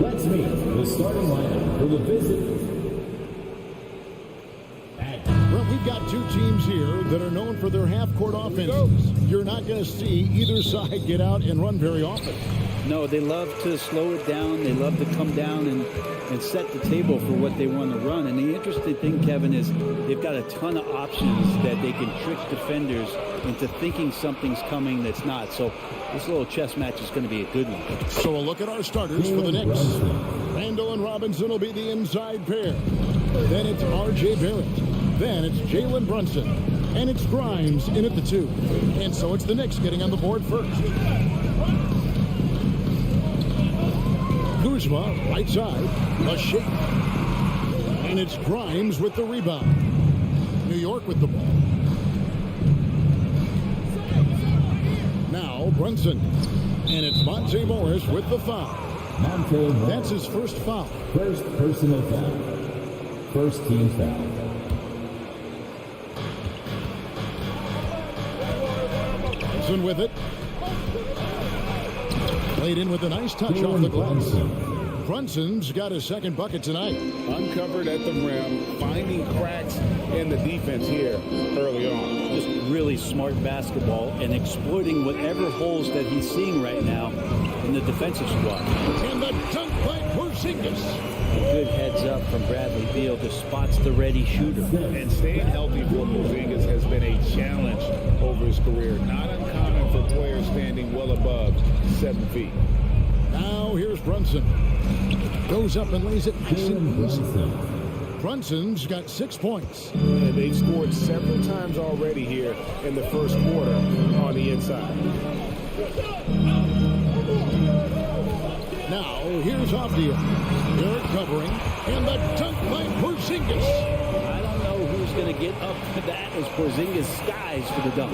Let's meet the starting lineup for the visit. Well, we've got two teams here that are known for their half-court offenses. You're not going to see either side get out and run very often. No, they love to slow it down. They love to come down and set the table for what they want to run. And the interesting thing, Kevin, is they've got a ton of options that they can trick defenders into thinking something's coming that's not. So this little chess match is going to be a good one. So a look at our starters for the Knicks. Randall and Robinson will be the inside pair. Then it's R.J. Barrett. Then it's Jalen Brunson. And it's Grimes in at the 2. And so it's the Knicks getting on the board first. Kuzma, right side, a shake. And it's Grimes with the rebound. New York with the ball. Now Brunson. And it's Monte Morris with the foul. That's his first foul. First personal foul. First team foul. Brunson with it. Played in with a nice touch off the glass. Brunson's got his second bucket tonight. Uncovered at the rim, finding cracks in the defense here early on. Just really smart basketball and exploiting whatever holes that he's seeing right now in the defensive squad. And the dunk by Porzingis. Good heads up from Bradley Beal to spots the ready shooter. And staying healthy for Porzingis has been a challenge over his career. Not uncommon for players standing well above 7 feet. Now here's Brunson. Goes up and lays it nice and easy. Brunson's got 6 points. And they've scored several times already here in the first quarter on the inside. Now here's Avdia. They're covering. And the dunk by Porzingis. I don't know who's going to get up to that as Porzingis skies for the dunk.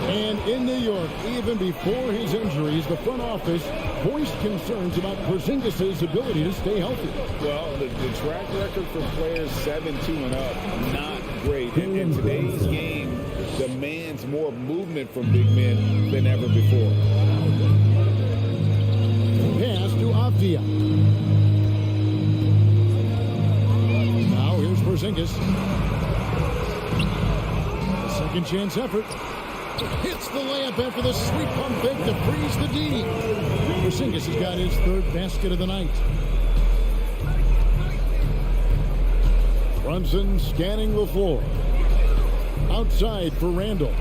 And in New York, even before his injuries, the front office voiced concerns about Porzingis' ability to stay healthy. Well, the track record for players 7-2 and up, not great. And today's game demands more movement from big men than ever before. Pass to Avdia. Now here's Porzingis. A second chance effort. Hits the layup after the sweet pump fake to freeze the D. Porzingis has got his third basket of the night. Brunson scanning the floor. Outside for Randall.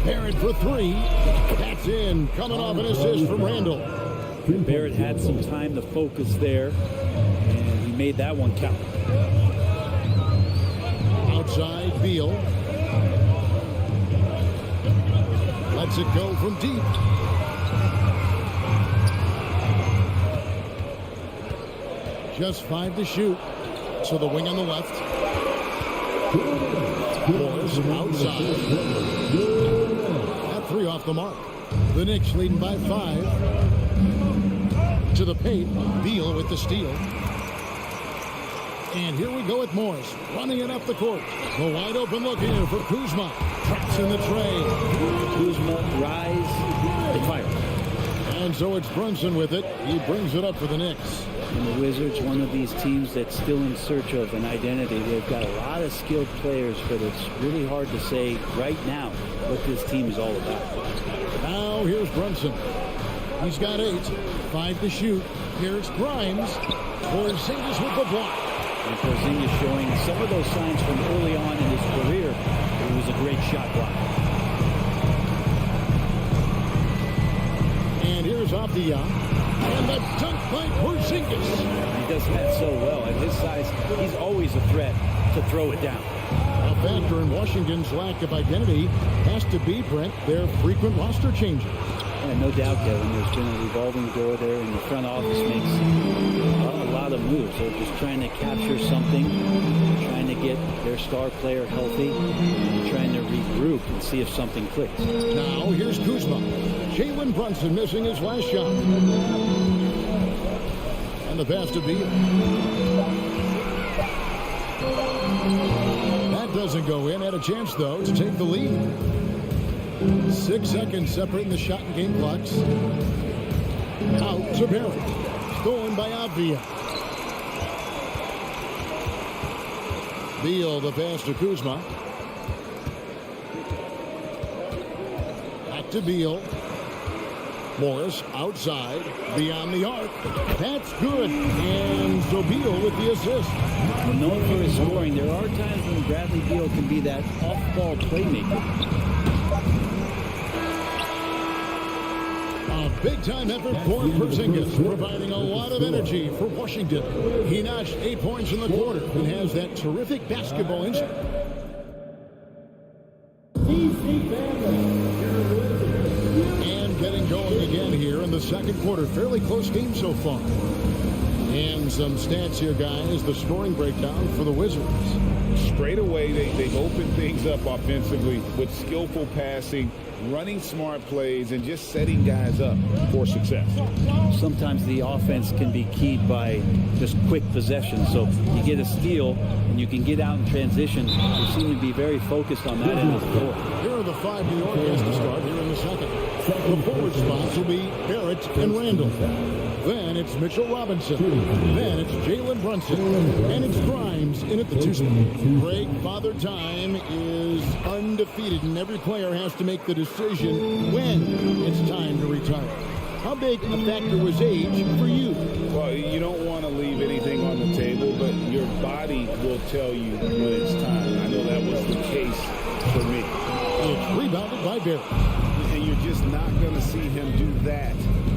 Barrett for 3. That's in. Coming off an assist from Randall. Barrett had some time to focus there, and he made that one count. Outside Beal. Lets it go from deep. Just 5 to shoot. So the wing on the left. Morris outside. That 3 off the mark. The Knicks leading by 5. To the paint. Beal with the steal. And here we go with Morris. Running it up the court. The wide open look here for Kuzma. Traps in the tray. Kuzma, rise, and fire. And so it's Brunson with it. He brings it up for the Knicks. And the Wizards, one of these teams that's still in search of an identity. They've got a lot of skilled players, but it's really hard to say right now what this team is all about. Now here's Brunson. He's got 8. 5 to shoot. Here's Grimes. Porzingis with the block. And Porzingis showing some of those signs from early on in his career. It was a great shot block. And here's Avdia. And the dunk by Porzingis. He does that so well. At his size, he's always a threat to throw it down. A factor in Washington's lack of identity has to be, Brent, their frequent roster changes. Yeah, no doubt, Kevin. There's been a revolving door there, and the front office makes a lot of moves. They're just trying to capture something, trying to get their star player healthy, and trying to regroup and see if something clicks. Now here's Kuzma. Jalen Brunson missing his last shot. And the pass to Beal. That doesn't go in. Had a chance, though, to take the lead. 6 seconds separating the shot and game clocks. Out to Barrett. Stolen by Avdia. Beal, the pass to Kuzma. Back to Beal. Morris outside, beyond the arc. That's good. And so Beal with the assist. Well, known for his scoring, there are times when Bradley Beal can be that off-ball playmaker. A big-time effort for Porzingis, providing a lot of energy for Washington. He notched 8 points in the quarter and has that terrific basketball instinct. And getting going again here in the second quarter. Fairly close game so far. And some stats here, guys. The scoring breakdown for the Wizards. Straight away, they've opened things up offensively with skillful passing, running smart plays, and just setting guys up for success. Sometimes the offense can be keyed by just quick possession. So you get a steal and you can get out in transition. They seem to be very focused on that end of the court. Here are the 5 New York has to start here in the second. The forward spots will be Barrett and Randall. Then it's Mitchell Robinson. Then it's Jalen Brunson. And it's Grimes in at the 2 spot. Greg Father Time is undefeated, and every player has to make the decision when it's time to retire. How big a factor was age for you? Well, you don't want to leave anything on the table, but your body will tell you when it's time. I know that was the case for me. It's rebounded by Barrett. And you're just not going to see him do that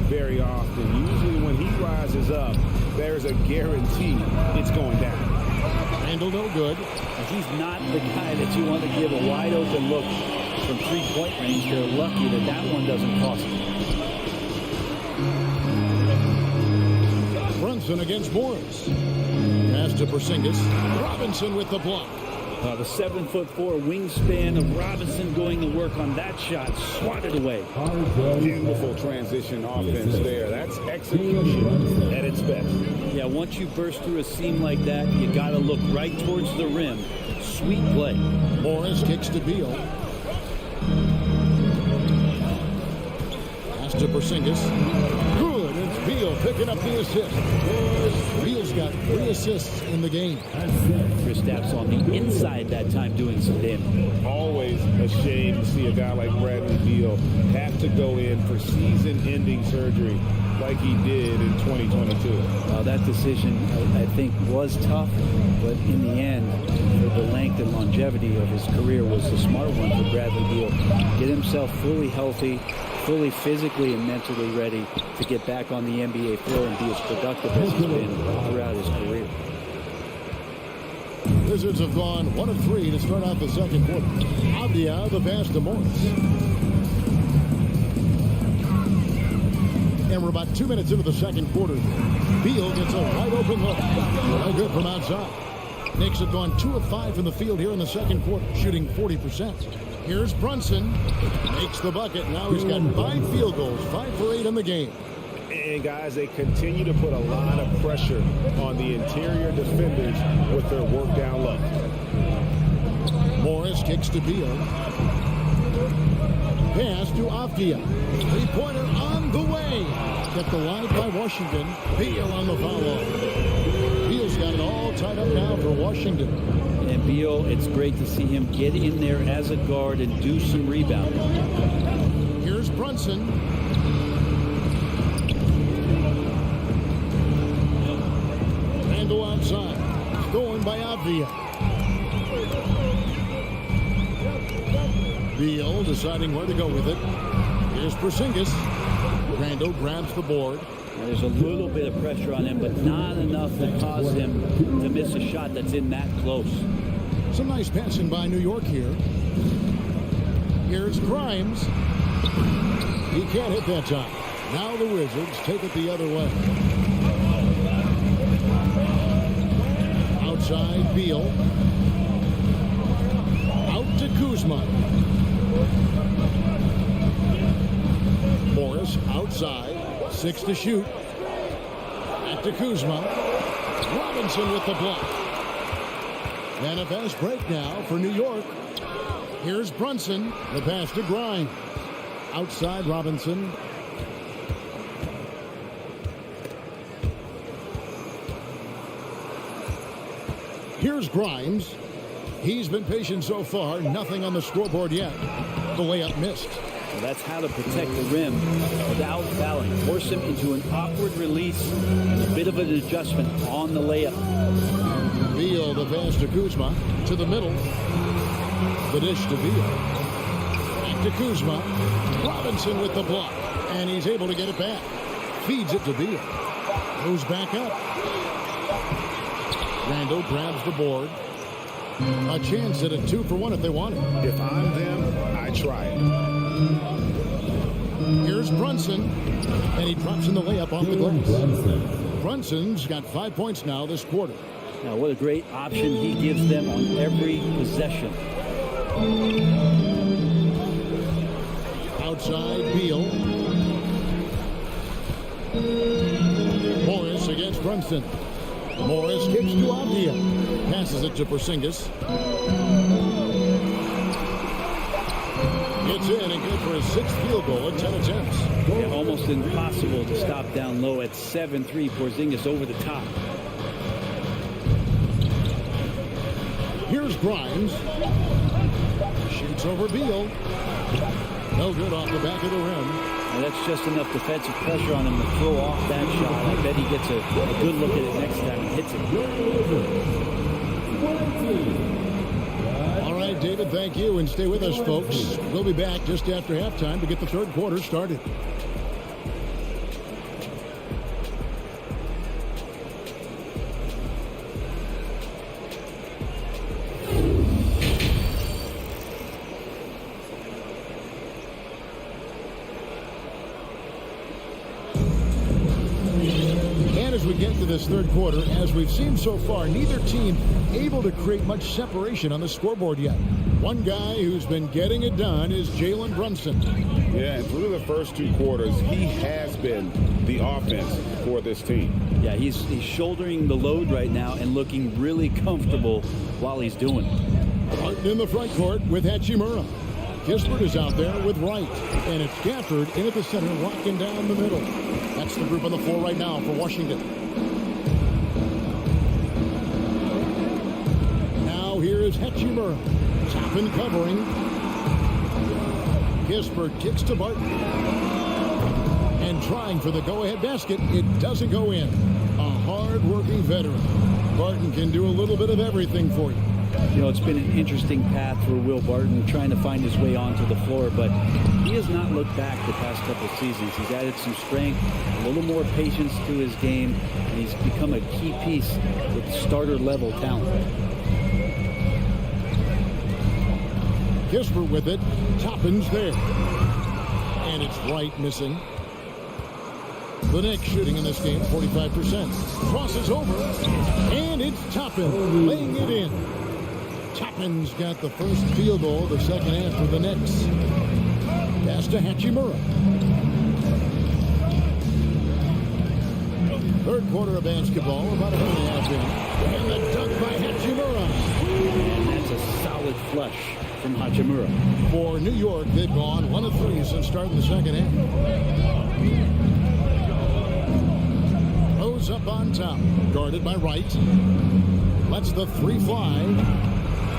very often. Usually when he rises up, there's a guarantee it's going down. Randall no good. He's not the guy that you want to give a wide open look from 3-point range. They're lucky that that one doesn't cost them. Brunson against Morris. Pass to Porzingis. Robinson with the block. The 7'4" wingspan of Robinson going to work on that shot. Swatted away. Beautiful transition offense there. That's execution at its best. Yeah, once you burst through a seam like that, you got to look right towards the rim. Sweet play. Morris kicks to Beal. Pass to Porzingis. Good. It's Beal picking up the assist. Beal's got 3 assists in the game. Kristaps on the inside that time doing some damage. Always a shame to see a guy like Bradley Beal have to go in for season-ending surgery like he did in 2022. That decision, I think, was tough, but in the end, for the length and longevity of his career, was the smart one for Bradley Beal. Get himself fully healthy, fully physically and mentally ready to get back on the NBA floor and be as productive as he's been throughout his career. Wizards have gone 1 of 3 to start out the second quarter. Avdia, the pass to Morris. And we're about 2 minutes into the second quarter. Beal gets a wide open look. No good from outside. Knicks have gone 2 of 5 from the field here in the second quarter, shooting 40%. Here's Brunson. Makes the bucket. Now he's got 5 field goals, 5 for 8 in the game. And guys, they continue to put a lot of pressure on the interior defenders with their work down low. Morris kicks to Beal. Pass to Avdia. 3-pointer on the way. Kept alive by Washington. Beal on the foul line. Beal's got it all tied up now for Washington. And Beal, it's great to see him get in there as a guard and do some rebounding. Here's Brunson. Randall outside. Stolen by Avdia. Beal deciding where to go with it. Here's Porzingis. Randall grabs the board. There's a little bit of pressure on him, but not enough to cause him to miss a shot that's in that close. Some nice passing by New York here. Here's Grimes. He can't hit that time. Now the Wizards take it the other way. Outside, Beal. Out to Kuzma. Morris outside. 6 to shoot. Back to Kuzma. Robinson with the block. And a fast break now for New York. Here's Brunson. The pass to Grimes. Outside Robinson. Here's Grimes. He's been patient so far. Nothing on the scoreboard yet. The layup missed. Well, that's how to protect the rim without fouling. Force him into an awkward release and a bit of an adjustment on the layup. Beal, the pass to Kuzma. To the middle. The dish to Beal. Back to Kuzma. Robinson with the block. And he's able to get it back. Feeds it to Beal. Goes back up. Randall grabs the board. A chance at a 2-for-1 if they want it. If I'm them, I try it. Here's Brunson. And he drops in the layup off the glass. Brunson's got 5 points now this quarter. Now, what a great option he gives them on every possession. Outside, Beal. Morris against Brunson. Morris kicks to Avdia. Passes it to Porzingis. Gets in and good for his 6th field goal in 10 attempts. Yeah, almost impossible to stop down low at 7-3. Porzingis over the top. Here's Grimes. Shoots over Beal. No good off the back of the rim. Now that's just enough defensive pressure on him to throw off that shot. I bet he gets a good look at it next time and hits it. All right, David, thank you. And stay with us, folks. We'll be back just after halftime to get the third quarter started. As we get to this third quarter, as we've seen so far, neither team able to create much separation on the scoreboard yet. One guy who's been getting it done is Jalen Brunson. Yeah, and through the first 2 quarters, he has been the offense for this team. Yeah, he's shouldering the load right now and looking really comfortable while he's doing it. Martin in the front court with Hachimura. Gisbert is out there with Wright. And it's Gafford in at the center, locking down the middle. That's the group on the floor right now for Washington. Now here is Hachimura. Top and covering. Gisbert kicks to Barton. And trying for the go-ahead basket. It doesn't go in. A hard-working veteran. Barton can do a little bit of everything for you. You know, it's been an interesting path for Will Barton trying to find his way onto the floor, but he has not looked back the past couple of seasons. He's added some strength, a little more patience to his game, and he's become a key piece with starter-level talent. Gisbert with it. Toppin's there. And it's Wright missing. The Knicks shooting in this game, 45%. Crosses over. And it's Toppin laying it in. Toppin's got the first field goal of the second half for the Knicks. Pass to Hachimura. Third quarter of basketball, about a minute and a half in. And the dunk by Hachimura. That's a solid flush from Hachimura. For New York, they've gone 1 of 3 since starting the second half. Rose up on top, guarded by Wright. Lets the 3 fly.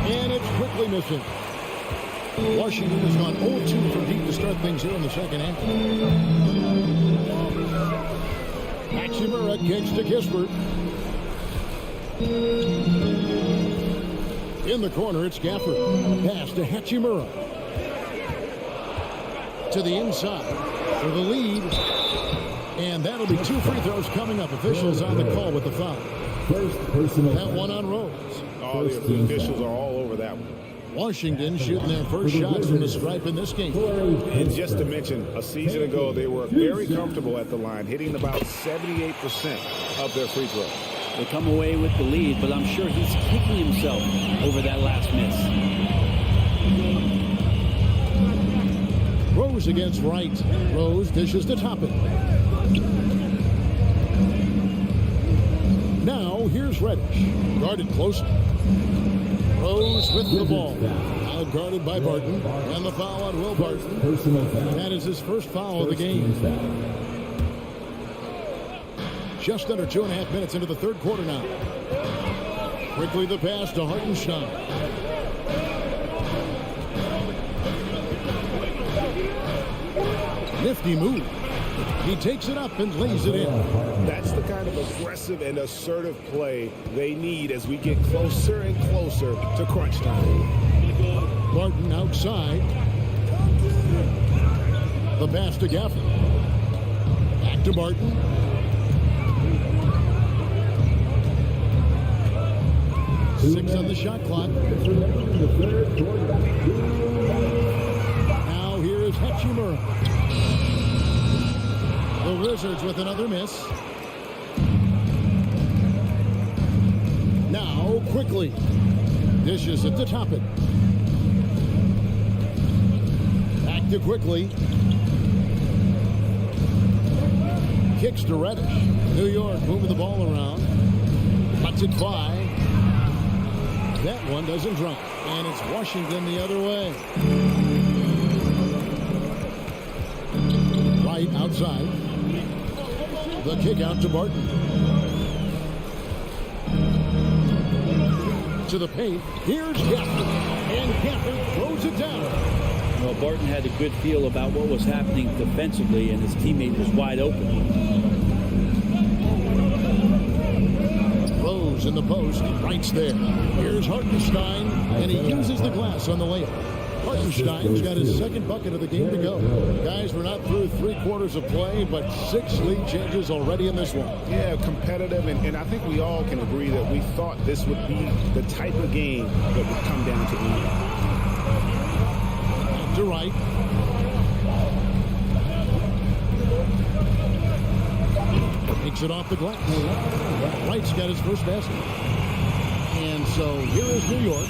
And it's quickly missing. Washington has gone 0-2 from deep to start things here in the second half. Hachimura kicks to Gisbert. In the corner, it's Gafford. Pass to Hachimura. To the inside for the lead. And that'll be 2 free throws coming up. Officials on the call with the foul. First personal. That one on Rose. Oh, the officials are all over that one. Washington shooting their first shots from the stripe in this game. And just to mention, a season ago, they were very comfortable at the line, hitting about 78% of their free throws. They come away with the lead, but I'm sure he's kicking himself over that last miss. Rose against Wright. Rose dishes to Toppin. Now here's Reddish. Guarded closely. Rose with the ball. Now guarded by Barton. And the foul on Will Barton. Personal foul. That is his first foul of the game. Just under 2.5 minutes into the third quarter now. Quickly the pass to Hartenstein. Nifty move. He takes it up and lays it in. That's the kind of aggressive and assertive play they need as we get closer and closer to crunch time. Barton outside. The pass to Gafford. Back to Barton. Six on the shot clock. Now here is Hachimura. The Wizards with another miss. Now quickly. Dishes it to Toppin. Back to quickly. Kicks to Reddish. New York moving the ball around. Cuts it by. That one doesn't drop. And it's Washington the other way. Right outside. The kick out to Barton. To the paint. Here's Gafford. And Gafford throws it down. Well, Barton had a good feel about what was happening defensively, and his teammate was wide open. Rose in the post. Wright's there. Here's Hartenstein. And he uses the glass on the layup. Hartenstein's got his second bucket of the game to go. Guys, we're not through 3 quarters of play, but 6 lead changes already in this one. Yeah, competitive, and I think we all can agree that we thought this would be the type of game that would come down to the end. To Wright. Takes it off the glass. Wright's got his first basket. And so here is New York.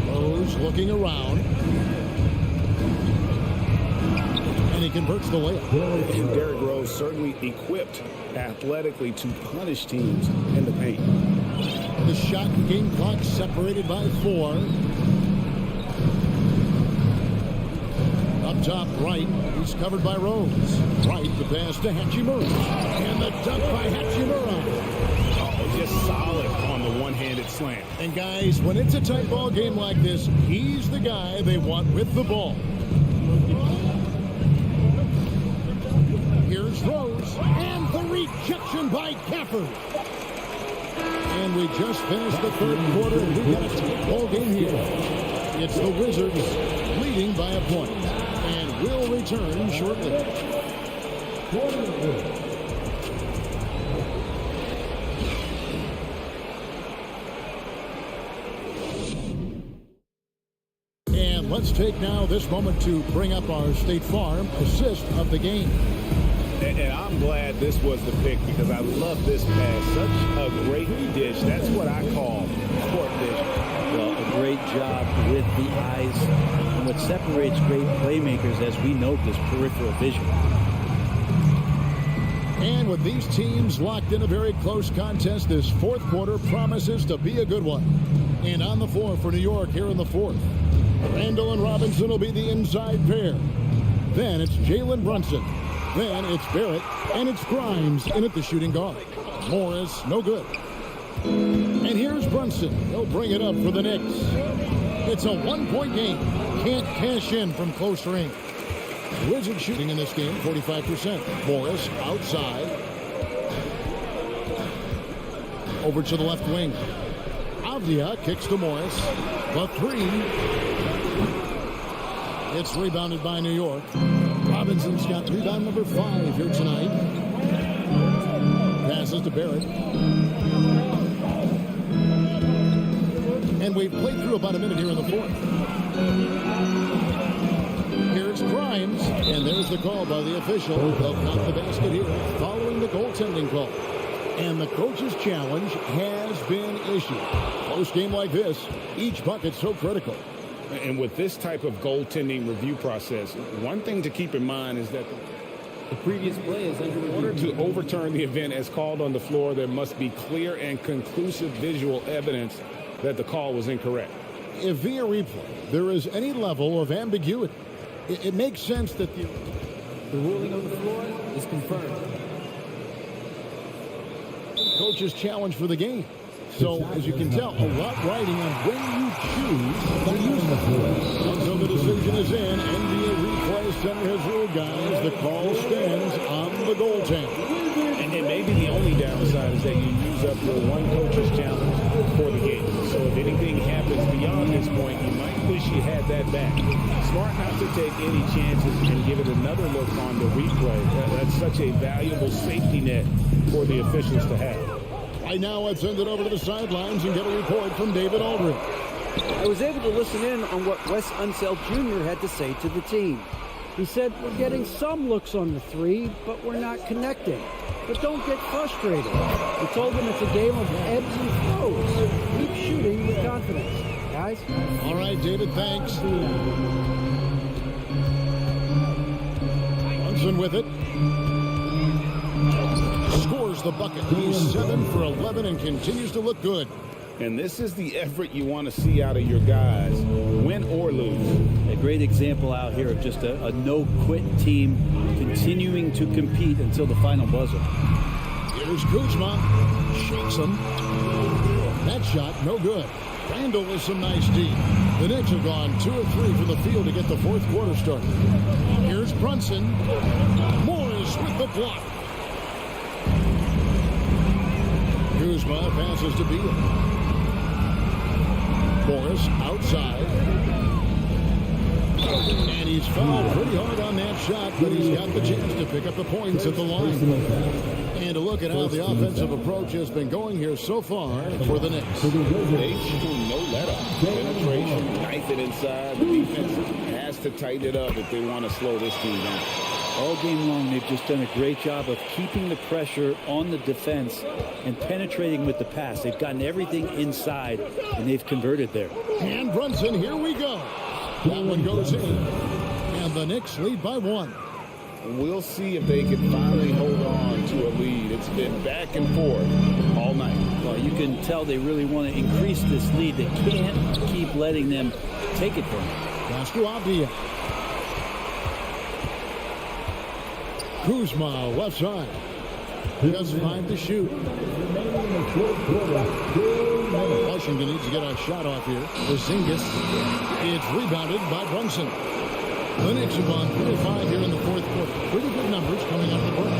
Rose looking around. And he converts the layup. And Derrick Rose certainly equipped athletically to punish teams in the paint. The shot game clock separated by 4. Up top, Wright. He's covered by Rose. Wright, the pass to Hachimura. And the dunk by Hachimura. Oh, just solid on the one-handed slam. And guys, when it's a tight ball game like this, he's the guy they want with the ball. Here's Rose. And the rejection by Gafford. And we just finished the third quarter. We got a tight ball game here. It's the Wizards leading by a point. And we'll return shortly. And let's take now this moment to bring up our State Farm assist of the game. And I'm glad this was the pick because I love this pass. Such a great dish. That's what I call court vision. Well, a great job with the eyes. And what separates great playmakers, as we note, is peripheral vision. And with these teams locked in a very close contest, this fourth quarter promises to be a good one. And on the floor for New York here in the fourth, Randall and Robinson will be the inside pair. Then it's Jalen Brunson. Then it's Barrett, and it's Grimes in at the shooting guard. Morris, no good. And here's Brunson. He'll bring it up for the Knicks. It's a one-point game. Can't cash in from close range. Wizards shooting in this game, 45%. Morris outside. Over to the left wing. Avdia kicks to Morris. The 3. It's rebounded by New York. Robinson's got rebound number 5 here tonight. Passes to Barrett. And we've played through about a minute here in the fourth. Here's Grimes. And there's the call by the official. They'll count the basket here following the goaltending call. And the coach's challenge has been issued. Close game like this, each bucket's so critical. And with this type of goaltending review process, one thing to keep in mind is that The previous play is under in order to overturn the event as called on the floor, there must be clear and conclusive visual evidence that the call was incorrect. If via replay there is any level of ambiguity, it makes sense that the ruling on the floor is confirmed. coach's challenge for the game. So, as you can tell, a lot riding on when you choose to use it. Until the decision is in, NBA Replay Center has ruled, guys. The call stands on the goaltend. And maybe the only downside is that you use up your one coach's challenge for the game. So if anything happens beyond this point, you might wish you had that back. Smart not to take any chances and give it another look on the replay. That's such a valuable safety net for the officials to have. Right now, let's send it over to the sidelines and get a report from David Aldridge. I was able to listen in on what Wes Unseld Jr. had to say to the team. He said, we're getting some looks on the three, but we're not connecting. But don't get frustrated. We told them it's a game of ebbs and flows. Keep shooting with confidence. Guys? All right, David, thanks. Brunson with it. Scores the bucket. He's 7 for 11 and continues to look good. And this is the effort you want to see out of your guys, win or lose. A great example out here of just a no-quit team continuing to compete until the final buzzer. Here's Kuzma. Shakes him. That shot, no good. Randall with some nice D. The Knicks have gone 2 of 3 from the field to get the fourth quarter started. Here's Brunson. Morris with the block. Kuzma passes to Beal. Morris outside. And he's fouled pretty hard on that shot, but he's got the chance to pick up the points at the line. And a look at how the offensive approach has been going here so far for the Knicks. They've shown no let-up. Penetration, knife it inside. The defense has to tighten it up if they want to slow this team down. All game long, they've just done a great job of keeping the pressure on the defense and penetrating with the pass. They've gotten everything inside, and they've converted there. And Brunson, here we go. That one goes in. And the Knicks lead by 1. We'll see if they can finally hold on to a lead. It's been back and forth all night. Well, you can tell they really want to increase this lead. They can't keep letting them take it from them. Pass to Avdia. Kuzma, left side. Just 5 to shoot. Washington needs to get a shot off here. Porzingis. It's rebounded by Brunson. The Knicks have gone 3 of 5 here in the fourth quarter. Pretty good numbers coming out of the break.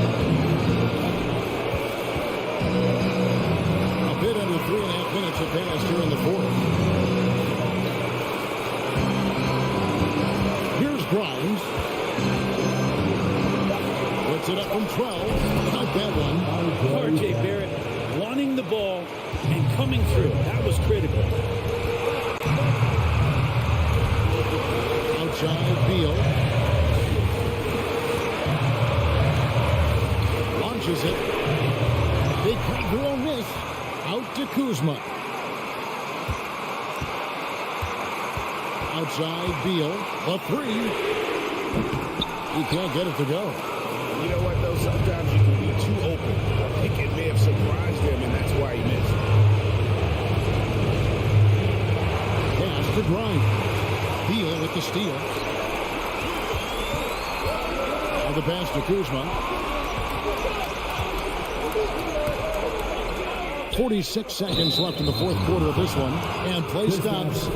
A bit under 3.5 minutes have passed here in the fourth. Here's Grimes. Puts it up from 12. Not that one. R.J. Barrett wanting the ball and coming through. That was critical. Outside Beal. Launches it. Big free throw miss. Out to Kuzma. Outside Beal. A 3. He can't get it to go. You know what, though? Sometimes you can be too open. I think it may have surprised him, and that's why he missed. Pass to Grimes. Beal with the steal. Now the pass to Kuzma. 46 seconds left in the fourth quarter of this one. And play stops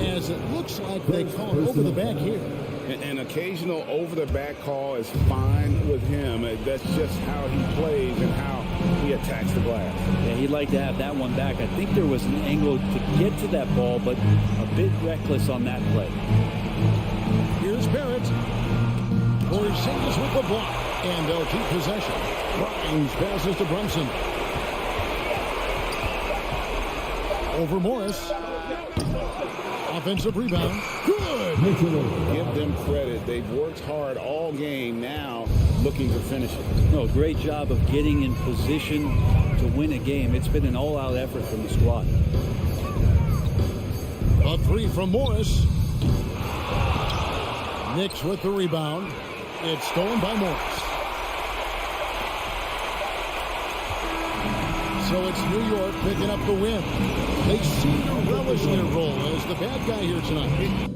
as it looks like they call it over the back here. An occasional over-the-back call is fine with him. That's just how he plays and how he attacks the glass. Yeah, he'd like to have that one back. I think there was an angle to get to that ball, but a bit reckless on that play. Here's Barrett. Porzingis with the block. And they'll keep possession. Grimes passes to Brunson. Over Morris. Offensive rebound. Good. Give them credit. They've worked hard all game, now looking to finish it. No, great job of getting in position to win a game. It's been an all-out effort from the squad. A 3 from Morris. Knicks with the rebound. It's stolen by Morris. So it's New York picking up the win. They seem to relish their role as the bad guy here tonight.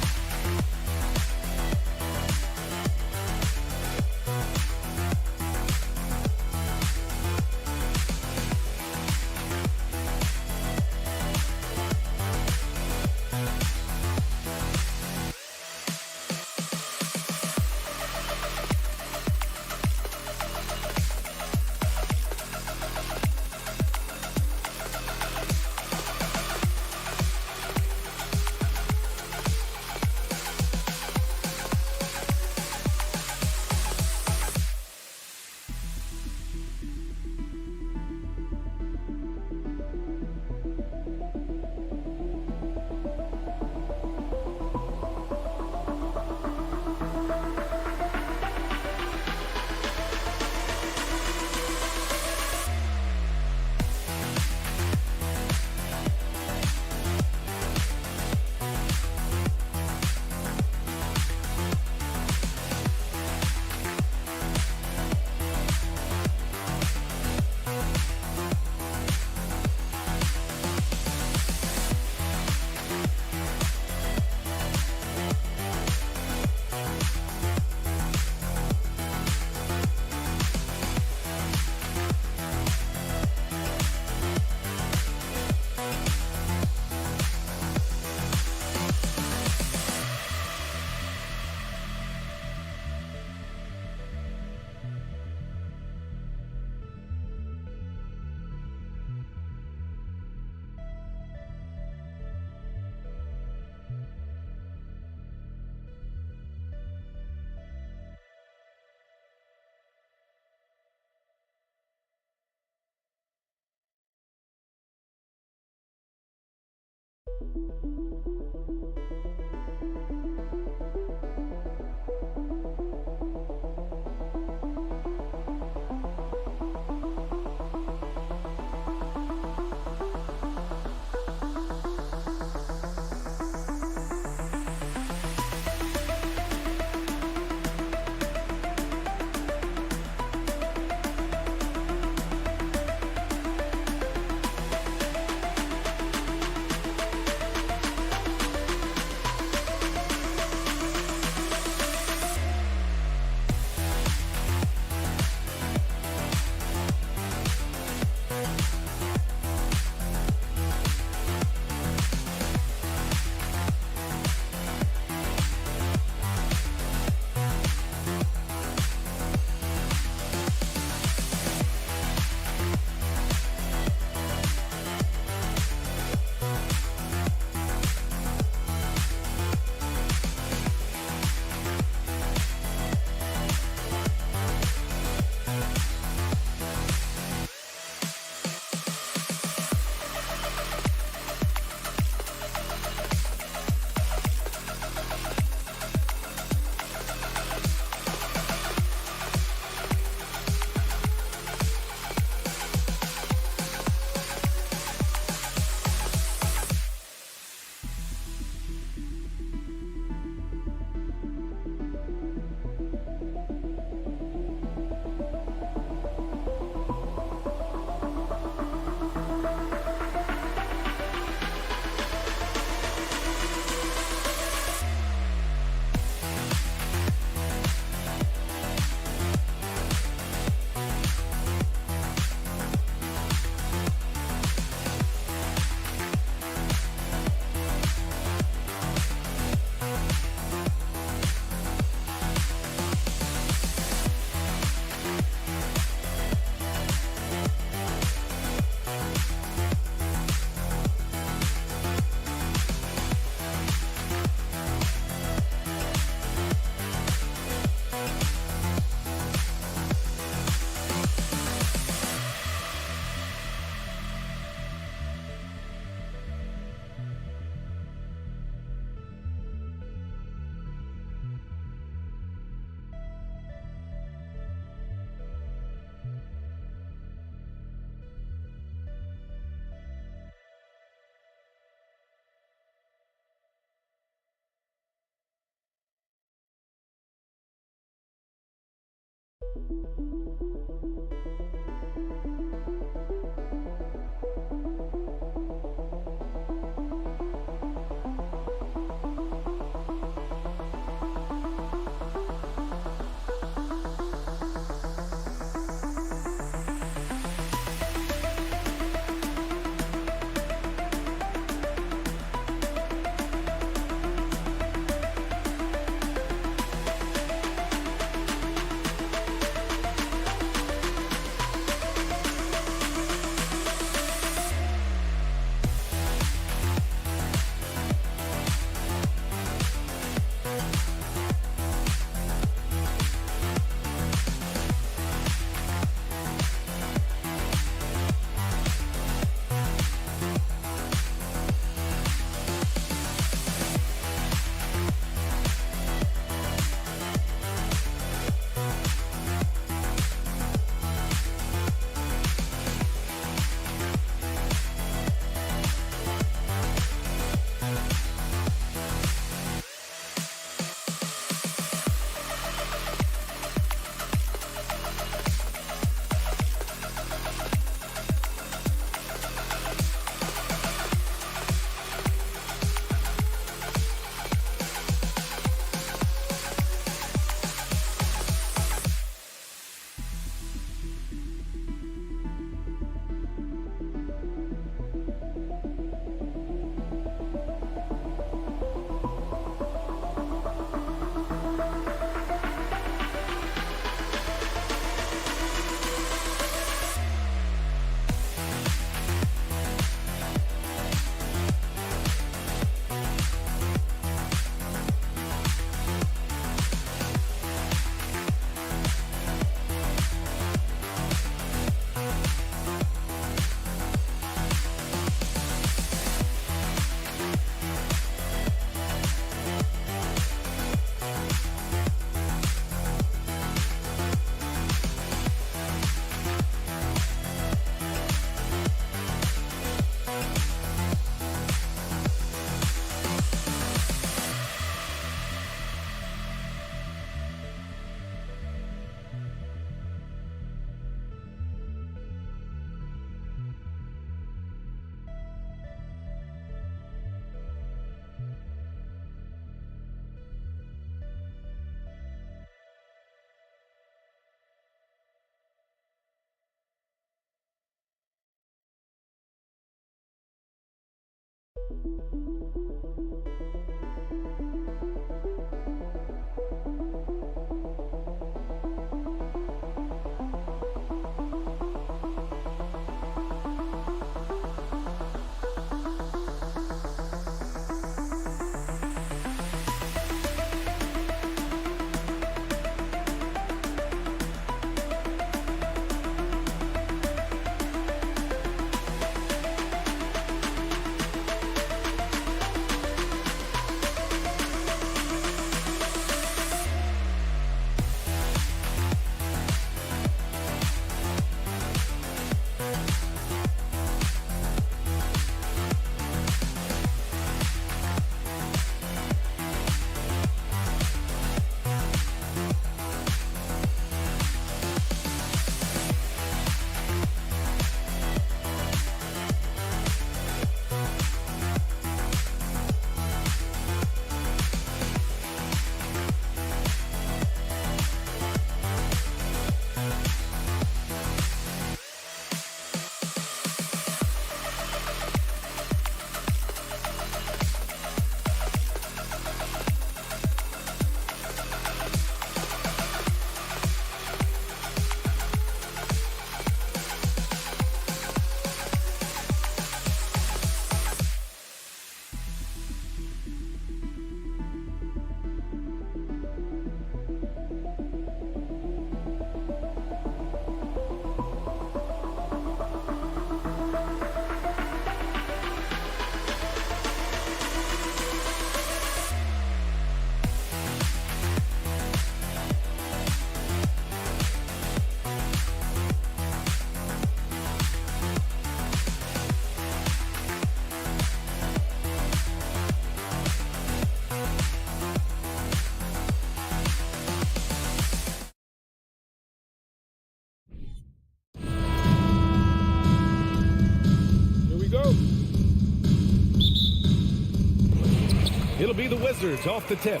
It'll be the Wizards off the tip.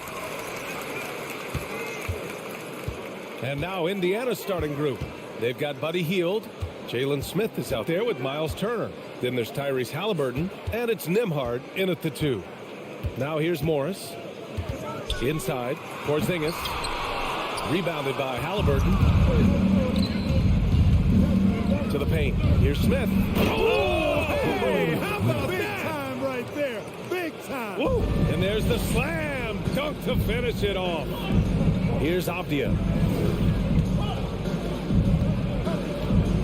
And now Indiana's starting group. They've got Buddy Hield. Jalen Smith is out there with Miles Turner. Then there's Tyrese Halliburton. And it's Nembhard in at the 2. Now here's Morris. Inside. Porzingis. Rebounded by Halliburton. To the paint. Here's Smith. Oh! Hey, how about Big that? time right there. Big time. Woo! And there's the slam dunk to finish it off. Here's Avdia.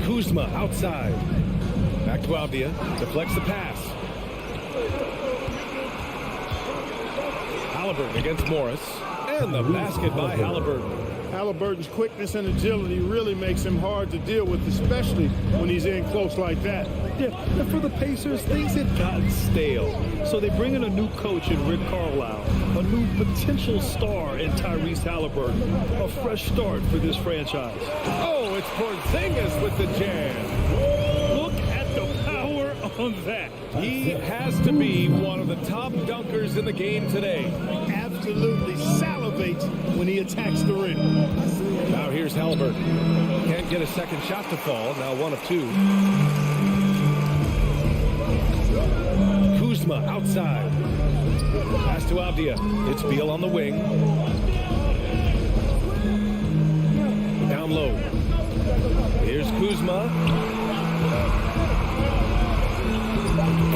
Kuzma outside. Back to Avdia. Deflects the pass. Halliburton against Morris. And the basket by Halliburton. Halliburton's quickness and agility really makes him hard to deal with, especially when he's in close like that. Yeah, and for the Pacers, things had gotten stale. So they bring in a new coach in Rick Carlisle, a new potential star in Tyrese Halliburton, a fresh start for this franchise. Oh, it's Porzingis with the jam. Look at the power on that. He has to be one of the top dunkers in the game today. Absolutely salivates when he attacks the rim. Now here's Halliburton. Can't get a second shot to fall. Now 1 of 2. Kuzma outside. Pass to Avdia. It's Beal on the wing. Down low. Here's Kuzma.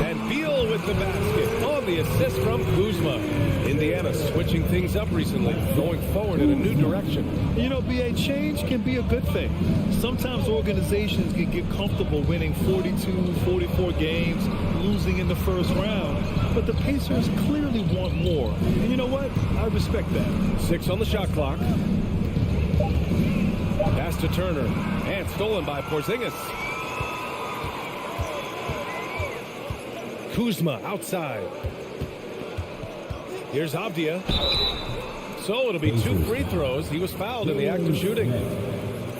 And Beal with the basket on the assist from Kuzma. Indiana switching things up recently, going forward in a new direction. You know, BA, change can be a good thing. Sometimes organizations can get comfortable winning 42, 44 games, losing in the first round. But the Pacers clearly want more. And you know what? I respect that. 6 on the shot clock. Pass to Turner. And stolen by Porzingis. Kuzma outside. Here's Avdia. So it'll be 2 free throws. He was fouled in the act of shooting.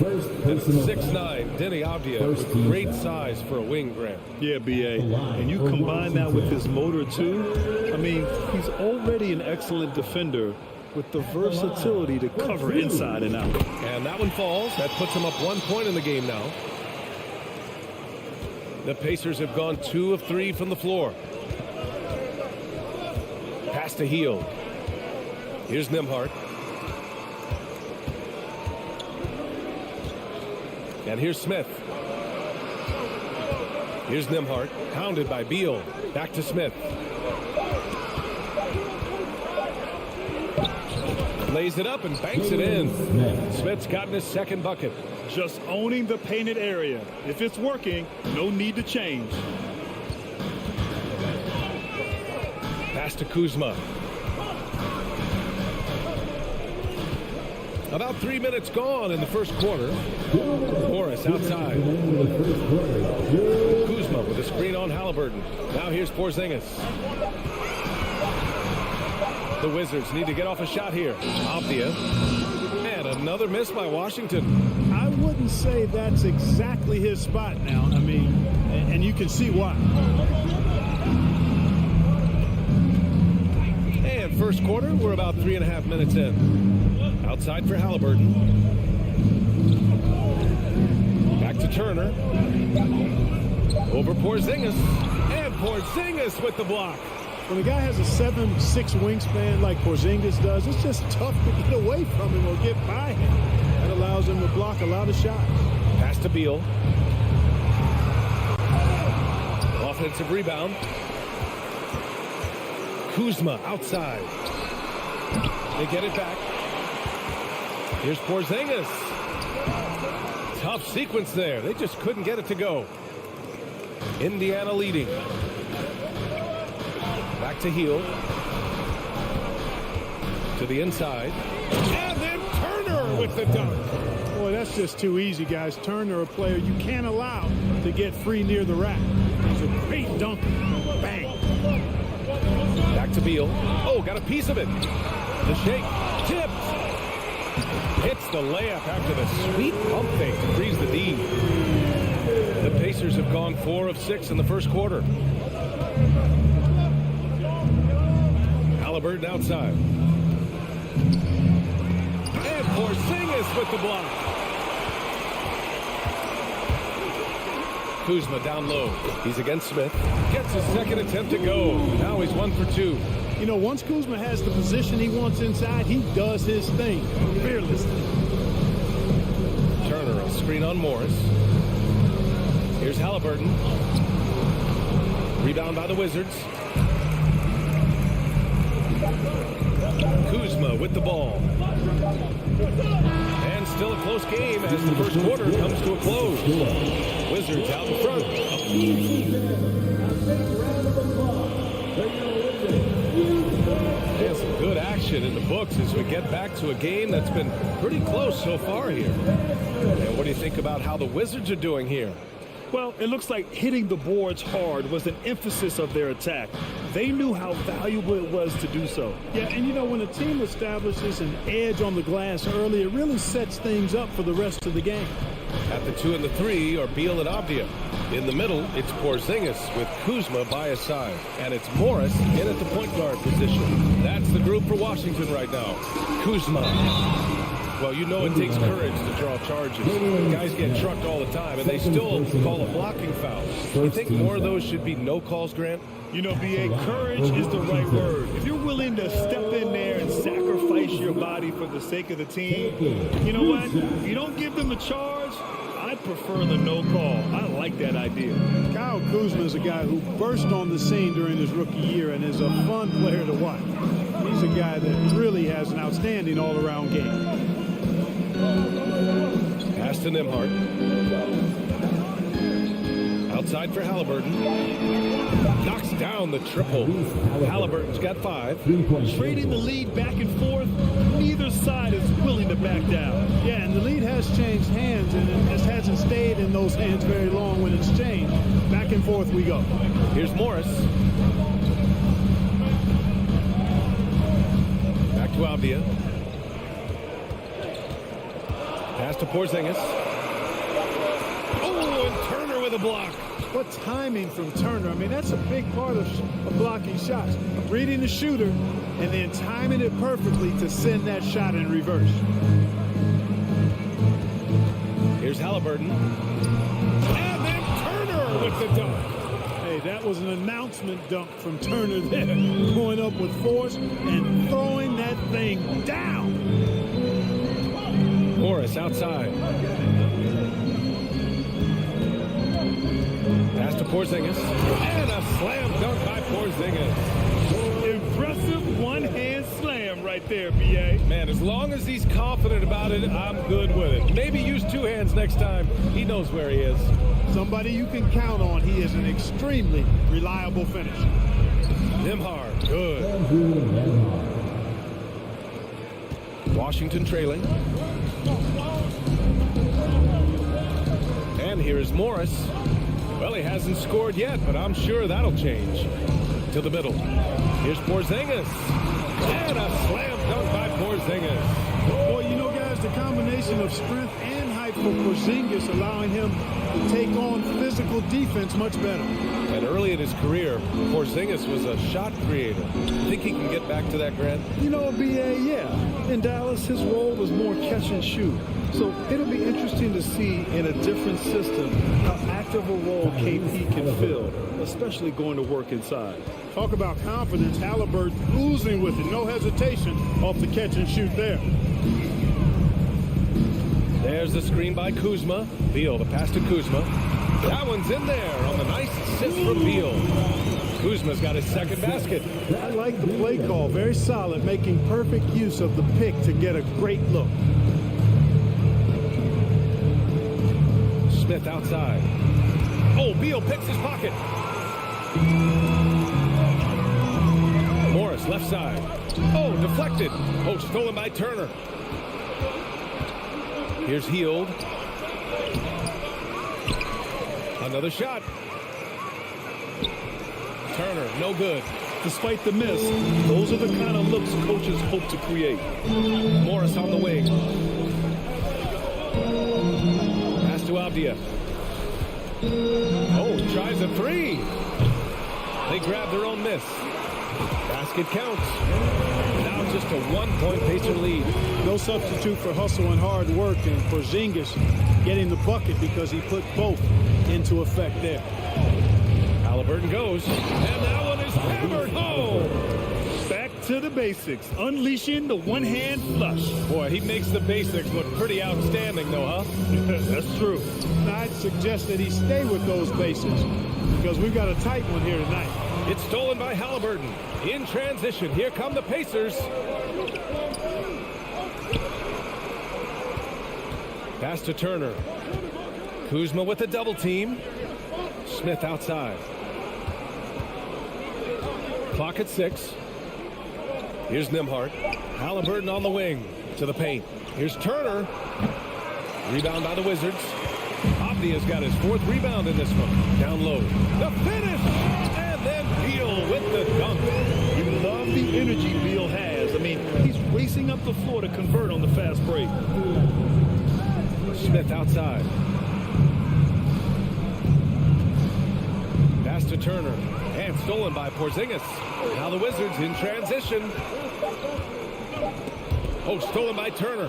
It's 6'9", Denny Avdia with great size for a wing, Grant. Yeah, BA. And you combine that with his motor, too. I mean, he's already an excellent defender with the versatility to cover inside and out. And that one falls. That puts him up 1 point in the game now. The Pacers have gone 2 of 3 from the floor. Pass to Hield. Here's Nembhard. And here's Smith. Here's Nembhard, pounded by Beal. Back to Smith. Lays it up and banks it in. Smith's gotten his second bucket. Just owning the painted area. If it's working, no need to change. Pass to Kuzma. About 3 minutes gone in the first quarter. Morris outside. Kuzma with a screen on Halliburton. Now here's Porzingis. The Wizards need to get off a shot here. Avdia. And another miss by Washington. I wouldn't say that's exactly his spot now. I mean, and you can see why. And first quarter, we're about 3.5 minutes in. Outside for Halliburton. Back to Turner. Over Porzingis. And Porzingis with the block. When a guy has a 7'6" wingspan like Porzingis does, it's just tough to get away from him or get by him. That allows him to block a lot of shots. Pass to Beal. Offensive rebound. Kuzma outside. They get it back. Here's Porzingis. Tough sequence there. They just couldn't get it to go. Indiana leading. Back to Hield. To the inside. And then Turner with the dunk. Boy, that's just too easy, guys. Turner, a player you can't allow to get free near the rack. He's a great dunker. Bang. Back to Beal. Oh, got a piece of it. The shake. Tipped. Hits the layup after the sweet pump fake to freeze the D. The Pacers have gone 4 of 6 in the first quarter. Halliburton outside. And Porzingis with the block. Kuzma down low. He's against Smith. Gets his second attempt to go. Now he's 1 for 2. You know, once Kuzma has the position he wants inside, he does his thing fearlessly. Turner, a screen on Morris. Here's Halliburton. Rebound by the Wizards. Kuzma with the ball. And still a close game as the first quarter comes to a close. Wizards out in front. And some good action in the books as we get back to a game that's been pretty close so far here. And what do you think about how the Wizards are doing here? Well, it looks like hitting the boards hard was an emphasis of their attack. They knew how valuable it was to do so. Yeah, and you know, when a team establishes an edge on the glass early, it really sets things up for the rest of the game. At the 2 and the 3 are Beal and Avdia. In the middle, it's Porzingis with Kuzma by his side. And it's Morris in at the point guard position. That's the group for Washington right now. Kuzma. Well, you know it takes courage to draw charges. Guys get trucked all the time, and they still call a blocking foul. You think more of those should be no calls, Grant? You know, B.A., courage is the right word. If you're willing to step in there and sacrifice your body for the sake of the team, you know what? If you don't give them the charge, I prefer the no call. I like that idea. Kyle Kuzma is a guy who burst on the scene during his rookie year and is a fun player to watch. He's a guy that really has an outstanding all-around game. Pass to Nembhard. Outside for Halliburton. Knocks down the triple. Halliburton's got 5. Trading the lead back and forth, neither side is willing to back down. Yeah, and the lead has changed hands, and it just hasn't stayed in those hands very long when it's changed. Back and forth we go. Here's Morris. Back to Avdia. Pass to Porzingis. Oh, and Turner with a block. What timing from Turner. I mean, that's a big part of blocking shots. Reading the shooter and then timing it perfectly to send that shot in reverse. Here's Halliburton. And then Turner with the dunk. Hey, that was an announcement dunk from Turner there. Going up up with force and throwing that thing down. Morris outside. Pass to Porzingis. And a slam dunk by Porzingis. Impressive one-hand slam right there, B.A. Man, as long as he's confident about it, I'm good with it. Maybe use two hands next time. He knows where he is. Somebody you can count on. He is an extremely reliable finisher. Nembhard, good. Washington trailing. And here is Morris. Well, he hasn't scored yet, but I'm sure that'll change. To the middle. Here's Porzingis. And a slam dunk by Porzingis. Boy, you know, guys, the combination of strength and height for Porzingis allowing him to take on physical defense much better. And early in his career, Porzingis was a shot creator. Think he can get back to that, Grant? You know, B.A., yeah. In Dallas, his role was more catch and shoot. So it'll be interesting to see in a different system how active a role KP can fill, especially going to work inside. Talk about confidence. Halliburton oozing with it. No hesitation off the catch and shoot there. There's the screen by Kuzma. Beal, the pass to Kuzma. That one's in there on the nice assist from Beal. Kuzma's got his second basket. I like the play call. Very solid, making perfect use of the pick to get a great look. Smith outside. Oh, Beal picks his pocket. Morris left side. Oh, deflected. Oh, stolen by Turner. Here's Hield. Another shot. Turner, no good. Despite the miss, those are the kind of looks coaches hope to create. Morris on the wing. Pass to Avdia. Oh, tries a three. They grab their own miss. Basket counts. Now just a 1-point Pacer lead. No substitute for hustle and hard work, and Porzingis getting the bucket because he put both into effect there. Halliburton goes, and that one is hammered home. Back to the basics, unleashing the one-hand flush. Boy, he makes the basics look pretty outstanding, though, huh? That's true. I'd suggest that he stay with those basics because we've got a tight one here tonight. It's stolen by Halliburton. In transition, here come the Pacers. Pass to Turner. Kuzma with a double team. Smith outside. Clock at 6. Here's Nembhard. Halliburton on the wing to the paint. Here's Turner. Rebound by the Wizards. Avdia's got his 4th rebound in this one. Down low. The finish! And then Beal with the dunk. You love the energy Beal has. I mean, he's racing up the floor to convert on the fast break. Smith outside. Pass to Turner. And stolen by Porzingis. Now the Wizards in transition. Oh, stolen by Turner.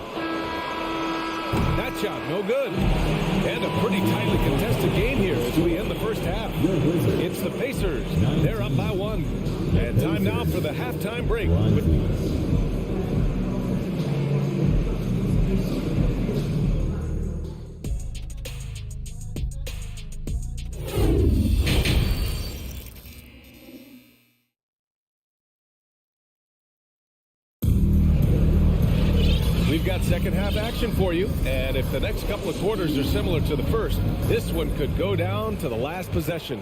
That shot, no good. And a pretty tightly contested game here as we end the first half. It's the Pacers. They're up by 1. And time now for the halftime break. We've got second half action for you, and if the next couple of quarters are similar to the first, this one could go down to the last possession.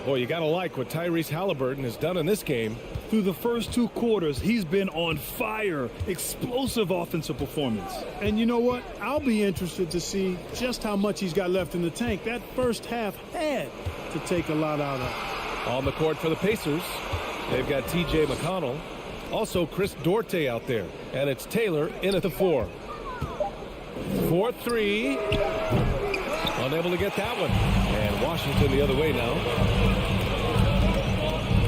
Boy, you gotta like what Tyrese Halliburton has done in this game. Through the first 2 quarters, he's been on fire. Explosive offensive performance. And you know what? I'll be interested to see just how much he's got left in the tank. That first half had to take a lot out of. On the court for the Pacers, they've got T.J. McConnell. Also Chris Duarte out there. And it's Taylor in at the 4. 4-3. Unable to get that one. And Washington the other way now.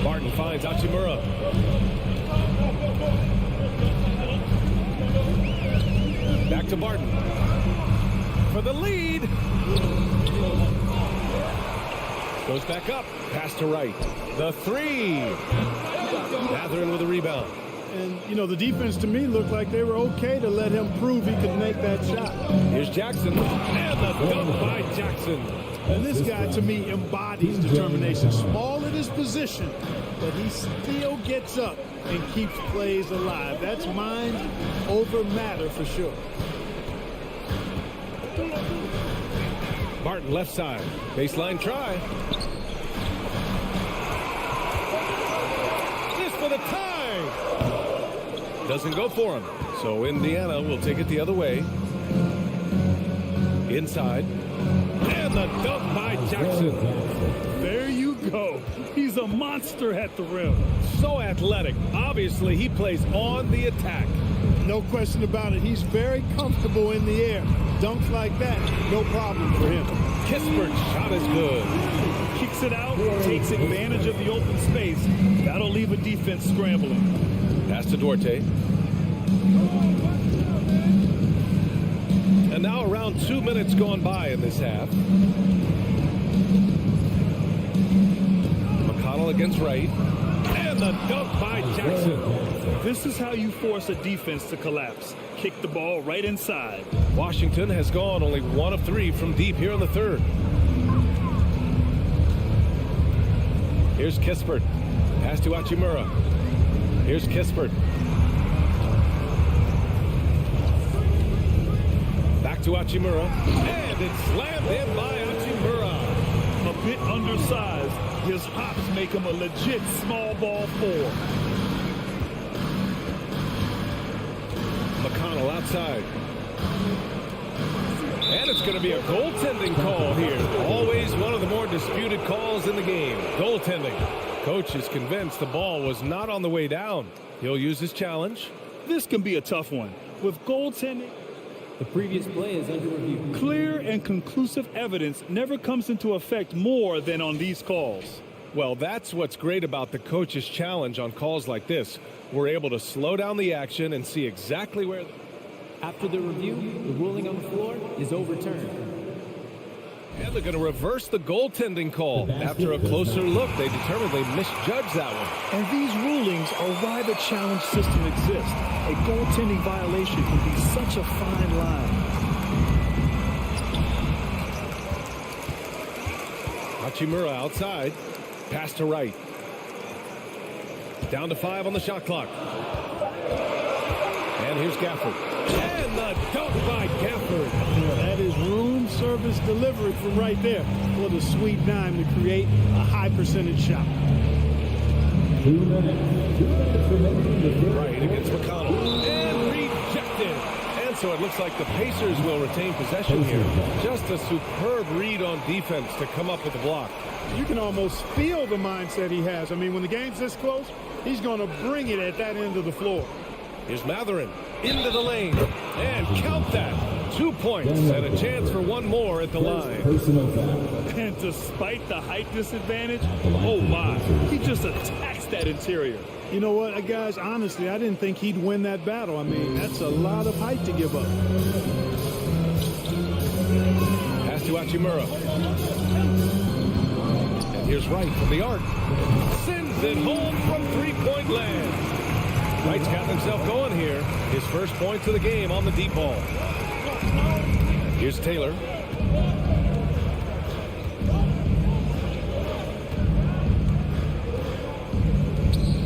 Barton finds Hachimura. Back to Barton. For the lead. Goes back up. Pass to right. The 3. Mathurin with a rebound. And, you know, the defense to me looked like they were okay to let him prove he could make that shot. Here's Jackson. And the dunk by Jackson. And this guy, to me, embodies determination. Small in his position, but he still gets up and keeps plays alive. That's mind over matter for sure. Martin left side. Baseline try. This for the tie. Doesn't go for him. So Indiana will take it the other way. Inside. And the dunk by Jackson. There you go. He's a monster at the rim. So athletic. Obviously, he plays on the attack. No question about it. He's very comfortable in the air. Dunks like that, no problem for him. Kispert's shot is good. Kicks it out, takes advantage of the open space. That'll leave a defense scrambling. Pass to Duarte. And now around 2 minutes gone by in this half. McConnell against Wright. And the dunk by Jackson. This is how you force a defense to collapse. Kick the ball right inside. Washington has gone only 1 of 3 from deep here in the third. Here's Kispert. Pass to Hachimura. Here's Kispert. Back to Hachimura. And it's slammed in by Hachimura. A bit undersized. His hops make him a legit small ball 4. McConnell outside. And it's going to be a goaltending call here. Always one of the more disputed calls in the game. Goaltending. Coach is convinced the ball was not on the way down. He'll use his challenge. This can be a tough one. With goaltending, The previous play is under review. clear and conclusive evidence never comes into effect more than on these calls. Well, that's what's great about the coach's challenge on calls like this. We're able to slow down the action and see exactly where... After the review, the ruling on the floor is overturned. And they're going to reverse the goaltending call. After a closer look, they determined they misjudged that one. And these rulings are why the challenge system exists. A goaltending violation can be such a fine line. Hachimura outside. Pass to Wright. Down to 5 on the shot clock. And here's Gafford. And the dunk by Gafford. That is room service delivery from right there. What a sweet dime to create a high percentage shot. 2 minutes. 2 minutes remaining in the third. Right against McConnell. And rejected. And so it looks like the Pacers will retain possession here. Just a superb read on defense to come up with the block. You can almost feel the mindset he has. I mean, when the game's this close, he's going to bring it at that end of the floor. Here's Mathurin into the lane. And count that. 2 points and a chance for one more at the line. Personal foul. And despite the height disadvantage, oh my, he just attacks that interior. You know what, guys, honestly, I didn't think he'd win that battle. I mean, that's a lot of height to give up. Pass to Hachimura. And here's Wright from the arc. Sends it home from three-point land. Wright's got himself going here. His first points of the game on the deep ball. Here's Taylor.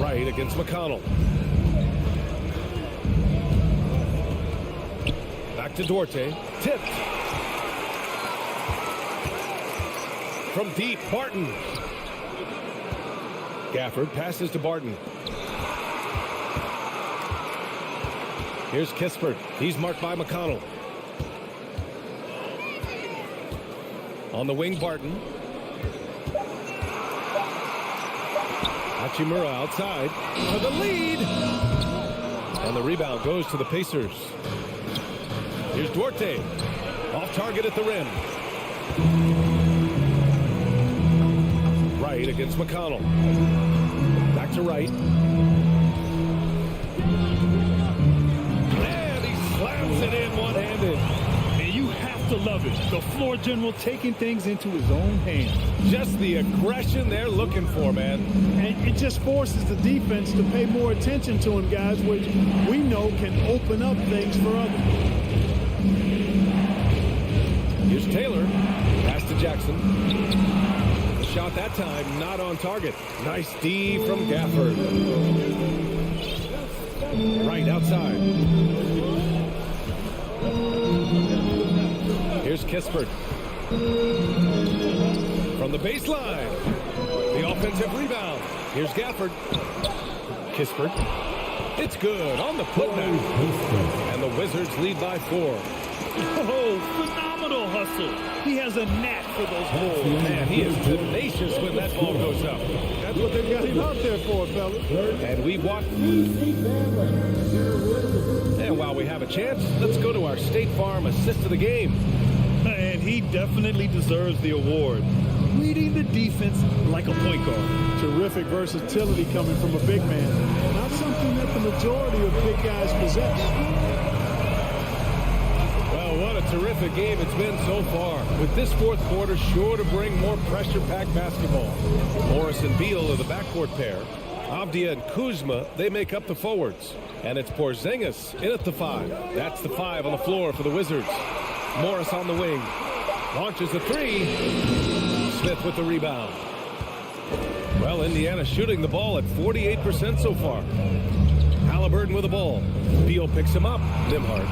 Wright against McConnell. Back to Duarte. Tipped. From deep, Barton. Gafford passes to Barton. Here's Kispert. He's marked by McConnell. On the wing, Barton. Hachimura outside for the lead. And the rebound goes to the Pacers. Here's Duarte. Off target at the rim. Wright against McConnell. Back to Wright. And he slams it in one-handed. And you have to love love it. The floor general taking things into his own hands. Just the aggression they're looking for, man. And it just forces the defense to pay more attention to him, guys, which we know can open up things for others. Here's Taylor. Pass to Jackson. The shot that time, not on target. Nice D from Gafford. Right outside. Here's Kispert. From the baseline. The offensive rebound. Here's Gafford. Kispert. It's good on the putback. And the Wizards lead by 4. Oh, phenomenal hustle. He has a knack for those balls. Man, he is tenacious when that ball goes up. That's what they've got him out there for, fellas. And we walk. And while we have a chance, let's go to our State Farm assist of the game. And he definitely deserves the award. Leading the defense like a point guard. Terrific versatility coming from a big man. Not something that the majority of big guys possess. Well, what a terrific game it's been so far. With this fourth quarter sure to bring more pressure-packed basketball. Morris and Beal are the backcourt pair. Avdia and Kuzma, they make up the forwards. And it's Porzingis in at the 5. That's the 5 on the floor for the Wizards. Morris on the wing. Launches the 3. Smith with the rebound. Well, Indiana shooting the ball at 48% so far. Halliburton with the ball. Beal picks him up. Nembhard.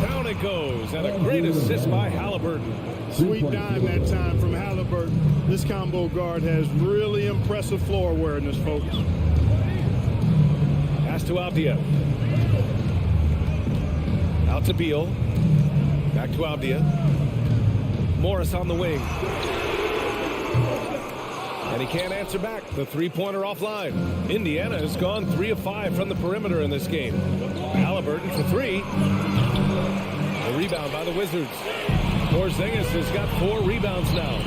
Down it goes. And a great assist by Halliburton. Sweet dime that time from Halliburton. This combo guard has really impressive floor awareness, folks. Pass to Avdia. Out to Beal. Back to Avdia. Morris on the wing. And he can't answer back. The three-pointer offline. Indiana has gone 3 of 5 from the perimeter in this game. Halliburton for 3. The rebound by the Wizards. Porzingis has got 4 rebounds now.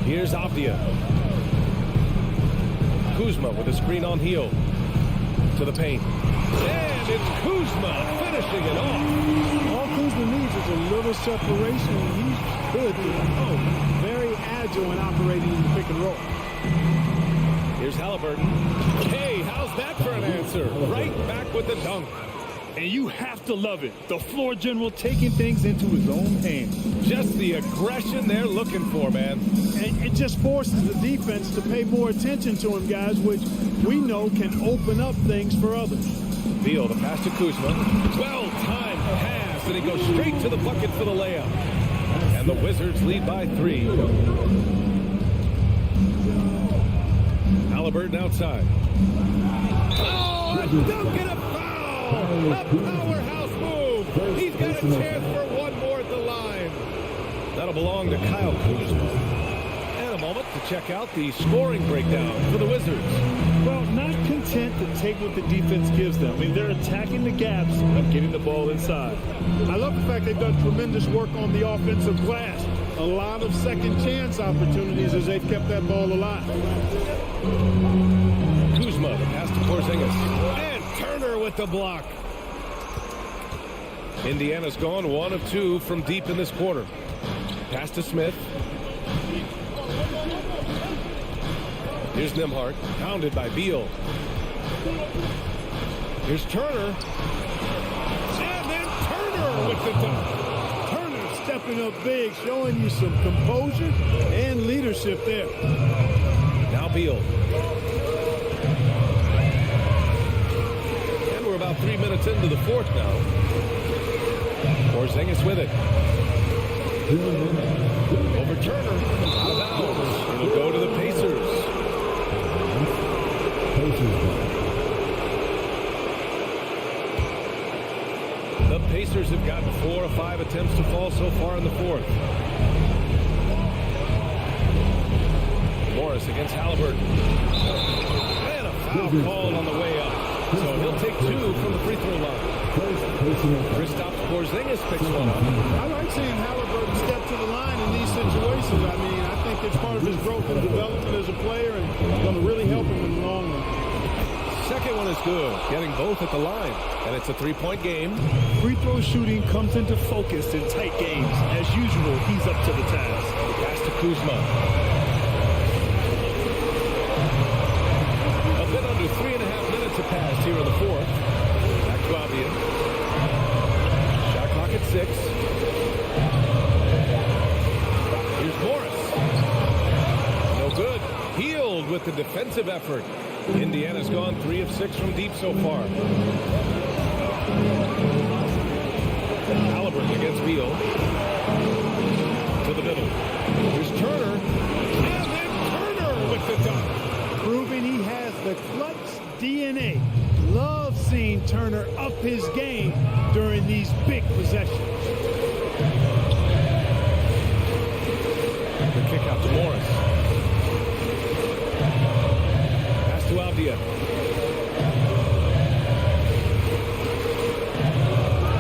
Here's Avdia. Kuzma with a screen on heel. To the paint. And it's Kuzma finishing it off. All Kuzma needs is a little separation, and he's good. Very agile in operating in the pick and roll. Here's Halliburton. Hey, how's that for an answer? Right back with the dunk. And you have to love it. The floor general taking things into his own hands. Just the aggression they're looking for, man. And it just forces the defense to pay more attention to him, guys, which we know can open up things for others. Beal, the pass to Kuzma. Well-timed pass, and he goes straight to the bucket for the layup. And the Wizards lead by 3. Halliburton outside. Oh, a dunk and a foul! A powerhouse move! He's got a chance for one more at the line. That'll belong to Kyle Kuzma. And a moment to check out the scoring breakdown for the Wizards. Well, not content to take what the defense gives them. I mean, they're attacking the gaps and getting the ball inside. I love the fact they've done tremendous work on the offensive glass. A lot of second chance opportunities as they've kept that ball alive. Kuzma, the pass to Porzingis. And Turner with the block. Indiana's gone 1 of 2 from deep in this quarter. Pass to Smith. Here's Nembhard, pounded by Beal. Here's Turner. And then Turner with the dunk. Turner stepping up big, showing you some composure and leadership there. Now Beal. And we're about 3 minutes into the fourth now. Porzingis with it. Over Turner. Out of bounds. It'll go to the Pacers. The Pacers have gotten 4 of 5 attempts to fall so far in the fourth. Morris against Halliburton. And a foul called on the way up. So he'll take 2 from the free throw line. Kristaps Porzingis picks one up. I like seeing Halliburton step to the line in these situations. I mean, I think it's part of his growth and development as a player and going to really help him in the long run. Second one is good, getting both at the line. And it's a three-point game. Free throw shooting comes into focus in tight games. As usual, he's up to the task. Pass to Kuzma. A bit under 3.5 minutes have passed here in the fourth. Back to Avdia. Shot clock at 6. Here's Morris. No good. Healed with the defensive effort. Indiana's gone 3 of 6 from deep so far. Halliburton against Beal. To the middle. Here's Turner. And then Turner with the dunk. Proving he has the clutch DNA. Love seeing Turner up his game during these big possessions. The kick out to Morris. Pass to Avdia.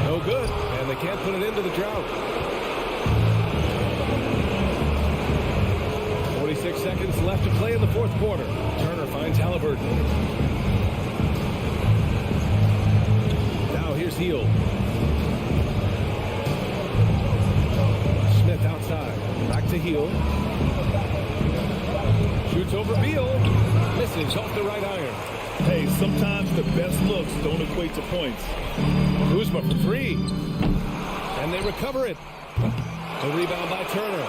No good. And they can't put it into the drought. 46 seconds left to play in the fourth quarter. Turner finds Halliburton. Now here's Hield. Smith outside. Back to Hield. Shoots over Beal. Misses off the right iron. Hey, sometimes the best looks don't equate to points. Kuzma for 3. And they recover it. The rebound by Turner.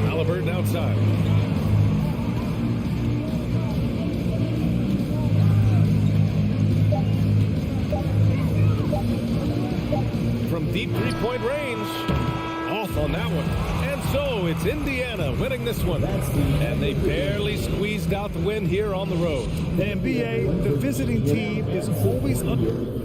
Halliburton outside. From deep three-point range. Off on that one. And so it's Indiana winning this one. And they barely squeezed out the win here on the road. The NBA, the visiting team is always under.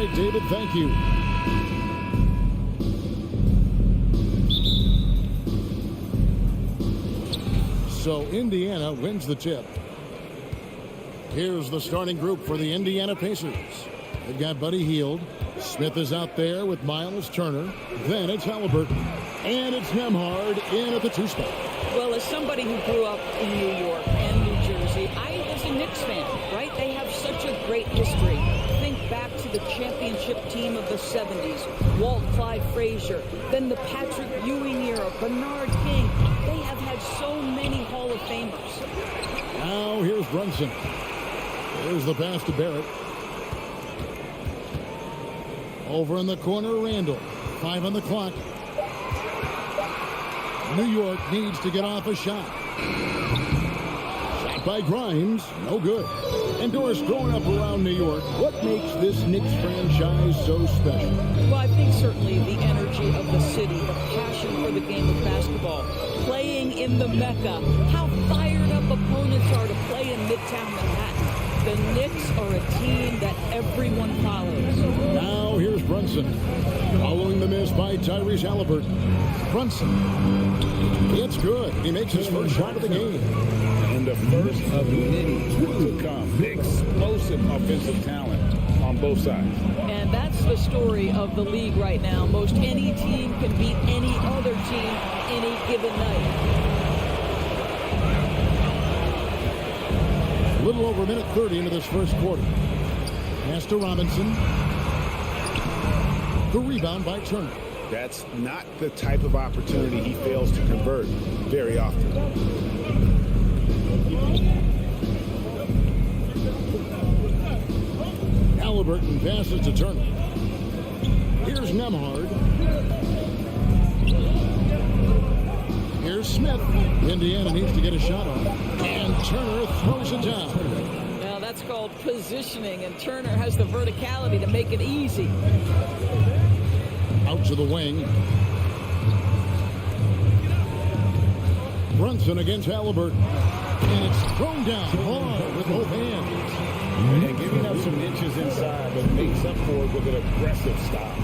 right, David, thank you. So Indiana wins the tip. Here's the starting group for the Indiana Pacers. They've got Buddy Hield. Smith is out there with Miles Turner. Then it's Halliburton. And it's Nembhard in at the 2 spot. Well, as somebody who grew up in New York and New Jersey, I was a Knicks fan, right? They have such a great history. Think back to the championship team of the 70s. Walt Clyde Frazier. Then the Patrick Ewing era. Bernard King. They have had so many Hall of Famers. Now here's Brunson. Here's the pass to Barrett. Over in the corner, Randall. 5 on the clock. New York needs to get off a shot. Shot by Grimes. No good. And Doris, growing up around New York, what makes this Knicks franchise so special? Well, I think certainly the energy of the city, the passion for the game of basketball, playing in the Mecca, how fired up opponents are to play in Midtown Manhattan. The Knicks are a team that everyone follows. Now here's Brunson. Following the miss by Tyrese Halliburton. Brunson. It's good. He makes his first shot of the game. And the first of many to come. Explosive offensive talent on both sides. And that's the story of the league right now. Most any team can beat any other team any given night. A little over a minute 30 into this first quarter. Pass to Robinson. The rebound by Turner. That's not the type of opportunity he fails to convert very often. Halliburton passes to Turner. Here's Nembhard. Here's Smith. Indiana needs to get a shot on. And Turner throws it down. Now that's called positioning, and Turner has the verticality to make it easy. Out to the wing. Brunson against Halliburton. And it's thrown down hard with both hands. And giving up some inches inside, but makes up for it with an aggressive stop.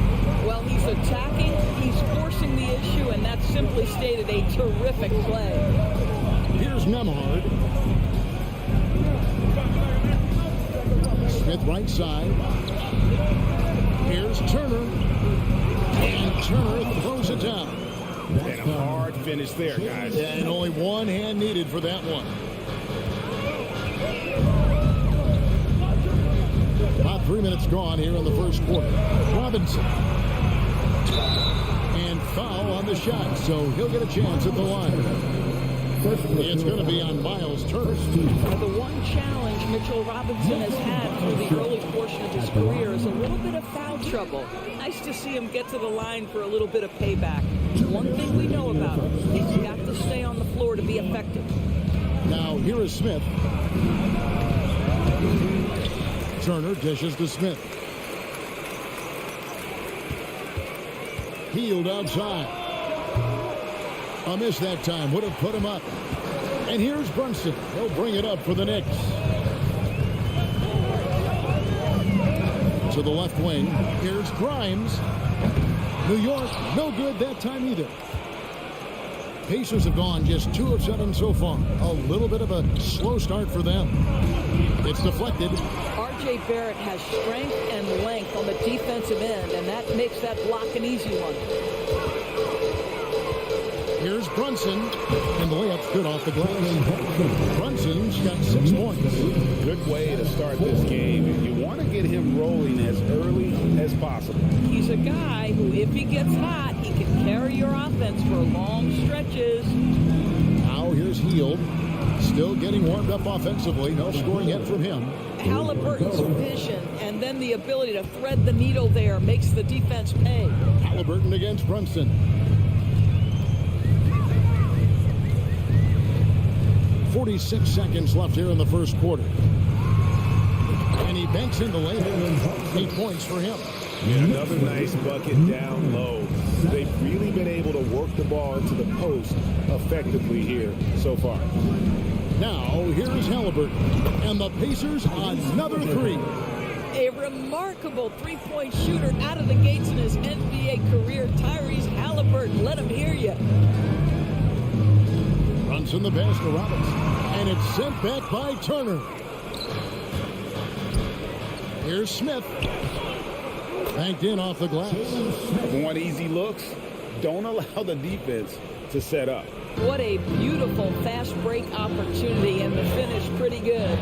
Well, he's attacking, he's forcing the issue, and that's simply stated a terrific play. Here's Nembhard. Smith right side. Here's Turner. And Turner throws it down. And a hard finish there, guys. And only one hand needed for that one. About 3 minutes gone here in the first quarter. Robinson. And foul on the shot, so he'll get a chance at the line. It's going to be on Miles Turner. The one challenge Mitchell Robinson has had through the early portion of his career is a little bit of foul trouble. Nice to see him get to the line for a little bit of payback. One thing we know about him, he's got to stay on the floor to be effective. Now here is Smith. Turner dishes to Smith. Hield outside. A miss that time. Would have put him up. And here's Brunson. He'll bring it up for the Knicks. To the left wing. Here's Grimes. New York, no good that time either. Pacers have gone just 2 of 7 so far. A little bit of a slow start for them. It's deflected. R.J. Barrett has strength and length on the defensive end, and that makes that block an easy one. Here's Brunson, and the layup's good off the glass. Brunson's got 6 points. Good way to start this game. You want to get him rolling as early as possible. He's a guy who, if he gets hot, he can carry your offense for long stretches. Now here's Hield. Still getting warmed up offensively. No scoring yet from him. Halliburton's vision and then the ability to thread the needle there makes the defense pay. Halliburton against Brunson. 46 seconds left here in the first quarter. And he banks in the lane. 8 points for him. Yeah, another nice bucket down low. They've really been able to work the ball into the post effectively here so far. Now, here's Halliburton. And the Pacers, another 3. A remarkable three-point shooter out of the gates in his NBA career, Tyrese Halliburton. Let him hear you. Runs in the pass to Robinson, and it's sent back by Turner. Here's Smith. Banked in off the glass. Want easy looks? Don't allow the defense to set up. What a beautiful fast break opportunity, and the finish pretty good.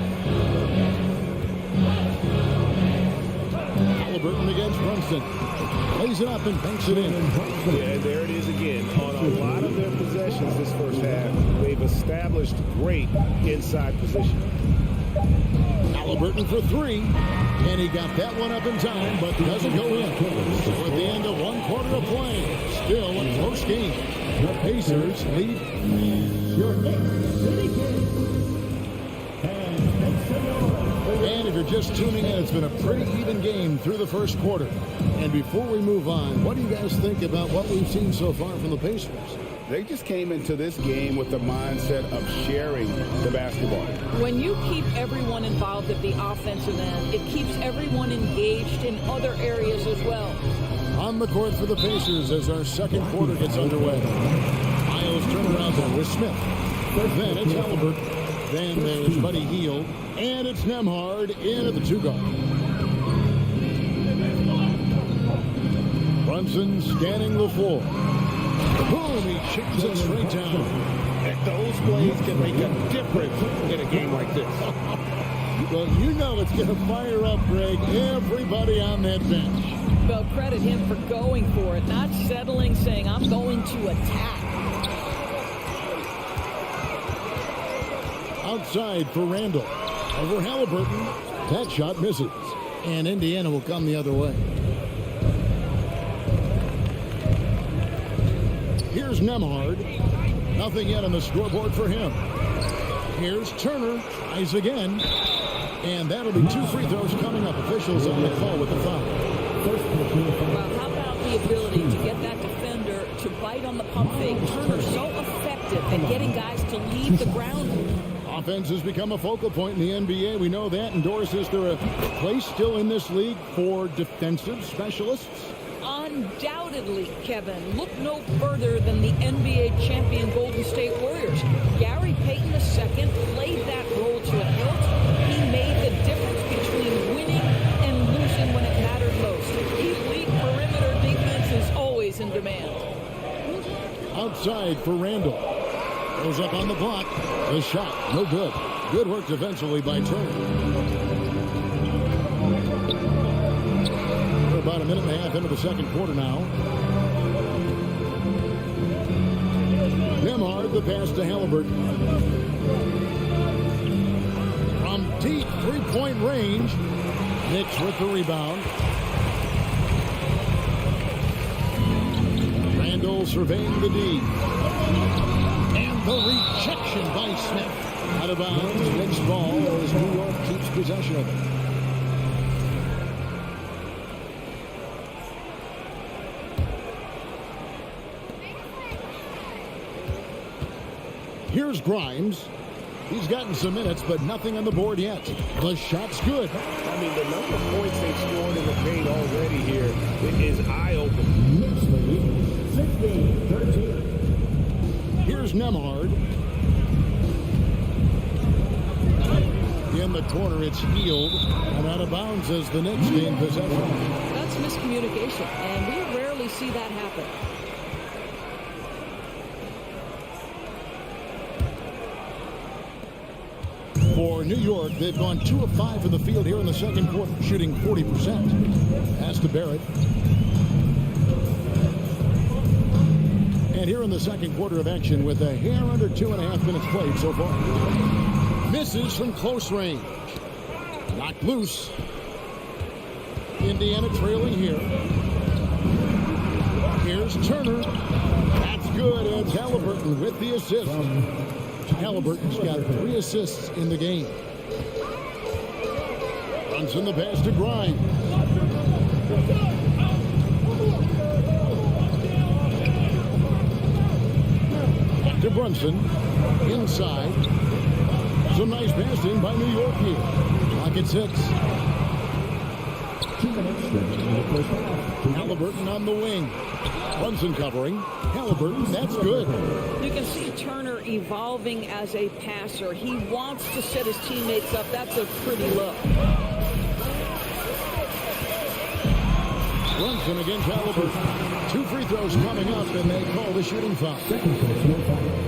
Halliburton against Brunson. Lays it up and banks it in. Yeah, there it is again. On a lot of their possessions this first half, they've established great inside position. Halliburton for three. And he got that one up in time, but doesn't go in. So at the end of one quarter of play, still a close game. The Pacers lead. Your Knicks City And if you're just tuning in, it's been a pretty even game through the first quarter. And before we move on, what do you guys think about what we've seen so far from the Pacers? They just came into this game with the mindset of sharing the basketball. When you keep everyone involved at the offensive end, it keeps everyone engaged in other areas as well. On the court for the Pacers as our second quarter gets underway. Miles turnaround there with Smith. Then it's Halliburton. Then there's Buddy Hield. And it's Nembhard in at the two-guard. Brunson scanning the floor. Boom, he chips it straight down. And those plays can make a difference in a game like this. Well, you know it's going to fire up, Greg, everybody on that bench. Well, credit him for going for it, not settling, saying, I'm going to attack. Outside for Randall. Over Halliburton. That shot misses. And Indiana will come the other way. Here's Nembhard. Nothing yet on the scoreboard for him. Here's Turner. Tries again. And that'll be two free throws coming up. Officials on the call with the foul. Well, how about the ability to get that defender to bite on the pump fake? Turner's so effective at getting guys to leave the ground. Offense has become a focal point in the NBA. We know that. And Doris, is there a place still in this league for defensive specialists? Undoubtedly, Kevin. Look no further than the NBA champion Golden State Warriors. Gary Payton II played that role to a hilt. He made the difference between winning and losing when it mattered most. Elite perimeter defense is always in demand. Outside for Randall. Goes up on the block. The shot, no good. Good work defensively by Turner. We're about a minute and a half into the second quarter now. Nembhard, the pass to Halliburton. From deep three-point range. Knicks with the rebound. Randall surveying the D. The rejection by Smith. Out of bounds. Knicks ball as New York keeps possession of it. Here's Grimes. He's gotten some minutes, but nothing on the board yet. The shot's good. I mean, the number of points they've scored in the paint already here is eye-opening. Knicks lead 16-13. Here's Nembhard. In the corner, it's Hield. And out of bounds as the Knicks gain possession. That's miscommunication, and we rarely see that happen. For New York, they've gone 2 of 5 from the field here in the second quarter, shooting 40%. Pass to Barrett. And here in the second quarter of action with a hair under 2.5 minutes played so far. Misses from close range. Knocked loose. Indiana trailing here. Here's Turner. That's good. It's Halliburton with the assist. Halliburton's got 3 assists in the game. Runs in the pass to Grimes. To Brunson, inside. Some nice passing by New York here. Clock at 6. 2 minutes remaining in the first half. Halliburton on the wing. Brunson covering. Halliburton, that's good. You can see Turner evolving as a passer. He wants to set his teammates up. That's a pretty look. Brunson against Halliburton. 2 free throws coming up, and they call the shooting foul.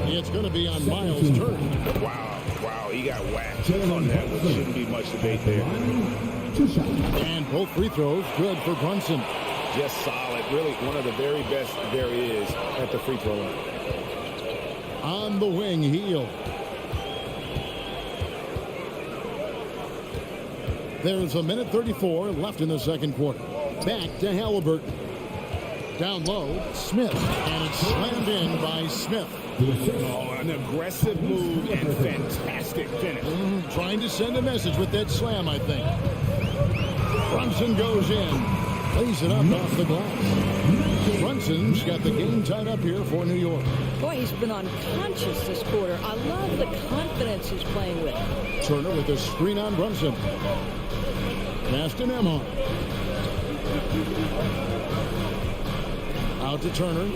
It's going to be on Miles Turner. Wow, he got whacked on that one. Shouldn't be much debate there. 2 shots. And both free throws good for Brunson. Just solid. Really one of the very best there is at the free throw line. On the wing, Heel. There's 1:34 left in the second quarter. Back to Halliburton. Down low, Smith. And it's slammed in by Smith. Oh, an aggressive move and fantastic finish. Trying to send a message with that slam, I think. Brunson goes in. Lays it up off the glass. Brunson's got the game tied up here for New York. Boy, he's been unconscious this quarter. I love the confidence he's playing with. Turner with a screen on Brunson. Pass to Nembhard. Out to Turner.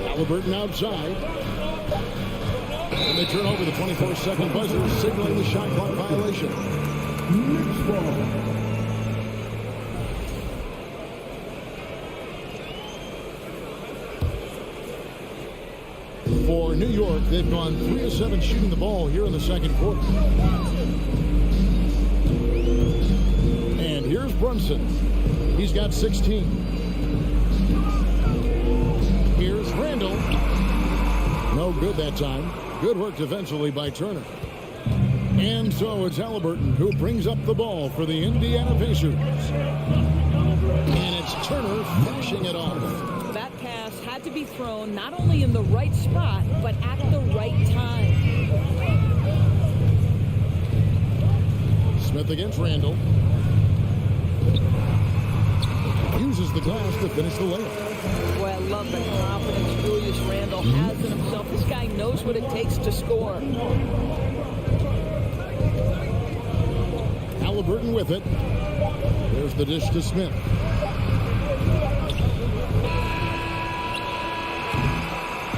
Halliburton outside. And they turn over the 24-second buzzer, signaling the shot clock violation. Knicks ball. For New York, they've gone 3 of 7 shooting the ball here in the second quarter. And here's Brunson. He's got 16. Here's Randall. No good that time. Good work defensively by Turner. And so it's Halliburton who brings up the ball for the Indiana Pacers. And it's Turner finishing it off. That pass had to be thrown not only in the right spot, but at the right time. Smith against Randall. Uses the glass to finish the layup. Boy, I love the confidence Julius Randle has in himself. This guy knows what it takes to score. Halliburton with it. There's the dish to Smith.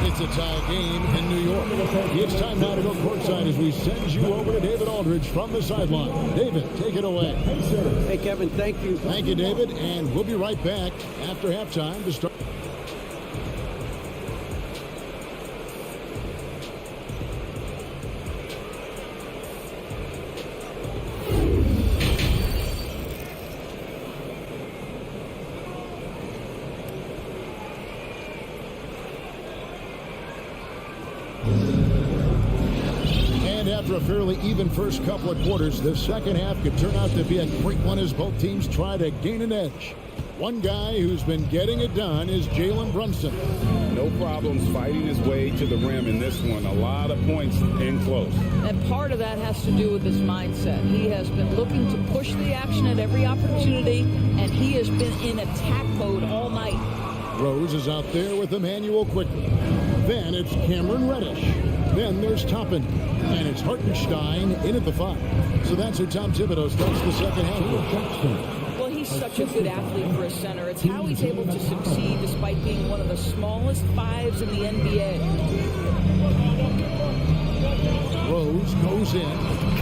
It's a tie game in New York. It's time now to go courtside as we send you over to David Aldridge from the sideline. David, take it away. Hey, Kevin, thank you. Thank you, David. And we'll be right back after halftime to start. After a fairly even first couple of quarters, the second half could turn out to be a great one as both teams try to gain an edge. One guy who's been getting it done is Jalen Brunson. No problems fighting his way to the rim in this one. A lot of points in close. And part of that has to do with his mindset. He has been looking to push the action at every opportunity, and he has been in attack mode all night. Rose is out there with Emmanuel quickly. Then it's Cameron Reddish. Then there's Toppin. And it's Hartenstein in at the 5. So that's how Tom Thibodeau starts the second half. Well, he's such a good athlete for a center. It's how he's able to succeed despite being one of the smallest 5s in the NBA. Rose goes in.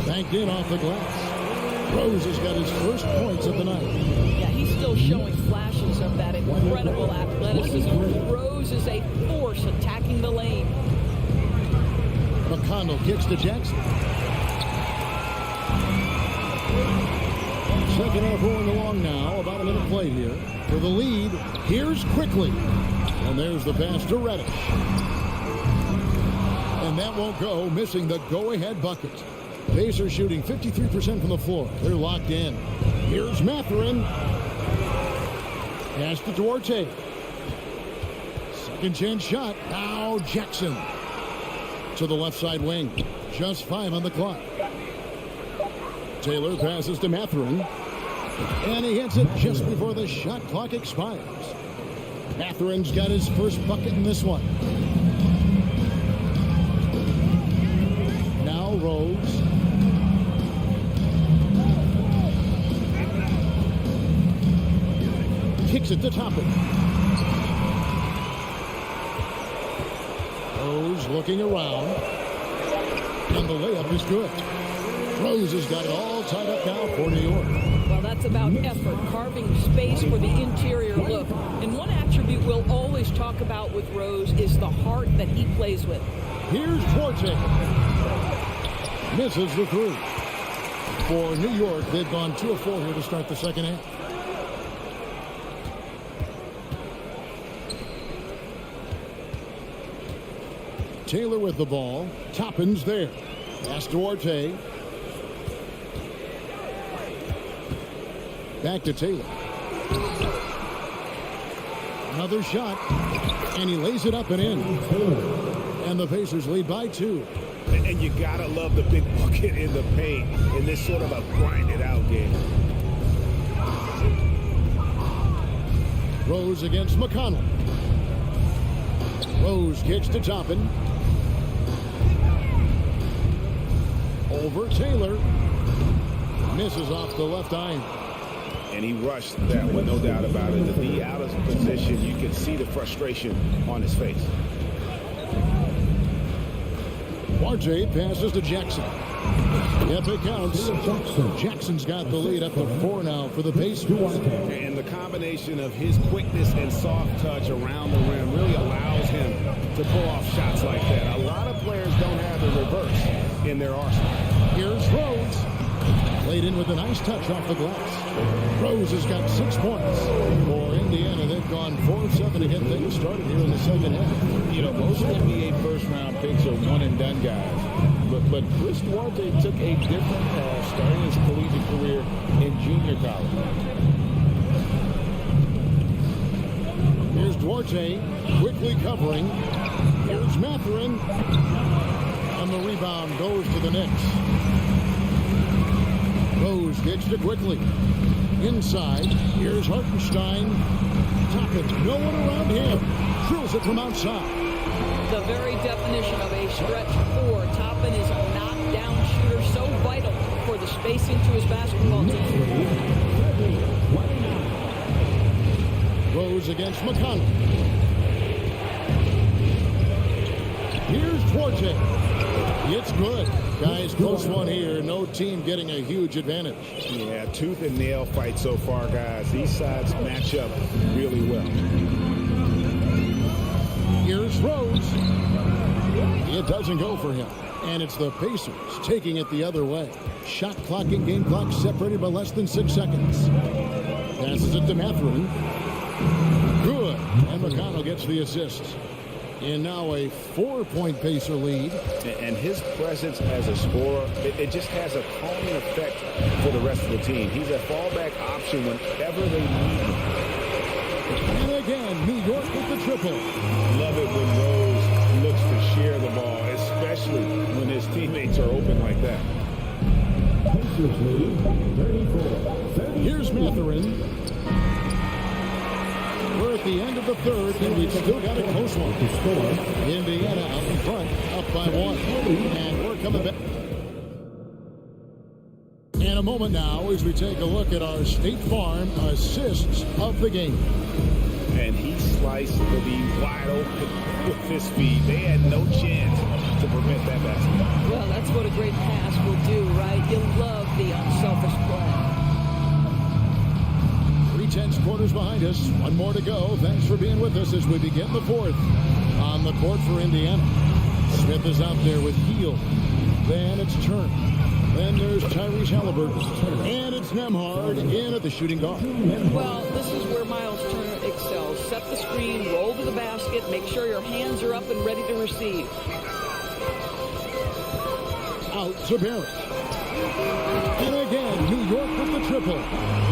Banked in off the glass. Rose has got his first points of the night. Yeah, he's still showing flashes of that incredible athleticism. Rose is a force attacking the lane. McConnell kicks to Jackson. Second half rolling along now. About a minute played here. For the lead, here's Quickly. And there's the pass to Reddish. And that won't go, missing the go-ahead bucket. Pacers shooting 53% from the floor. They're locked in. Here's Mathurin. Pass to Duarte. Second chance shot. Now Jackson. To the left side wing. Just 5 on the clock. Taylor passes to Mathurin. And he hits it just before the shot clock expires. Mathurin's got his first bucket in this one. Now Rose. kicks it to Toppin. Rose looking around. And the layup is good. Rose has got it all tied up now for New York. Well, that's about effort, carving space for the interior look. And one attribute we'll always talk about with Rose is the heart that he plays with. Here's Duarte. Misses the three. For New York, they've gone 2 of 4 here to start the second half. Taylor with the ball. Toppin's there. Pass Duarte. Back to Taylor. Another shot. And he lays it up and in. And the Pacers lead by 2. And you gotta love the big bucket in the paint in this sort of a grinded out game. Rose against McConnell. Rose kicks to Toppin. Over Taylor. Misses off the left iron. And he rushed that one, no doubt about it. The D out of position, you can see the frustration on his face. Duarte passes to Jackson. Yep, it counts. Jackson's got the lead up to 4 now for the Pacers. And the combination of his quickness and soft touch around the rim really allows him to pull off shots like that. A lot of players don't have the reverse in their arsenal. Here's Rose. Laid in with a nice touch off the glass. Rose has got 6 points. For Indiana, they've gone 4 of 7 to get things started here in the second half. You know, most NBA first-round picks are one-and-done guys. But Chris Duarte took a different path starting his collegiate career in junior college. Here's Duarte quickly covering. Here's Mathurin. And the rebound goes to the Knicks. Rose gets it quickly. Inside. Here's Hartenstein. Toppin. No one around him. Drills it from outside. The very definition of a stretch 4. Toppin is a knockdown shooter, so vital for the spacing to his basketball team. Rose against McConnell. Here's Duarte. It's good. Guys, close one here. No team getting a huge advantage. Yeah, tooth and nail fight so far, guys. These sides match up really well. Here's Rose. It doesn't go for him. And it's the Pacers taking it the other way. Shot clock and game clock separated by less than 6 seconds. Passes it to Mathurin. Good. And McConnell gets the assist. And now a 4-point Pacer lead. And his presence as a scorer, it just has a calming effect for the rest of the team. He's a fallback option whenever they need him. And again, New York with the triple. Love it when Rose looks to share the ball, especially when his teammates are open like that. Here's Mathurin. We're at the end of the third, and we've still got a close one. Indiana out in front, up by 1. And we're coming back. In a moment now, as we take a look at our State Farm assists of the game. And he sliced the D wide open with his speed. They had no chance to prevent that basket. Well, that's what a great pass will do, right? You'll love the unselfish play. 3/10 quarters behind us. 1 more to go. Thanks for being with us as we begin the 4th. On the court for Indiana. Smith is out there with Heel. Then it's Turner. Then there's Tyrese Halliburton. And it's Nembhard in at the shooting guard. Well, this is where Miles Turner excels. Set the screen, roll to the basket, make sure your hands are up and ready to receive. Out to Barrett. And again, New York with the triple.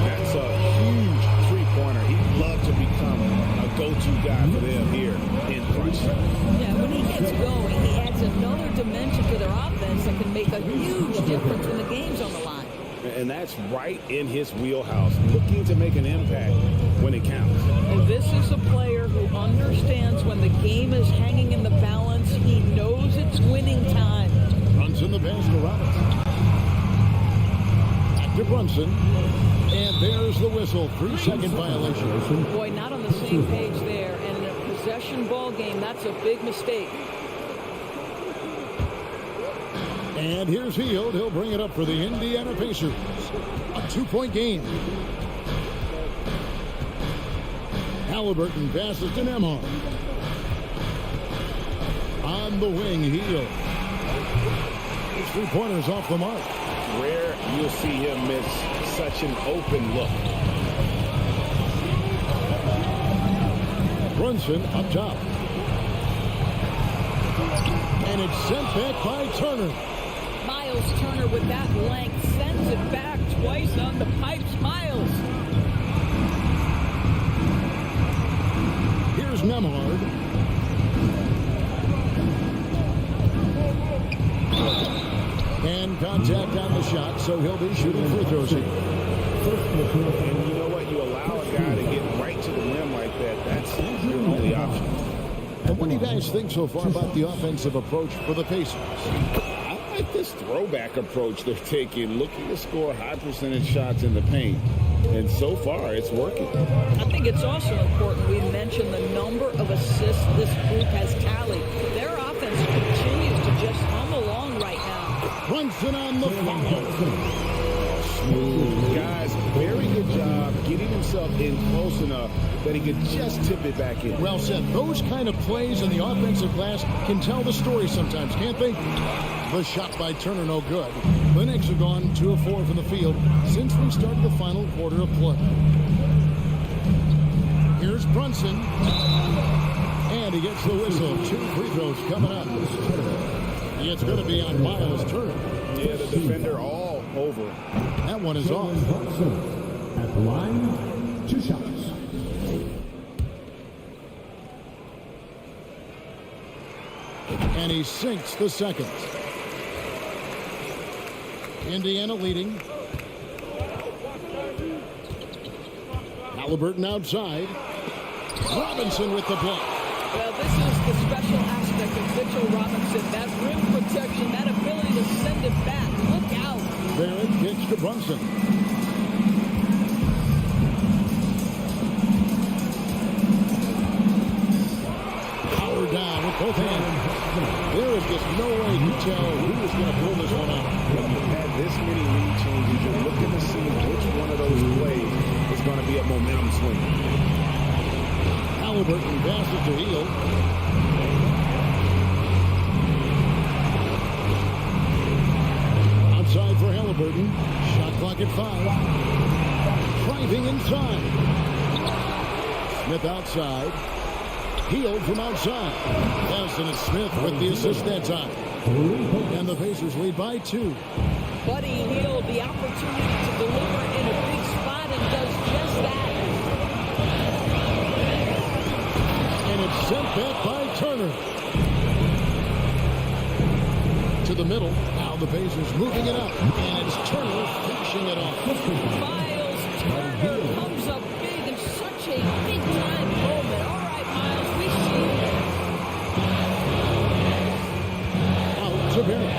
That's a huge three-pointer. He'd love to become a go-to guy for them here in crunch. Yeah, when he gets going, he adds another dimension to their offense that can make a huge difference when the game's on the line. And that's right in his wheelhouse, looking to make an impact when it counts. And this is a player who understands when the game is hanging in the balance. He knows it's winning time. Runs in the pass to Robinson. Back to Brunson. And there's the whistle. 3-second violation. Boy, not on the same page there. And in a possession ball game, that's a big mistake. And here's Hield. He'll bring it up for the Indiana Pacers. A 2-point game. Halliburton passes to Nembhard. On the wing, Hield. His three-pointers off the mark. Rare you'll see him miss such an open look. Brunson up top. And it's sent back by Turner. Miles Turner with that length sends it back twice on the pipes. Miles. Here's Nembhard. And contact on the shot, so he'll be shooting free throws here. And you know what? You allow a guy to get right to the rim like that. That's your only option. And what do you guys think so far about the offensive approach for the Pacers? I like this throwback approach they're taking, looking to score high percentage shots in the paint. And so far, it's working. I think it's also important we mention the number of assists this group has tallied. Their offense continues to just hum along right now. Brunson on the foul. Smooth. Guys, very good job getting himself in close enough that he could just tip it back in. Well said. Those kind of plays in the offensive glass can tell the story sometimes, can't they? The shot by Turner, no good. The Knicks have gone 2 of 4 from the field since we started the final quarter of play. Here's Brunson. And he gets the whistle. 2 free throws coming up. It's going to be on Miles Turner. Yeah, the defender all over. That one is off. At the line, 2 shots. And he sinks the second. Indiana leading. Halliburton outside. Robinson with the block. Well, this is the special aspect of Mitchell Robinson. That rim protection, that ability to send it back. Look out. Barrett kicks to Brunson. Power down with both hands. There is just no way to tell who is going to pull this one out. When you've had this many lead changes, you're looking to see which one of those plays is going to be a momentum swing. Halliburton passes to Hield. Outside for Halliburton. Shot clock at 5. Driving inside. Smith outside. Hield from outside. Yes, and it's Smith with the assist that time. And the Pacers lead by 2. Buddy Hield, the opportunity to deliver in a big spot and does just that. And it's sent back by Turner. To the middle. Now the Pacers moving it up. And it's Turner finishing it off. Miles Turner comes up big in such a big-time moment. All right, Miles, we see you. Out to Barrett.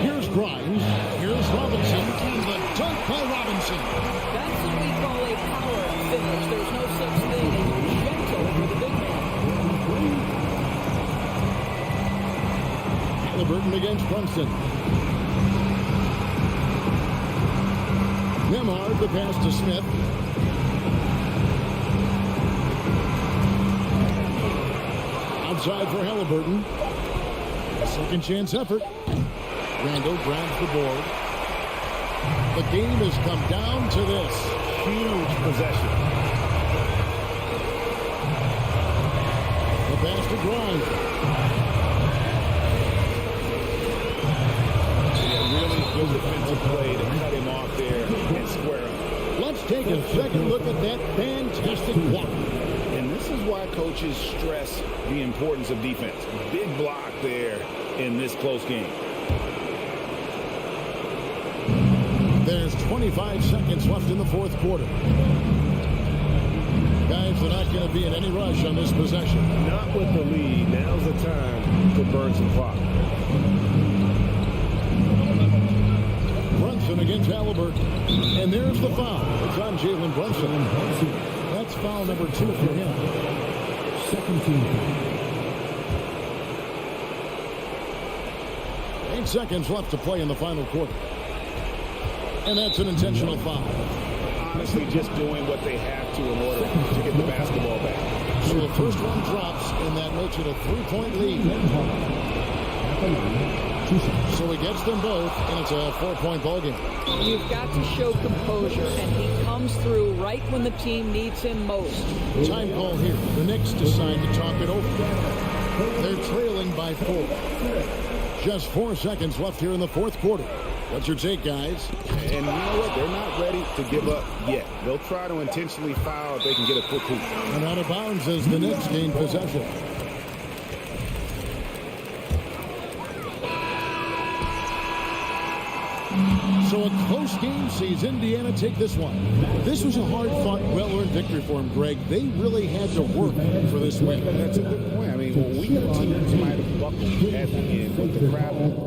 Here's Grimes. Here's Robinson. And the dunk by Robinson. That's what we call a power finish. There's no such thing as gentle for the big man. Halliburton against Brunson. Nembhard, the pass to Smith. Outside for Halliburton. Second chance effort. Randall grabs the board. The game has come down to this. Huge possession. The pass to Grimes. Really good defensive play to cut him off there and square up. Let's take a second look at that fantastic block. And this is why coaches stress the importance of defense. Big block there in this close game. There's 25 seconds left in the fourth quarter. Guys, they're not going to be in any rush on this possession. Not with the lead. Now's the time to burn some clock. Brunson against Halliburton. And there's the foul. It's on Jalen Brunson. That's foul number 2 for him. Second team foul. 8 seconds left to play in the final quarter. And that's an intentional foul. Honestly, just doing what they have to in order to get the basketball back. So the first one drops, and that makes it a 3-point lead. So he gets them both, and it's a 4-point ball game. You've got to show composure, and he comes through right when the team needs him most. Time call here. The Knicks decide to talk it over. They're trailing by 4. Just 4 seconds left here in the fourth quarter. What's your take, guys? And you know what? They're not ready to give up yet. They'll try to intentionally foul if they can get a quick hoop. And out of bounds as the Knicks gain possession. So a close game sees Indiana take this one. This was a hard-fought, well-earned victory for them, Greg. They really had to work for this win. That's a good point. I mean, we got teams might have buckled at the end, but the crowd.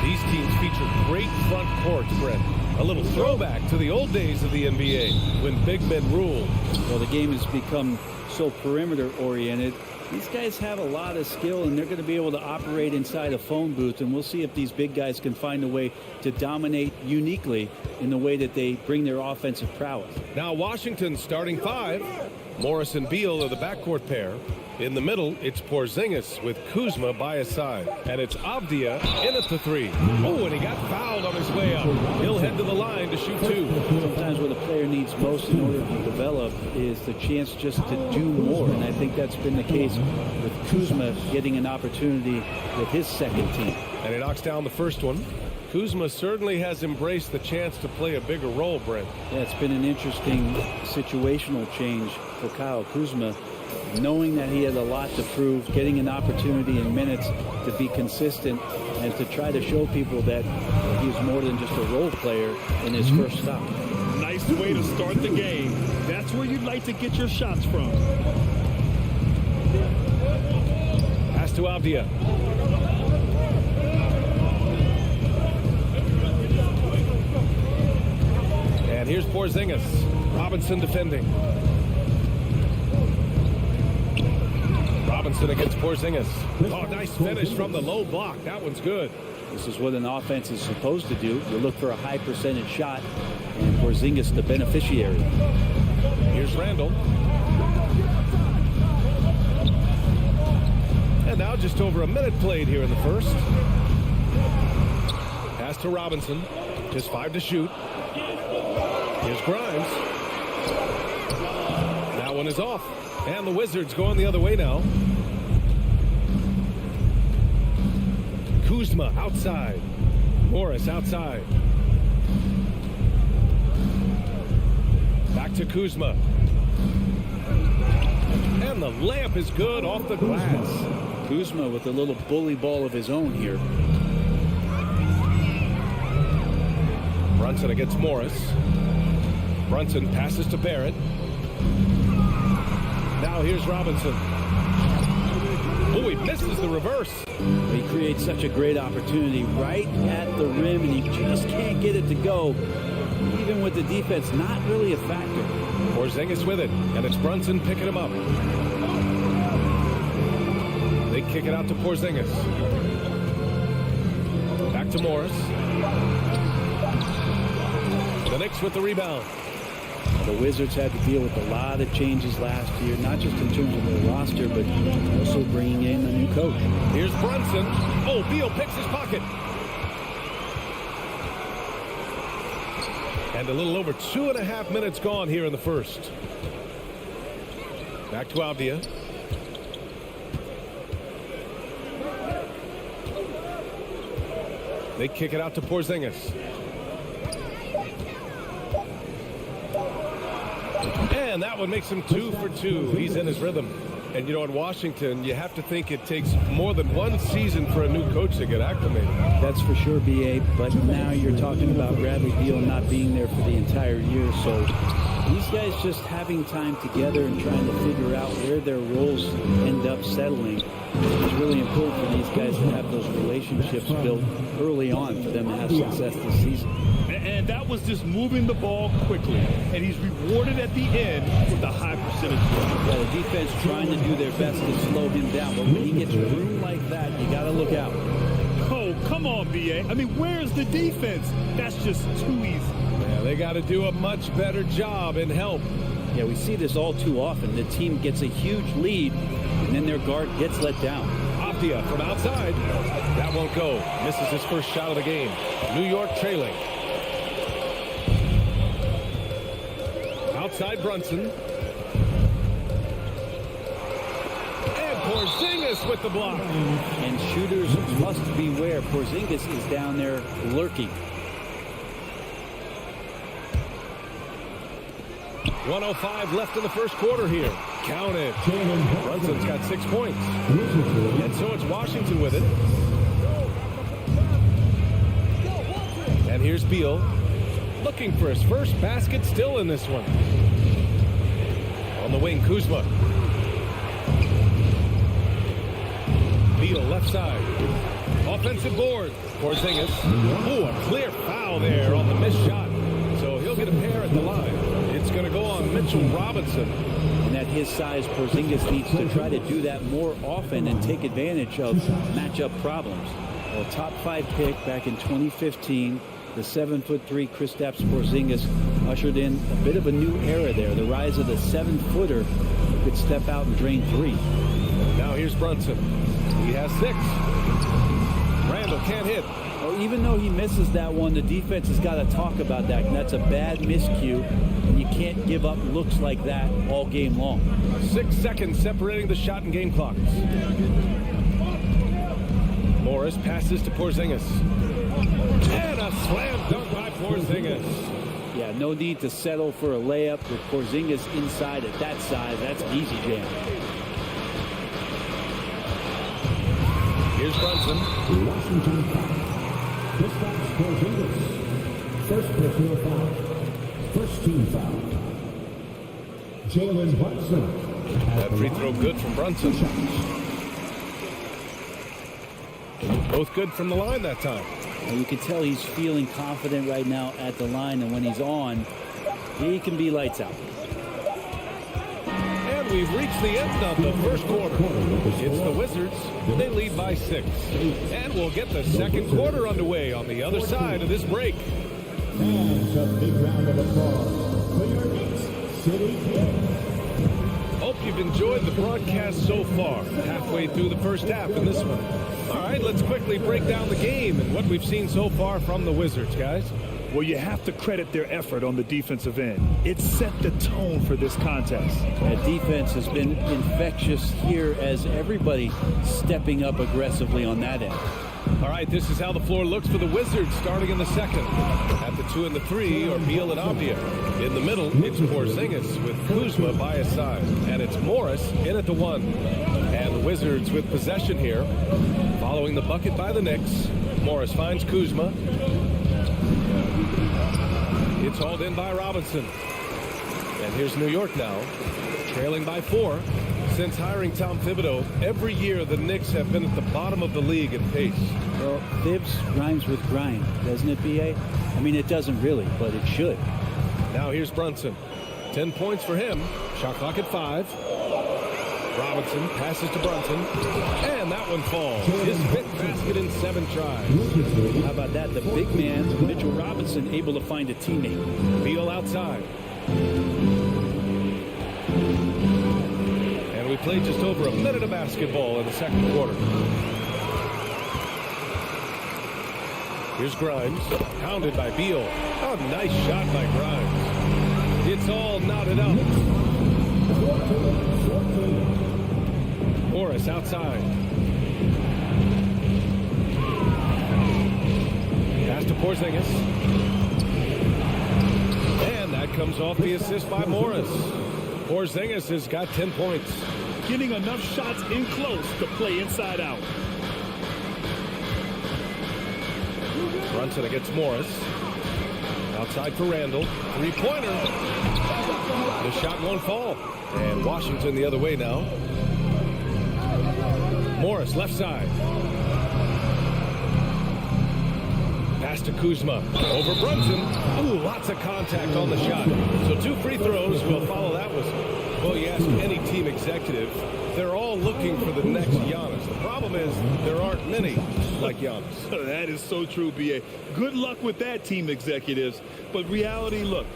These teams feature great front courts, Brett. A little throwback to the old days of the NBA when big men ruled. Well, the game has become so perimeter oriented. These guys have a lot of skill, and they're going to be able to operate inside a phone booth, and we'll see if these big guys can find a way to dominate uniquely in the way that they bring their offensive prowess. Now Washington's starting five. Morris and Beal are the backcourt pair. In the middle, it's Porzingis with Kuzma by his side. And it's Avdia in at the three. Oh, and he got fouled on his way up. He'll head to the line to shoot two. Sometimes what a player needs most in order to develop is the chance just to do more. And I think that's been the case with Kuzma getting an opportunity with his second team. And he knocks down the first one. Kuzma certainly has embraced the chance to play a bigger role, Brent. Yeah, it's been an interesting situational change for Kyle Kuzma. knowing that he had a lot to prove, getting an opportunity in minutes to be consistent and to try to show people that he was more than just a role player in his first stop. Nice way to start the game. That's where you'd like to get your shots from. Pass to Avdia. And here's Porzingis. Robinson defending. Robinson against Porzingis. Oh, nice finish from the low block. That one's good. This is what an offense is supposed to do. You look for a high percentage shot, and Porzingis the beneficiary. Here's Randall. And now just over a minute played here in the first. Pass to Robinson. Just 5 to shoot. Here's Grimes. That one is off. And the Wizards going the other way now. Kuzma outside. Morris outside. Back to Kuzma. And the layup is good off the glass. Kuzma with a little bully ball of his own here. Brunson against Morris. Brunson passes to Barrett. Now here's Robinson. Oh, he misses the reverse. He creates such a great opportunity right at the rim, and he just can't get it to go. Even with the defense not really a factor. Porzingis with it, and it's Brunson picking him up. They kick it out to Porzingis. Back to Morris. The Knicks with the rebound. The Wizards had to deal with a lot of changes last year, not just in terms of their roster, but also bringing in a new coach. Here's Brunson. Oh, Beal picks his pocket. And a little over 2.5 minutes gone here in the first. Back to Avdia. They kick it out to Porzingis. And that one makes him 2 for 2. He's in his rhythm. And, you know, in Washington, you have to think it takes more than one season for a new coach to get acclimated. That's for sure, B.A., but now you're talking about Bradley Beal not being there for the entire year. So these guys just having time together and trying to figure out where their roles end up settling is really important for these guys to have those relationships built early on for them to have success this season. And that was just moving the ball quickly. And he's rewarded at the end with a high percentage. Yeah, the defense trying to do their best to slow him down. But when he gets room like that, you got to look out. Oh, come on, B.A. I mean, where's the defense? That's just too easy. Yeah, they got to do a much better job in help. Yeah, we see this all too often. The team gets a huge lead, and then their guard gets let down. Avdia from outside. That won't go. Misses his first shot of the game. New York trailing. Outside Brunson. And Porzingis with the block. And shooters must beware. Porzingis is down there lurking. 1:05 left in the first quarter here. Count it. Brunson's got 6 points. And so it's Washington with it. And here's Beal. Looking for his first basket still in this one. On the wing, Kuzma. Beal left side. Offensive board. Porzingis. Oh, a clear foul there on the missed shot. So he'll get a pair at the line. It's going to go on Mitchell Robinson. And at his size, Porzingis needs to try to do that more often and take advantage of matchup problems. Well, top 5 pick back in 2015. The 7'3" Kristaps Porzingis ushered in a bit of a new era there. The rise of the 7-footer who could step out and drain 3. Now here's Brunson. He has 6. Randall can't hit. Well, even though he misses that one, the defense has got to talk about that. And that's a bad miscue. And you can't give up looks like that all game long. 6 seconds separating the shot and game clocks. Morris passes to Porzingis. And a slam dunk by Porzingis. Yeah, no need to settle for a layup with Porzingis inside at that size. That's an easy jam. Here's Brunson. Washington foul. Kristaps Porzingis. First personal foul. First team foul. Jalen Brunson. That free throw good from Brunson. Both good from the line that time. And you can tell he's feeling confident right now at the line, and when he's on, he can be lights out. And we've reached the end of the first quarter. It's the Wizards. They lead by 6. And we'll get the second quarter underway on the other side of this break. Fans, a big round of applause for your Knicks City Kings. Hope you've enjoyed the broadcast so far. Halfway through the first half in this one. All right, let's quickly break down the game and what we've seen so far from the Wizards, guys. Well, you have to credit their effort on the defensive end. It set the tone for this contest. That defense has been infectious here as everybody stepping up aggressively on that end. All right, this is how the floor looks for the Wizards starting in the second. At the 2 and the 3 are Beal and Avdia. In the middle, it's Porzingis with Kuzma by his side. And it's Morris in at the 1. And the Wizards with possession here. Following the bucket by the Knicks. Morris finds Kuzma. It's hauled in by Robinson. And here's New York now, trailing by 4. Since hiring Tom Thibodeau, every year the Knicks have been at the bottom of the league in pace. Well, Thibs rhymes with grind, doesn't it, B.A.? I mean, it doesn't really, but it should. Now here's Brunson. 10 points for him. Shot clock at 5. Robinson passes to Brunson. And that one falls. His 5th basket in 7 tries. How about that? The big man, Mitchell Robinson, able to find a teammate. Beal outside. We played just over a minute of basketball in the second quarter. Here's Grimes, pounded by Beal. Oh, nice shot by Grimes. It's all knotted up. Morris outside. Pass to Porzingis. And that comes off the assist by Morris. Porzingis has got 10 points. Getting enough shots in close to play inside out. Brunson against Morris. Outside for Randall. 3-pointer. The shot won't fall. And Washington the other way now. Morris left side. Pass to Kuzma. Over Brunson. Ooh, lots of contact on the shot. So 2 free throws will follow that one. Well, you ask any team executive, they're all looking for the next Giannis. The problem is there aren't many like Giannis. That is so true, B.A. Good luck with that, team executives. But reality, look,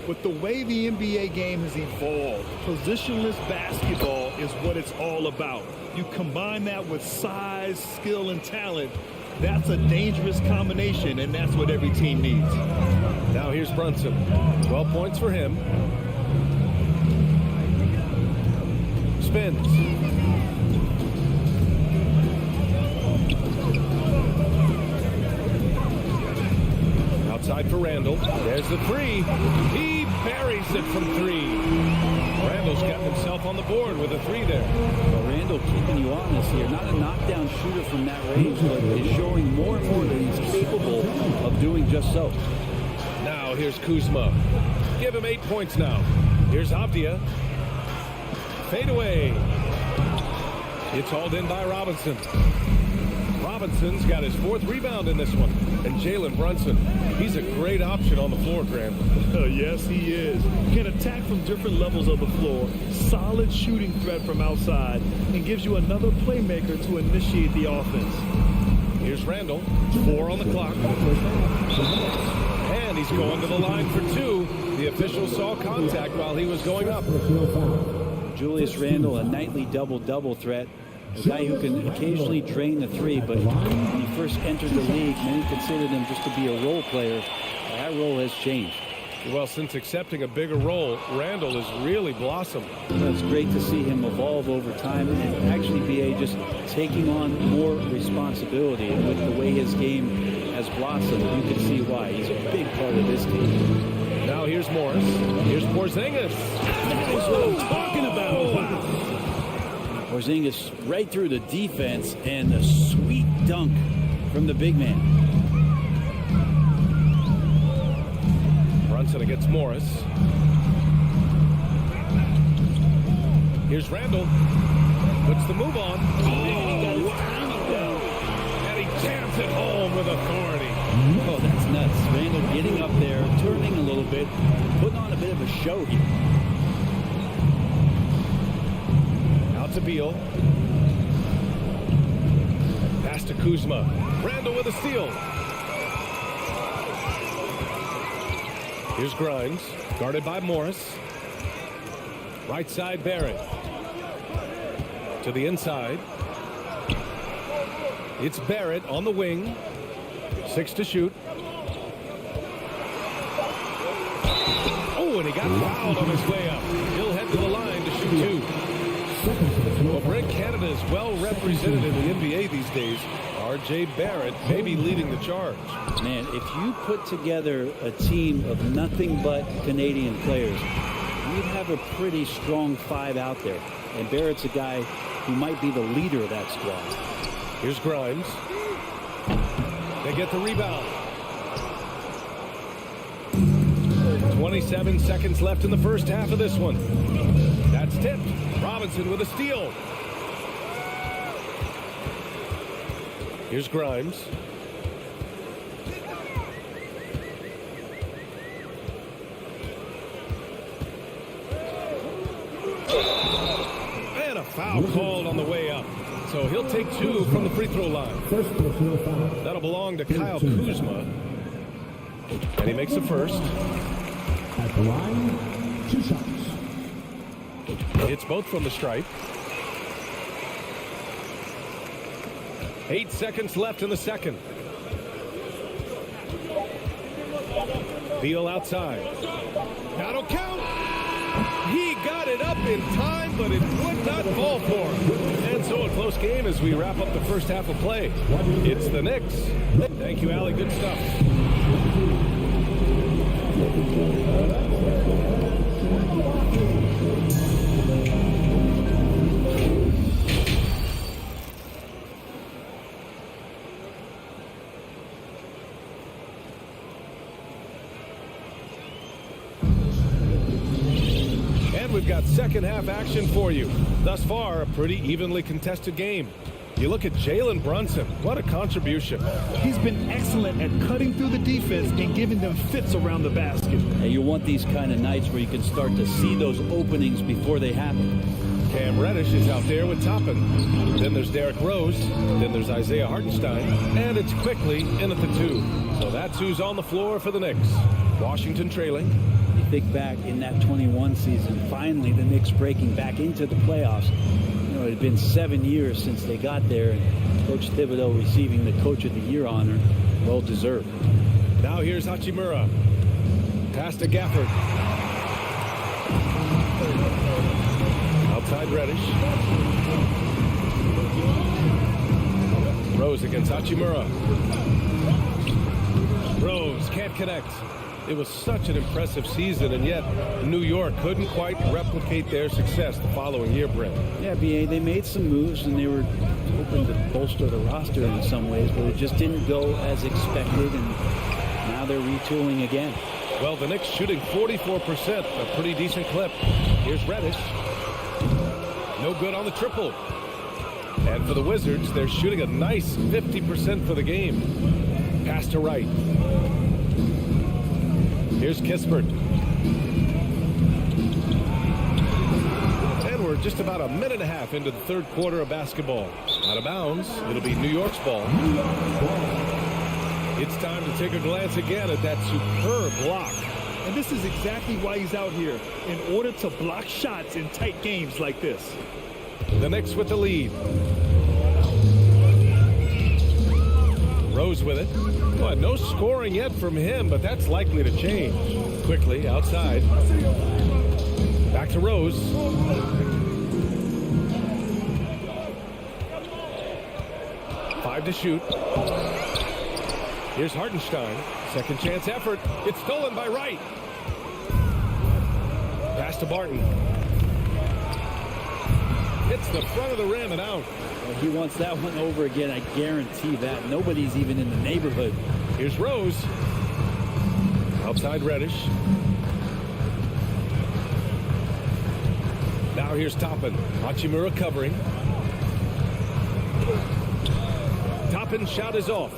with the way the NBA game has evolved, positionless basketball is what it's all about. You combine that with size, skill, and talent. That's a dangerous combination, and that's what every team needs. Now here's Brunson. 12 points for him. Spins. Outside for Randall. There's the 3. He buries it from 3. Randall's got himself on the board with a 3 there. Well, Randall keeping you honest here. Not a knockdown shooter from that range, but is showing more and more that he's capable of doing just so. Now here's Kuzma. Give him 8 points now. Here's Avdia. Fade away. It's hauled in by Robinson. Robinson's got his 4th rebound in this one. And Jalen Brunson, he's a great option on the floor, Graham. Yes, he is. Can attack from different levels of the floor. Solid shooting threat from outside. And gives you another playmaker to initiate the offense. Here's Randall. 4 on the clock. And he's going to the line for 2. The official saw contact while he was going up. Julius Randle, a nightly double-double threat. A guy who can occasionally drain the 3, but when he first entered the league, many considered him just to be a role player. That role has changed. Well, since accepting a bigger role, Randall has really blossomed. Well, it's great to see him evolve over time and actually be just taking on more responsibility. And with the way his game has blossomed, you can see why. He's a big part of this team. Now here's Morris. Here's Porzingis. That is what I'm talking about. Wow. Porzingis right through the defense, and a sweet dunk from the big man. Brunson against Morris. Here's Randall. Puts the move on. And he got his timing down. And he jams it home with authority. Oh, that's nuts. Randall getting up there, turning a little bit, putting on a bit of a show here. Out to Beal. Pass to Kuzma. Randall with a steal. Here's Grimes, guarded by Morris. Right side, Barrett. To the inside. It's Barrett on the wing. 6 to shoot. Oh, and he got fouled on his way up. He'll head to the line to shoot 2. Well, Brent Canada is well represented in the NBA these days. R.J. Barrett may be leading the charge. Man, if you put together a team of nothing but Canadian players, you'd have a pretty strong 5 out there. And Barrett's a guy who might be the leader of that squad. Here's Grimes. They get the rebound. 27 seconds left in the first half of this one. That's tipped. Robinson with a steal. Here's Grimes. And a foul called on the way up. So he'll take 2 from the free throw line. That'll belong to Kyle Kuzma. And he makes the first. At the line, 2 shots. Hits both from the stripe. 8 seconds left in the second. Beal outside. That'll count. He got it up in time, but it would not fall for him. And so a close game as we wrap up the first half of play. It's the Knicks. Thank you, Allie. Good stuff. We've got second half action for you. Thus far, a pretty evenly contested game. You look at Jalen Brunson. What a contribution. He's been excellent at cutting through the defense and giving them fits around the basket. And you want these kind of nights where you can start to see those openings before they happen. Cam Reddish is out there with Toppin. Then there's Derrick Rose. Then there's Isaiah Hartenstein. And it's quickly in at the 2. So that's who's on the floor for the Knicks. Washington trailing. You think back in that 21 season, finally the Knicks breaking back into the playoffs. You know, it had been 7 years since they got there, and Coach Thibodeau receiving the Coach of the Year honor. Well deserved. Now here's Hachimura. Pass to Gafford. Outside Reddish. Rose against Hachimura. Rose can't connect. It was such an impressive season, and yet New York couldn't quite replicate their success the following year, Brent. Yeah, B.A., they made some moves, and they were hoping to bolster the roster in some ways, but it just didn't go as expected, and now they're retooling again. Well, the Knicks shooting 44%, a pretty decent clip. Here's Reddish. No good on the triple. And for the Wizards, they're shooting a nice 50% for the game. Pass to Wright. Here's Kispert. And we're just about a minute and a half into the third quarter of basketball. Out of bounds, it'll be New York's ball. It's time to take a glance again at that superb block. And this is exactly why he's out here, in order to block shots in tight games like this. The Knicks with the lead. Rose with it. Well, no scoring yet from him, but that's likely to change. Quickly, outside. Back to Rose. Five to shoot. Here's Hartenstein. Second chance effort. It's stolen by Wright. Pass to Barton. Hits the front of the rim and out. Well, he wants that one over again. I guarantee that. Nobody's even in the neighborhood. Here's Rose. Outside Reddish. Now here's Toppin. Hachimura covering. Toppin's shot is off.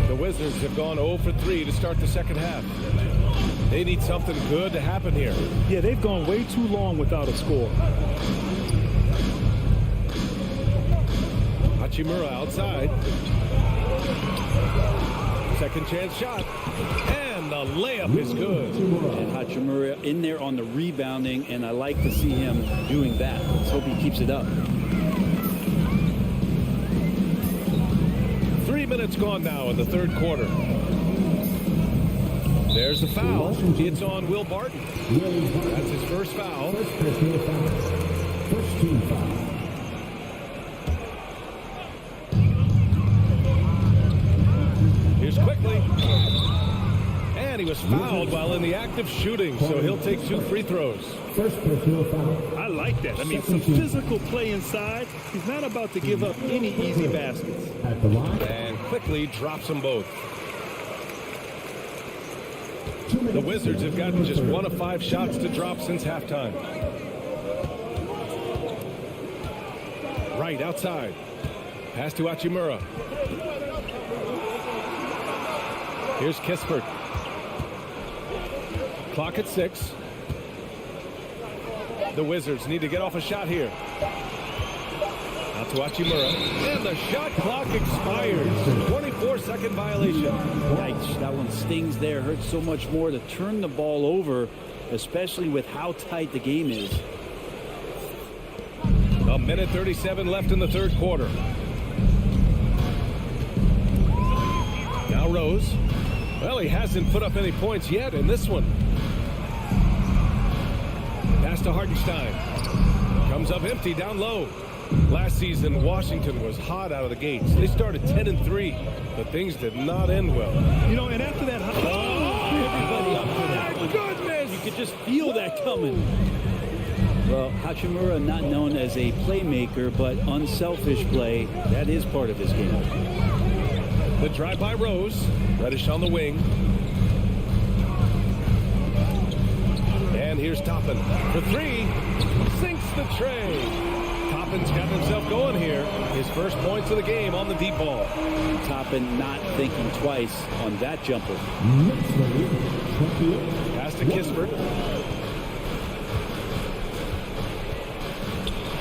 The Wizards have gone 0 for 3 to start the second half. They need something good to happen here. Yeah, they've gone way too long without a score. Hachimura outside. Second chance shot. And the layup is good. And Hachimura in there on the rebounding, and I like to see him doing that. Let's hope he keeps it up. 3 minutes gone now in the third quarter. There's the foul. It's on Will Barton. That's his first foul. First team foul. Here's Quickly. And he was fouled while in the act of shooting, so he'll take 2 free throws. First personal foul. I like that. I mean, some physical play inside. He's not about to give up any easy baskets. At the line. And Quickly drops them both. The Wizards have gotten just 1 of 5 shots to drop since halftime. Right outside. Pass to Hachimura. Here's Kispert. Clock at 6. The Wizards need to get off a shot here. Out to Hachimura. And the shot clock expires. 24-second violation. Yikes, that one stings there. Hurts so much more to turn the ball over, especially with how tight the game is. A minute 37 left in the third quarter. Now Rose. Well, he hasn't put up any points yet in this one. Pass to Hartenstein. Comes up empty down low. Last season, Washington was hot out of the gates. They started 10-3, but things did not end well. You know, and after that... Everybody up for that. My goodness! You could just feel that coming. Well, Hachimura not known as a playmaker, but unselfish play, that is part of his game. The drive by Rose. Reddish on the wing. And here's Toppin for 3. Sinks the tray. Toppin's got himself going here. His first points of the game on the deep ball. Toppin not thinking twice on that jumper. Pass to Kispert.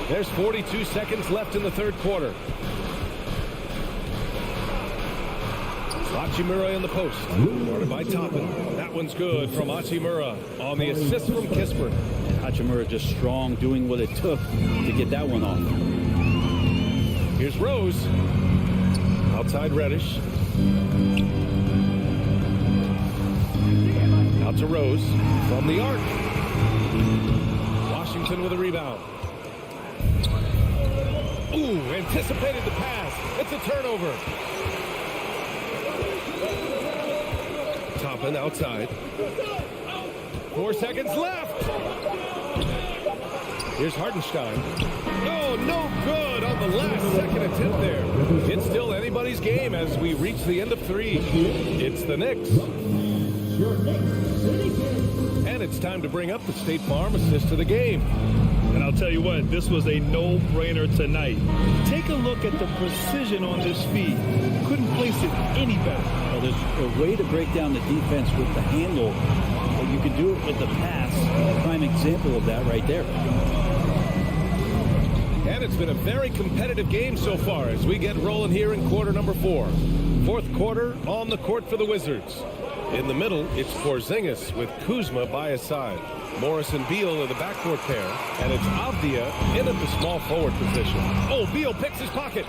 There's 42 seconds left in the third quarter. Hachimura in the post. Guarded by Toppin. That one's good from Hachimura on the assist from Kispert. Hachimura just strong, doing what it took to get that one off. Here's Rose. Outside Reddish. Out to Rose from the arc. Washington with a rebound. Ooh, anticipated the pass. It's a turnover. Toppin outside. 4 seconds left. Here's Hartenstein. Oh, no good on the last second attempt there. It's still anybody's game as we reach the end of 3. It's the Knicks. And it's time to bring up the State Farm assist of the game. And I'll tell you what, this was a no-brainer tonight. Take a look at the precision on this feed. Couldn't place it any better. Well, there's a way to break down the defense with the handle, but you can do it with the pass. A prime example of that right there. And it's been a very competitive game so far as we get rolling here in quarter number 4. Fourth quarter on the court for the Wizards. In the middle, it's Porzingis with Kuzma by his side. Morris and Beal are the backcourt pair, and it's Avdia in at the small forward position. Oh, Beal picks his pocket.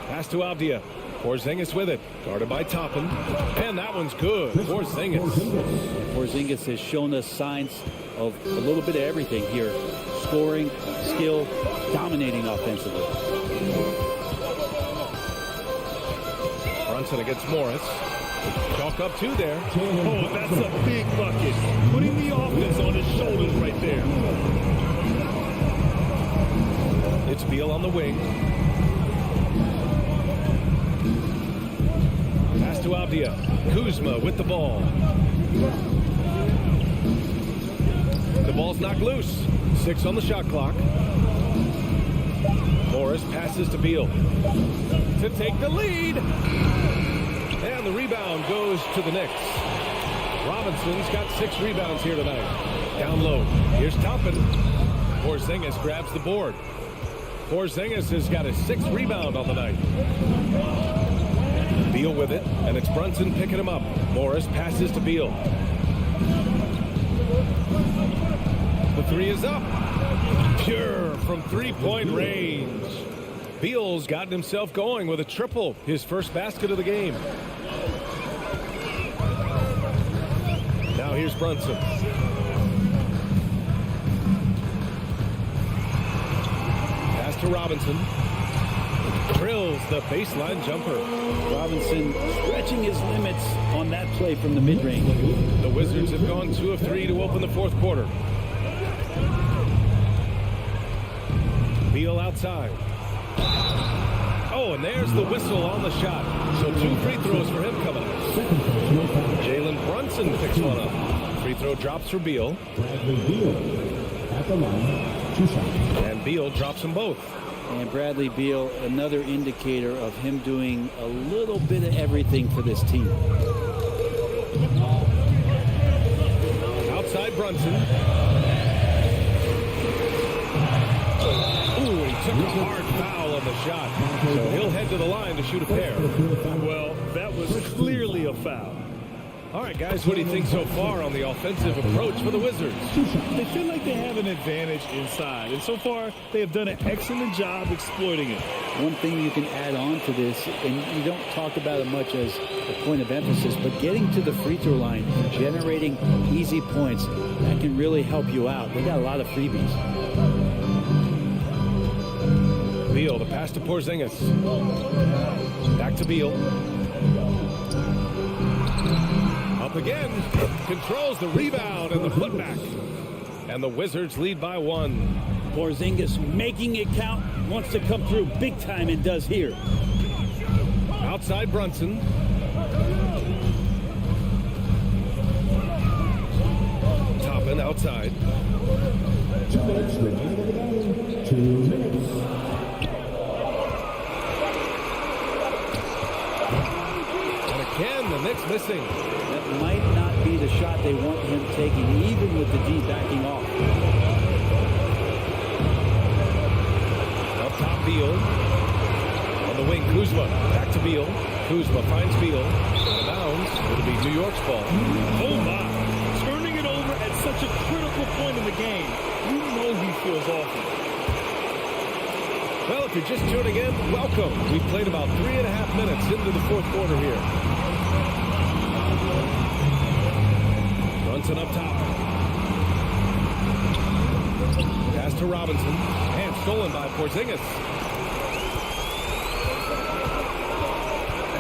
Pass to Avdia. Porzingis with it, guarded by Toppin, and that one's good. Porzingis has shown us signs of a little bit of everything here. Scoring, skill, dominating offensively. Brunson against Morris. Chalk up 2 there. Oh, that's a big bucket. Putting the offense on his shoulders right there. It's Beal on the wing. Pass to Avdia. Kuzma with the ball. The ball's knocked loose. 6 on the shot clock. Morris passes to Beal to take the lead. And the rebound goes to the Knicks. Robinson's got 6 rebounds here tonight. Down low. Here's Toppin. Porzingis grabs the board. Porzingis has got a 6th rebound on the night. Beal with it, and it's Brunson picking him up. Morris passes to Beal. The 3 is up. Pure from 3-point range. Beal's gotten himself going with a triple, his first basket of the game. Now here's Brunson. Pass to Robinson. Drills the baseline jumper. Robinson stretching his limits on that play from the mid-range. The Wizards have gone 2 of 3 to open the 4th quarter. Beal outside. Oh, and there's the whistle on the shot. So 2 free throws for him coming up. Jalen Brunson picks one up. Free throw drops for Beal. Bradley Beal at the line. 2 shots. And Beal drops them both. And Bradley Beal, another indicator of him doing a little bit of everything for this team. Outside Brunson. Ooh, he took a hard foul on the shot. So he'll head to the line to shoot a pair. Well, that was clearly a foul. All right, guys, what do you think so far on the offensive approach for the Wizards? They feel like they have an advantage inside, and so far they have done an excellent job exploiting it. One thing you can add on to this, and you don't talk about it much as a point of emphasis, but getting to the free throw line and generating easy points, that can really help you out. They got a lot of freebies. Beal, the pass to Porzingis. Back to Beal. Up again. Controls the rebound and the putback. And the Wizards lead by 1. Porzingis making it count, wants to come through big time and does here. Outside Brunson. Toppin outside. 2 minutes remaining in the game. 2 minutes. And again, the Knicks missing. That might not be the shot they want him taking, even with the D backing off. Up top, Beal. On the wing, Kuzma. Back to Beal. Kuzma finds Beal. Bounds. It'll be New York's ball. Oh my! Turning it over at such a critical point in the game. You know he feels awful. Well, if you're just tuning in, welcome. We've played about 3.5 minutes into the 4th quarter here. Brunson up top. Pass to Robinson. And stolen by Porzingis.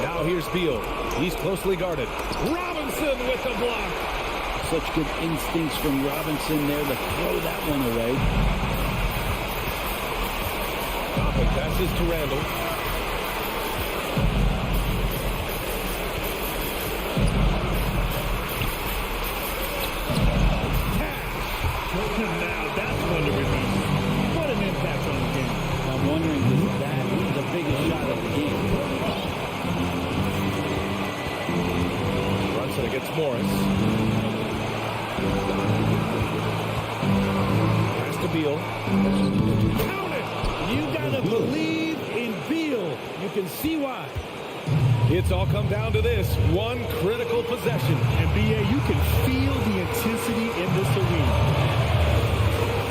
Now here's Beal. He's closely guarded. Robinson with the block. Such good instincts from Robinson there to throw that one away. Toppin passes to Randall. Now that's one to remember. What an impact on the game. I'm wondering, is that the biggest shot of the game? Brunson against Morris. Pass to Beal. Count it! You gotta believe in Beal. You can see why. It's all come down to this one critical possession. And B.A., you can feel the intensity in this arena.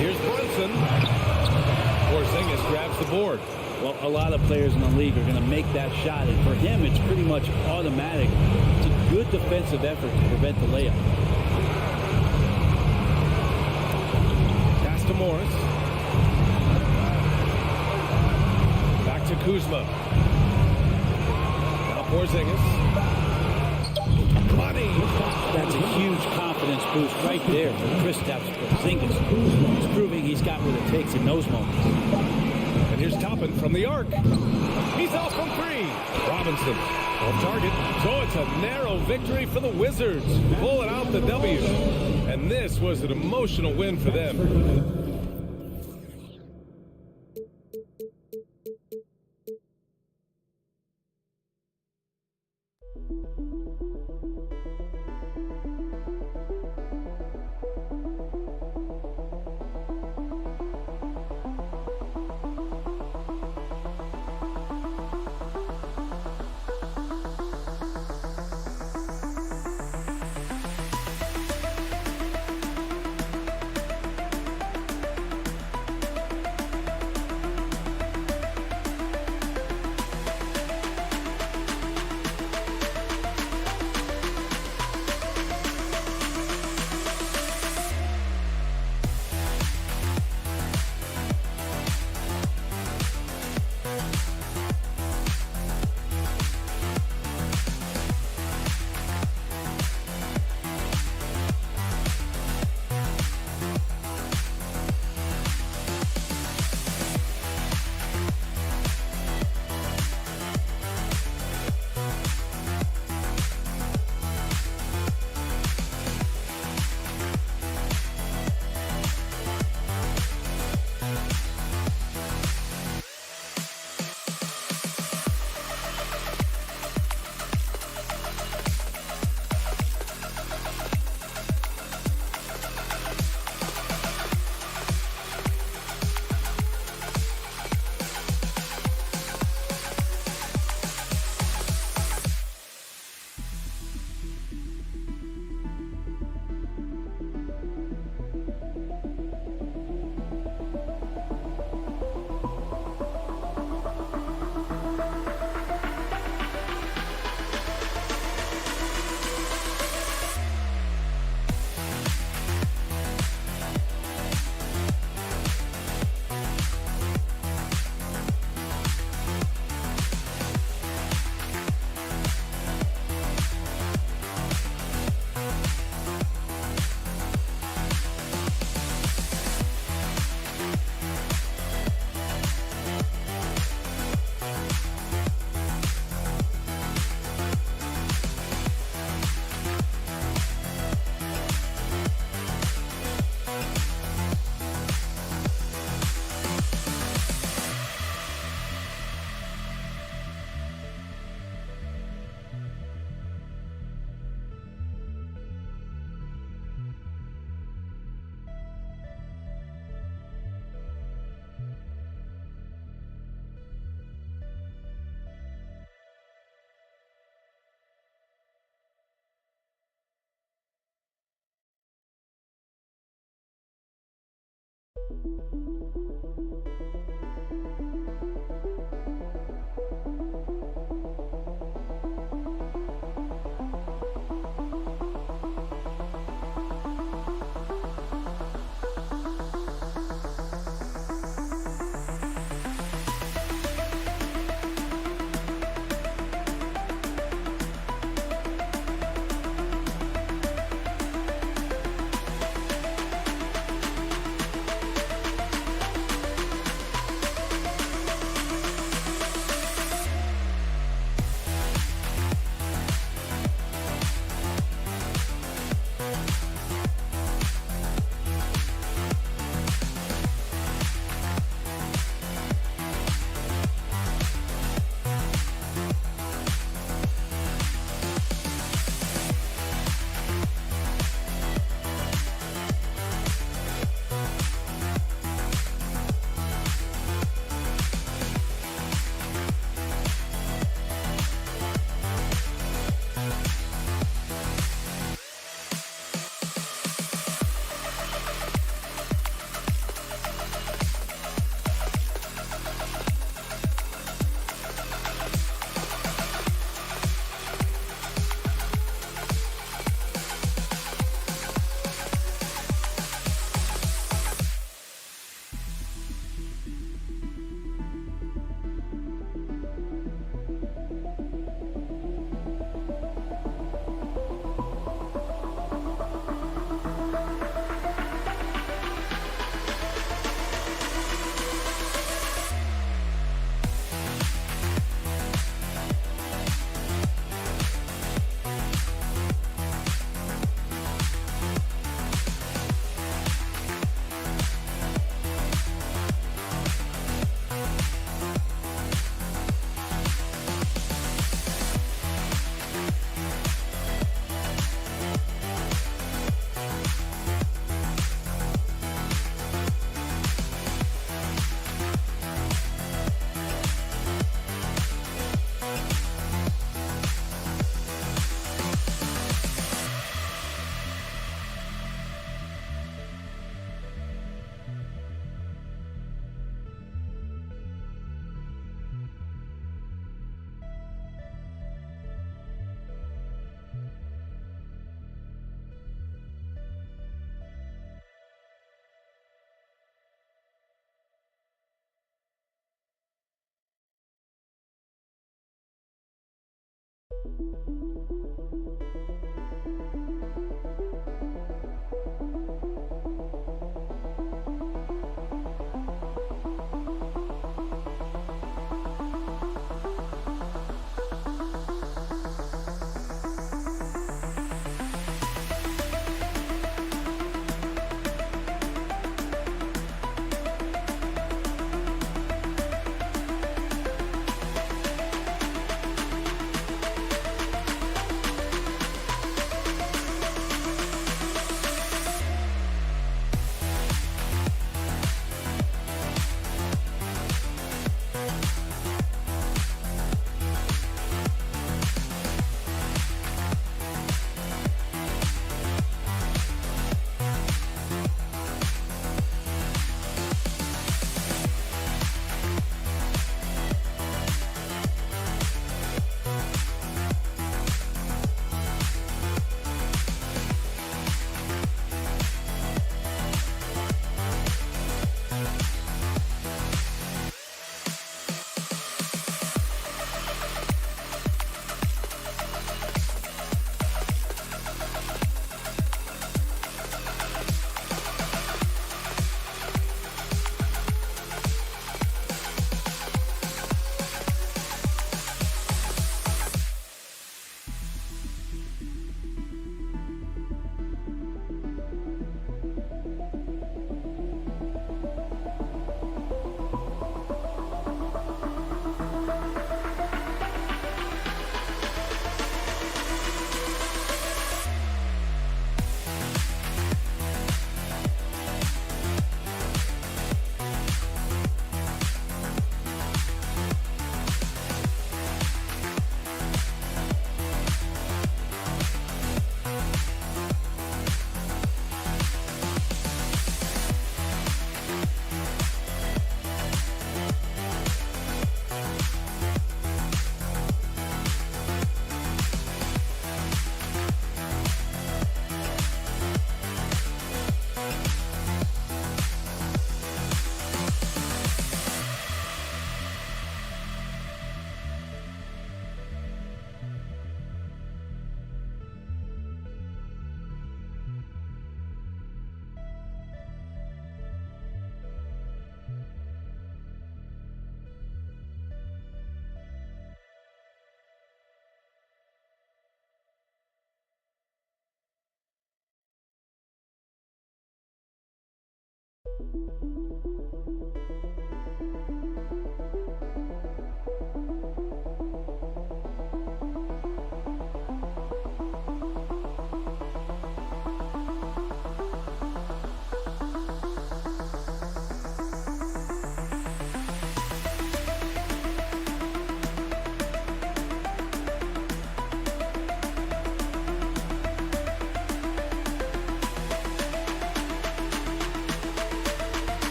Here's Brunson. Porzingis grabs the board. Well, a lot of players in the league are going to make that shot, and for him, it's pretty much automatic. It's a good defensive effort to prevent the layup. Pass to Morris. Back to Kuzma. Now Porzingis. money. That's a huge confidence boost right there for Kristaps Porzingis. He's proving he's got what it takes in those moments. And here's Toppin from the arc. He's off from three. Robinson off target. So it's a narrow victory for the Wizards. Pulling out the W. And this was an emotional win for them.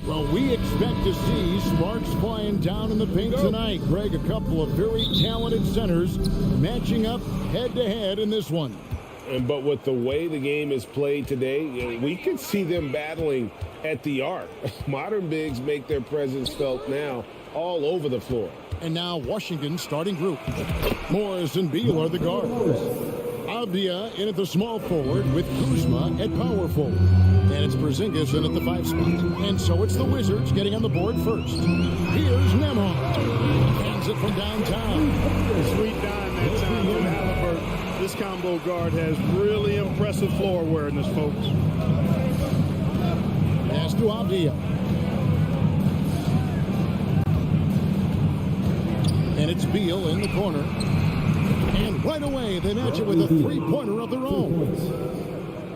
Well, we expect to see sparks flying down in the paint tonight. Greg, a couple of very talented centers matching up head-to-head in this one. But with the way the game is played today, we could see them battling at the arc. Modern bigs make their presence felt now all over the floor. And now Washington's starting group. Morris and Beal are the guards. Avdia in at the small forward with Kuzma at power forward. And it's Porzingis in at the 5 spot. And so it's the Wizards getting on the board first. Here's Nembhard. Hands it from downtown. Sweet dime that time from Halliburton. This combo guard has really impressive floor awareness, folks. Pass to Avdia. And it's Beal in the corner. And right away, they match it with a three-pointer of their own.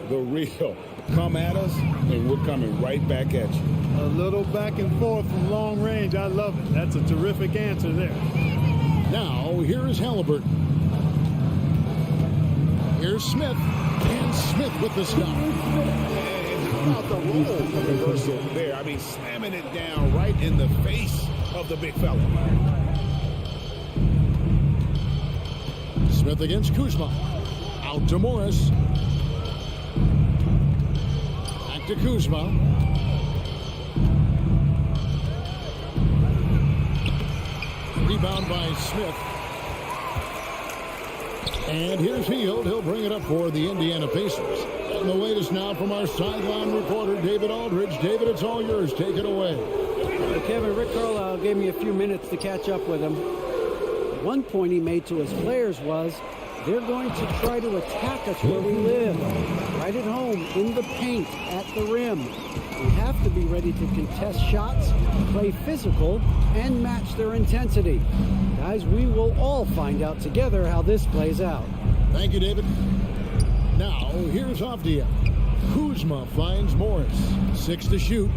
The real Come at us, and we're coming right back at you. A little back and forth from long range. I love it. That's a terrific answer there. Now, here is Halliburton. Here's Smith. And Smith with the stop. And how about the role reversal there? I mean, slamming it down right in the face of the big fella. Smith against Kuzma. Out to Morris. Back to Kuzma. Rebound by Smith. And here's Hield. He'll bring it up for the Indiana Pacers. And the latest now from our sideline reporter, David Aldridge. David, it's all yours. Take it away. Well, Kevin, Rick Carlisle gave me a few minutes to catch up with him. One point he made to his players was, they're going to try to attack us where we live. Right at home, in the paint, at the rim. We have to be ready to contest shots, play physical, and match their intensity. Guys, we will all find out together how this plays out. Thank you, David. Now, here's Avdia. Kuzma finds Morris. 6 to shoot.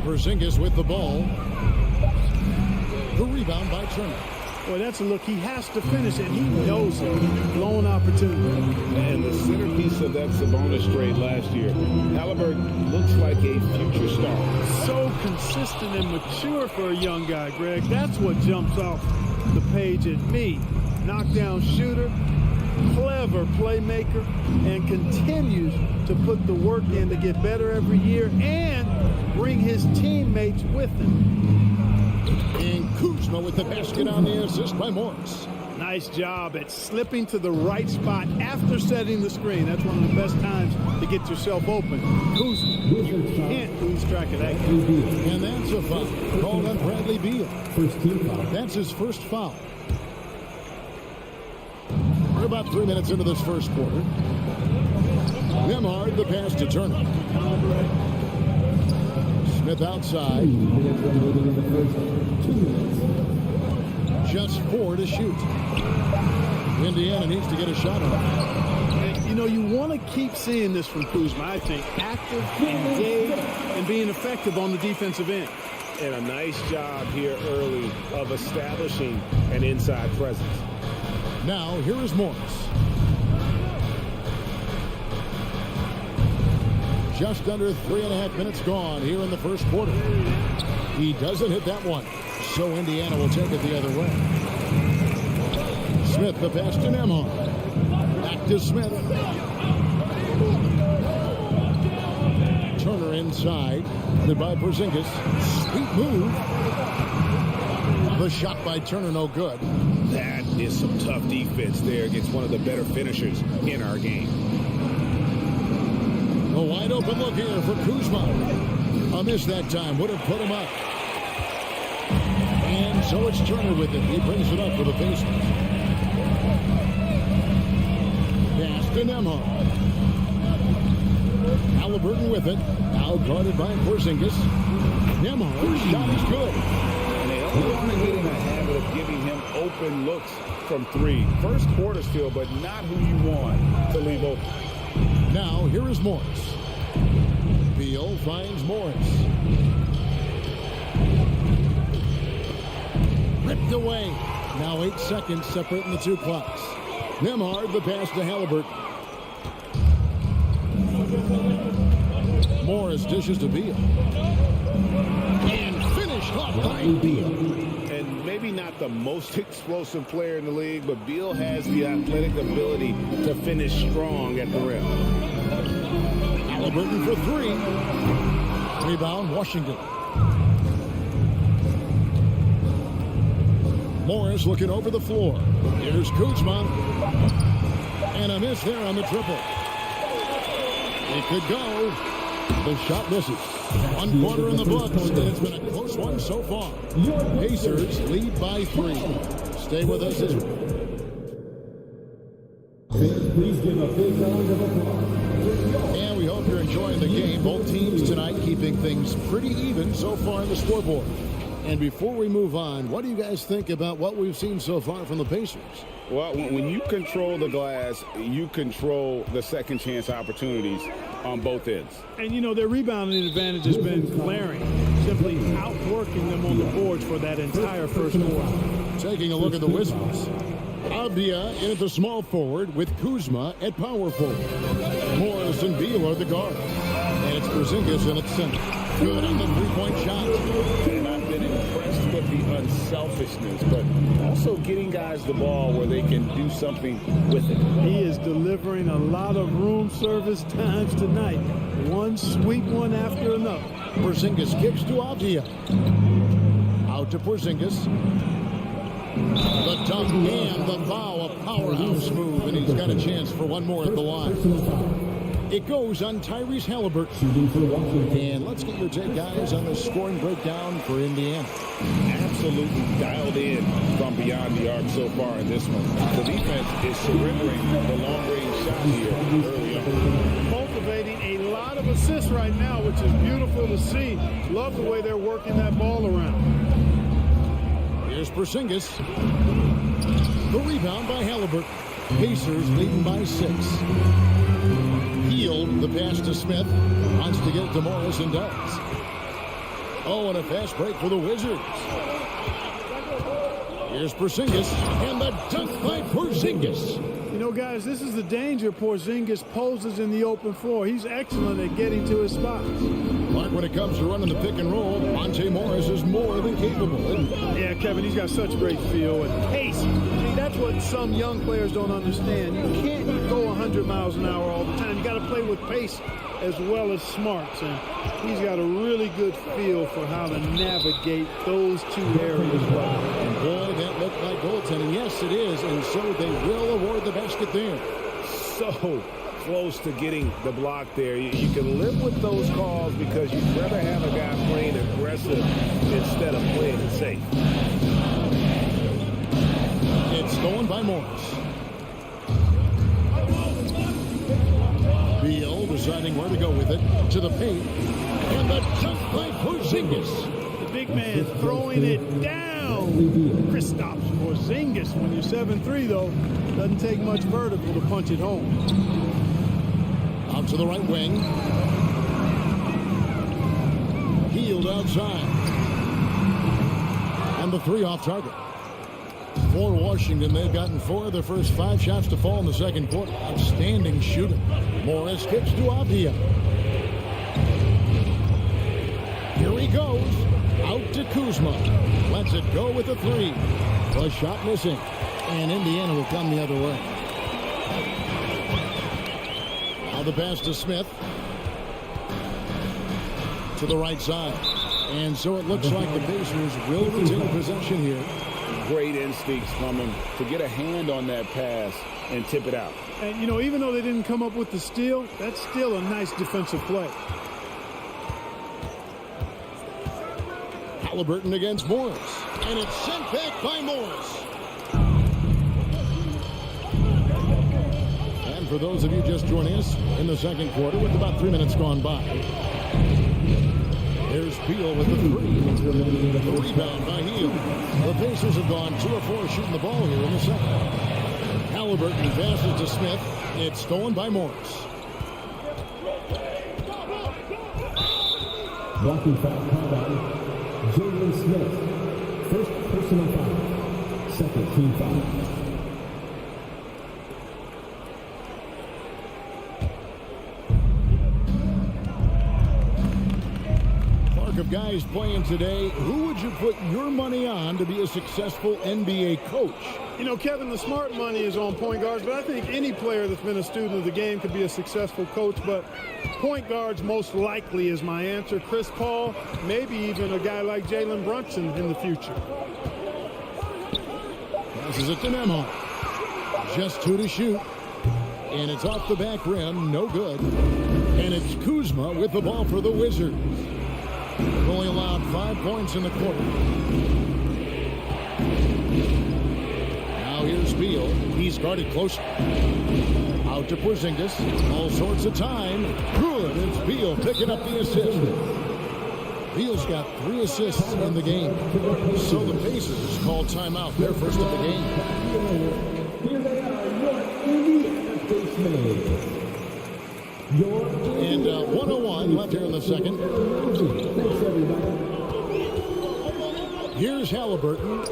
Porzingis with the ball. The rebound by Turner. Boy, that's a look. He has to finish it. He knows it. Blown opportunity. And the centerpiece of that Sabonis trade last year, Halliburton looks like a future star. So consistent and mature for a young guy, Greg. That's what jumps off the page at me. Knockdown shooter, clever playmaker, and continues to put the work in to get better every year and bring his teammates with him. And Kuzma with the basket on the assist by Morris. Nice job at slipping to the right spot after setting the screen. That's one of the best times to get yourself open. Kuzma, you can't lose track of that guy. And that's a foul called on Bradley Beal. First team foul. That's his first foul. We're about 3 minutes into this first quarter. Nembhard, the pass to Turner. Smith outside. Just 4 to shoot. Indiana needs to get a shot on. You know, you want to keep seeing this from Kuzma, I think. Active, engaged, and being effective on the defensive end. And a nice job here early of establishing an inside presence. Now, here is Morris. Just under 3.5 minutes gone here in the first quarter. He doesn't hit that one, so Indiana will take it the other way. Smith, the pass to Nembhard. Back to Smith. Turner inside. By Porzingis. Sweet move. The shot by Turner, no good. That is some tough defense there against one of the better finishers in our game. A wide open look here for Kuzma. A miss that time. Would have put him up. And so it's Turner with it. He brings it up for the Pacers. Pass to Nembhard. Halliburton with it. Now guarded by Porzingis. Nembhard's shot is good. And they only want to get in a habit of giving him open looks from 3. First quarter still, but not who you want to leave open. Now, here is Morris. Beal finds Morris. Ripped away. Now 8 seconds separating the two clocks. Nembhard, the pass to Halliburton. Morris dishes to Beal. And finished off by Beal. And maybe not the most explosive player in the league, but Beal has the athletic ability to finish strong at the rim. Halliburton for 3. Rebound, Washington. Morris looking over the floor. Here's Kuzma. And a miss there on the triple. It could go. The shot misses. 1 quarter in the books, and it's been a close one so far. Pacers lead by 3. Stay with us as Please give a big round of applause. And we hope you're enjoying the game. Both teams tonight keeping things pretty even so far on the scoreboard. And before we move on, what do you guys think about what we've seen so far from the Pacers? Well, when you control the glass, you control the second chance opportunities on both ends. And, you know, their rebounding advantage has been glaring, simply outworking them on the boards for that entire first quarter. Taking a look at the Wizards. Avdia in at the small forward with Kuzma at power forward. Morris and Beal are the guards. And it's Porzingis in at center. Good on the three-point shot. And I've been impressed with the unselfishness, but also getting guys the ball where they can do something with it. He is delivering a lot of room service times tonight. One sweet one after another. Porzingis kicks to Avdia. Out to Porzingis. The dunk and the foul, a powerhouse move, and he's got a chance for one more at the line. It goes on Tyrese Halliburton. And let's get your take, guys, on the scoring breakdown for Indiana. Absolutely dialed in from beyond the arc so far in this one. The defense is surrendering the long-range shot here early on. Cultivating a lot of assists right now, which is beautiful to see. Love the way they're working that ball around. Here's Porzingis. The rebound by Halliburton. Pacers leading by 6. Healed the pass to Smith. Wants to get it to Morris and does. Oh, and a fast break for the Wizards. Here's Porzingis. And the dunk by Porzingis. You know, guys, this is the danger Porzingis poses in the open floor. He's excellent at getting to his spots. But when it comes to running the pick and roll, Monte Morris is more than capable. Yeah, Kevin, he's got such great feel and pace. See, that's what some young players don't understand. You can't go 100 miles an hour all the time. You got to play with pace as well as smarts. And he's got a really good feel for how to navigate those two areas well. And boy, that looked like goaltending. Yes, it is. And so they will award the basket there. So close to getting the block there. You can live with those calls because you'd rather have a guy playing aggressive instead of playing it safe. It's stolen by Morris. Beal deciding where to go with it. To the paint. And the dunk by Porzingis. The big man throwing it down. Kristaps Porzingis. When you're 7'3", though, doesn't take much vertical to punch it home. Out to the right wing. Healed outside. And the 3 off target. For Washington, they've gotten 4 of their first 5 shots to fall in the second quarter. Outstanding shooting. Morris kicks to Avdia. Here he goes. Out to Kuzma. Lets it go with a 3. The shot missing. And Indiana will come the other way. Now the pass to Smith. To the right side. And so it looks like the Pacers will retain possession here. Great instincts from him to get a hand on that pass and tip it out. And, you know, even though they didn't come up with the steal, that's still a nice defensive play. Halliburton against Morris. And it's sent back by Morris. And for those of you just joining us in the second quarter with about 3 minutes gone by, there's Beal with the 3. The rebound by Hield. The Pacers have gone 2 of 4 shooting the ball here in the second. Halliburton passes to Smith. It's stolen by Morris. Blocking foul called on Jalen Smith. First personal foul. Second team foul. Of guys playing today, who would you put your money on to be a successful NBA coach? You know, Kevin, the smart money is on point guards, but I think any player that's been a student of the game could be a successful coach, but point guards most likely is my answer. Chris Paul, maybe even a guy like Jalen Brunson in the future. Passes it to Nemo. Just 2 to shoot. And it's off the back rim, no good. And it's Kuzma with the ball for the Wizards. Only allowed 5 points in the quarter. Now here's Beal. He's guarded close. Out to Porzingis. All sorts of time. Good. It's Beal picking up the assist. Beal's got 3 assists in the game. So the Pacers call timeout. Their first of the game. Here they are, your Indiana Spacemen. And 1:01 left here in the second. Thanks, everybody. Here's Halliburton.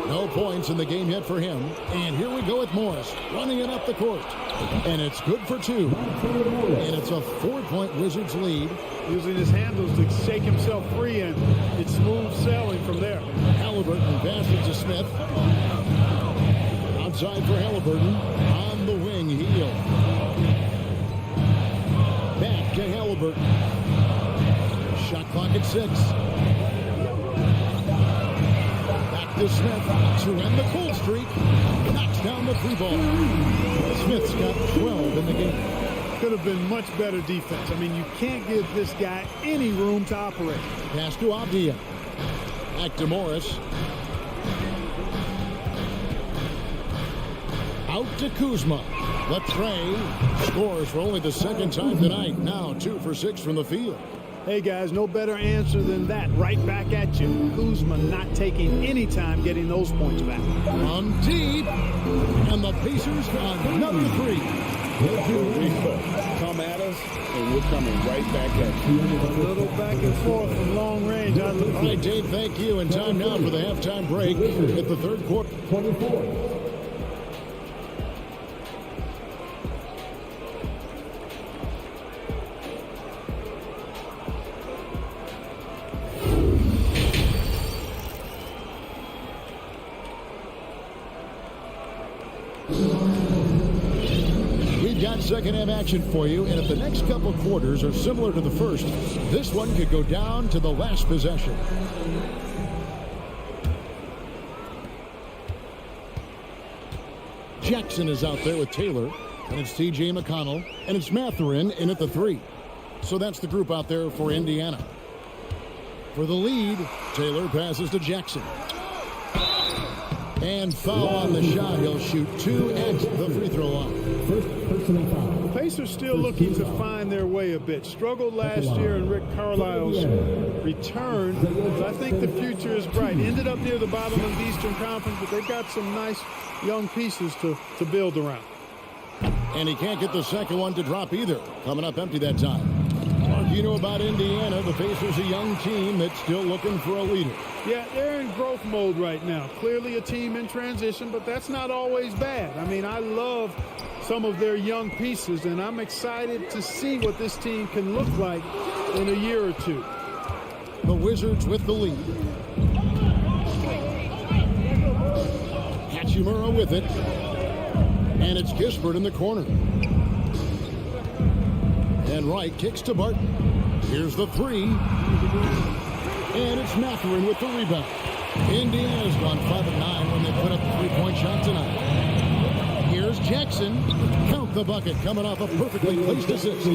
No points in the game yet for him. And here we go with Morris running it up the court. And it's good for two. And it's a 4-point Wizards lead. Using his handles to shake himself free, and it's smooth sailing from there. Halliburton passes to Smith. Outside for Halliburton. On the wing, Heel. Back to Halliburton. Shot clock at 6. Back to Smith to end the cold streak. Knocks down the free ball. Smith's got 12 in the game. Could have been much better defense. I mean, you can't give this guy any room to operate. Pass to Avdia. Back to Morris. Out to Kuzma. Latrey scores for only the second time tonight. Now 2 for 6 from the field. Hey, guys, no better answer than that. Right back at you. Kuzma not taking any time getting those points back. On deep. And the Pacers on another 3. Come at us, and we're coming right back at you. A little back and forth from long range. All right, Dave, thank you. And time now for the halftime break at the third quarter. 24. We've got second half action for you, and if the next couple quarters are similar to the first, this one could go down to the last possession. Jackson is out there with Taylor, and it's T.J. McConnell, and it's Mathurin in at the 3. So that's the group out there for Indiana. For the lead, Taylor passes to Jackson. And foul on the shot. He'll shoot 2 at the free throw line. First personal foul. The Pacers still looking to find their way a bit. Struggled last year in Rick Carlisle's return. But I think the future is bright. Ended up near the bottom of the Eastern Conference, but they've got some nice young pieces to build around. And he can't get the second one to drop either. Coming up empty that time. You know about Indiana, the Pacers, a young team that's still looking for a leader. Yeah, they're in growth mode right now. Clearly a team in transition, but that's not always bad. I mean, I love some of their young pieces, and I'm excited to see what this team can look like in a year or two. The Wizards with the lead. Hachimura with it. And it's Kispert in the corner. And Wright kicks to Barton. Here's the 3. And it's Mathurin with the rebound. Indiana's gone 5-9 when they put up a 3-point shot tonight. Here's Jackson. Count the bucket coming off a perfectly placed assist.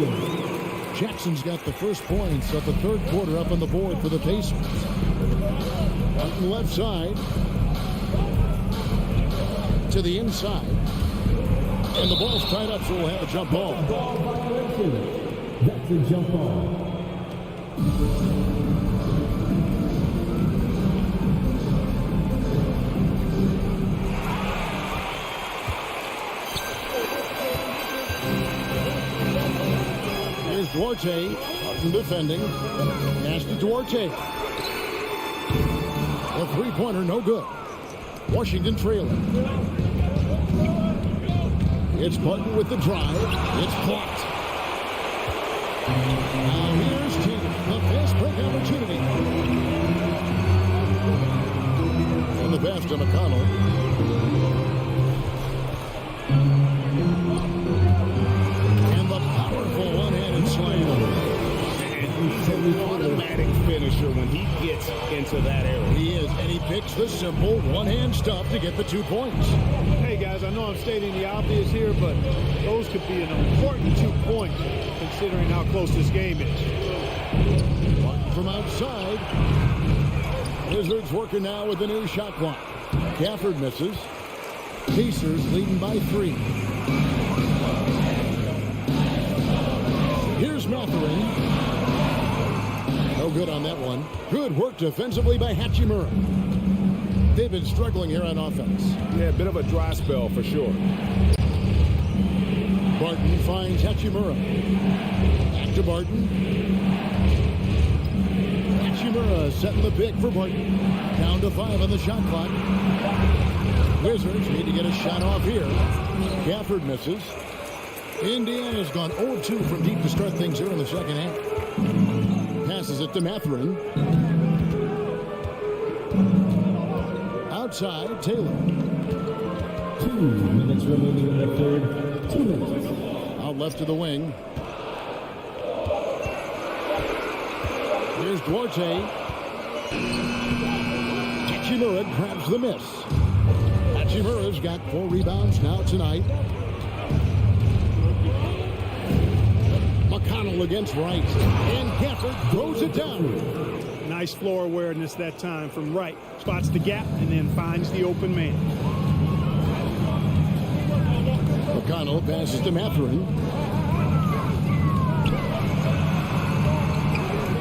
Jackson's got the first points of the third quarter up on the board for the Pacers. Barton left side. To the inside. And the ball's tied up, so we'll have a jump ball. Ball violation. That's a jump ball. Here's Duarte. Barton defending. Pass to Duarte. A three-pointer, no good. Washington trailing. It's Barton with the drive. It's blocked. Now here's Tatum. The fast break opportunity. And the pass to McConnell. And the powerful one-handed slam. He's an automatic finisher when he gets into that area. He is, and he picks the simple one-hand stuff to get the 2 points. Hey, guys, I know I'm stating the obvious here, but those could be an important 2 points considering how close this game is. Martin from outside. Wizards working now with the new shot clock. Gafford misses. Pacers leading by 3. Here's Mathurin. No good on that one. Good work defensively by Hachimura. they've been struggling here on offense. Yeah, a bit of a dry spell for sure. Barton finds Hachimura. Back to Barton. Hachimura setting the pick for Barton. Down to 5 on the shot clock. Wizards need to get a shot off here. Gafford misses. Indiana's gone 0-2 from deep to start things here in the second half. Passes it to Mathurin. Outside, Taylor. 2 minutes remaining in the third. 2 minutes. Out left to the wing. Here's Duarte. Hachimura grabs the miss. Hachimura's got 4 rebounds now tonight. McConnell against Wright. And Gafford throws it down. Nice floor awareness that time from Wright. Spots the gap and then finds the open man. McConnell passes to Mathurin.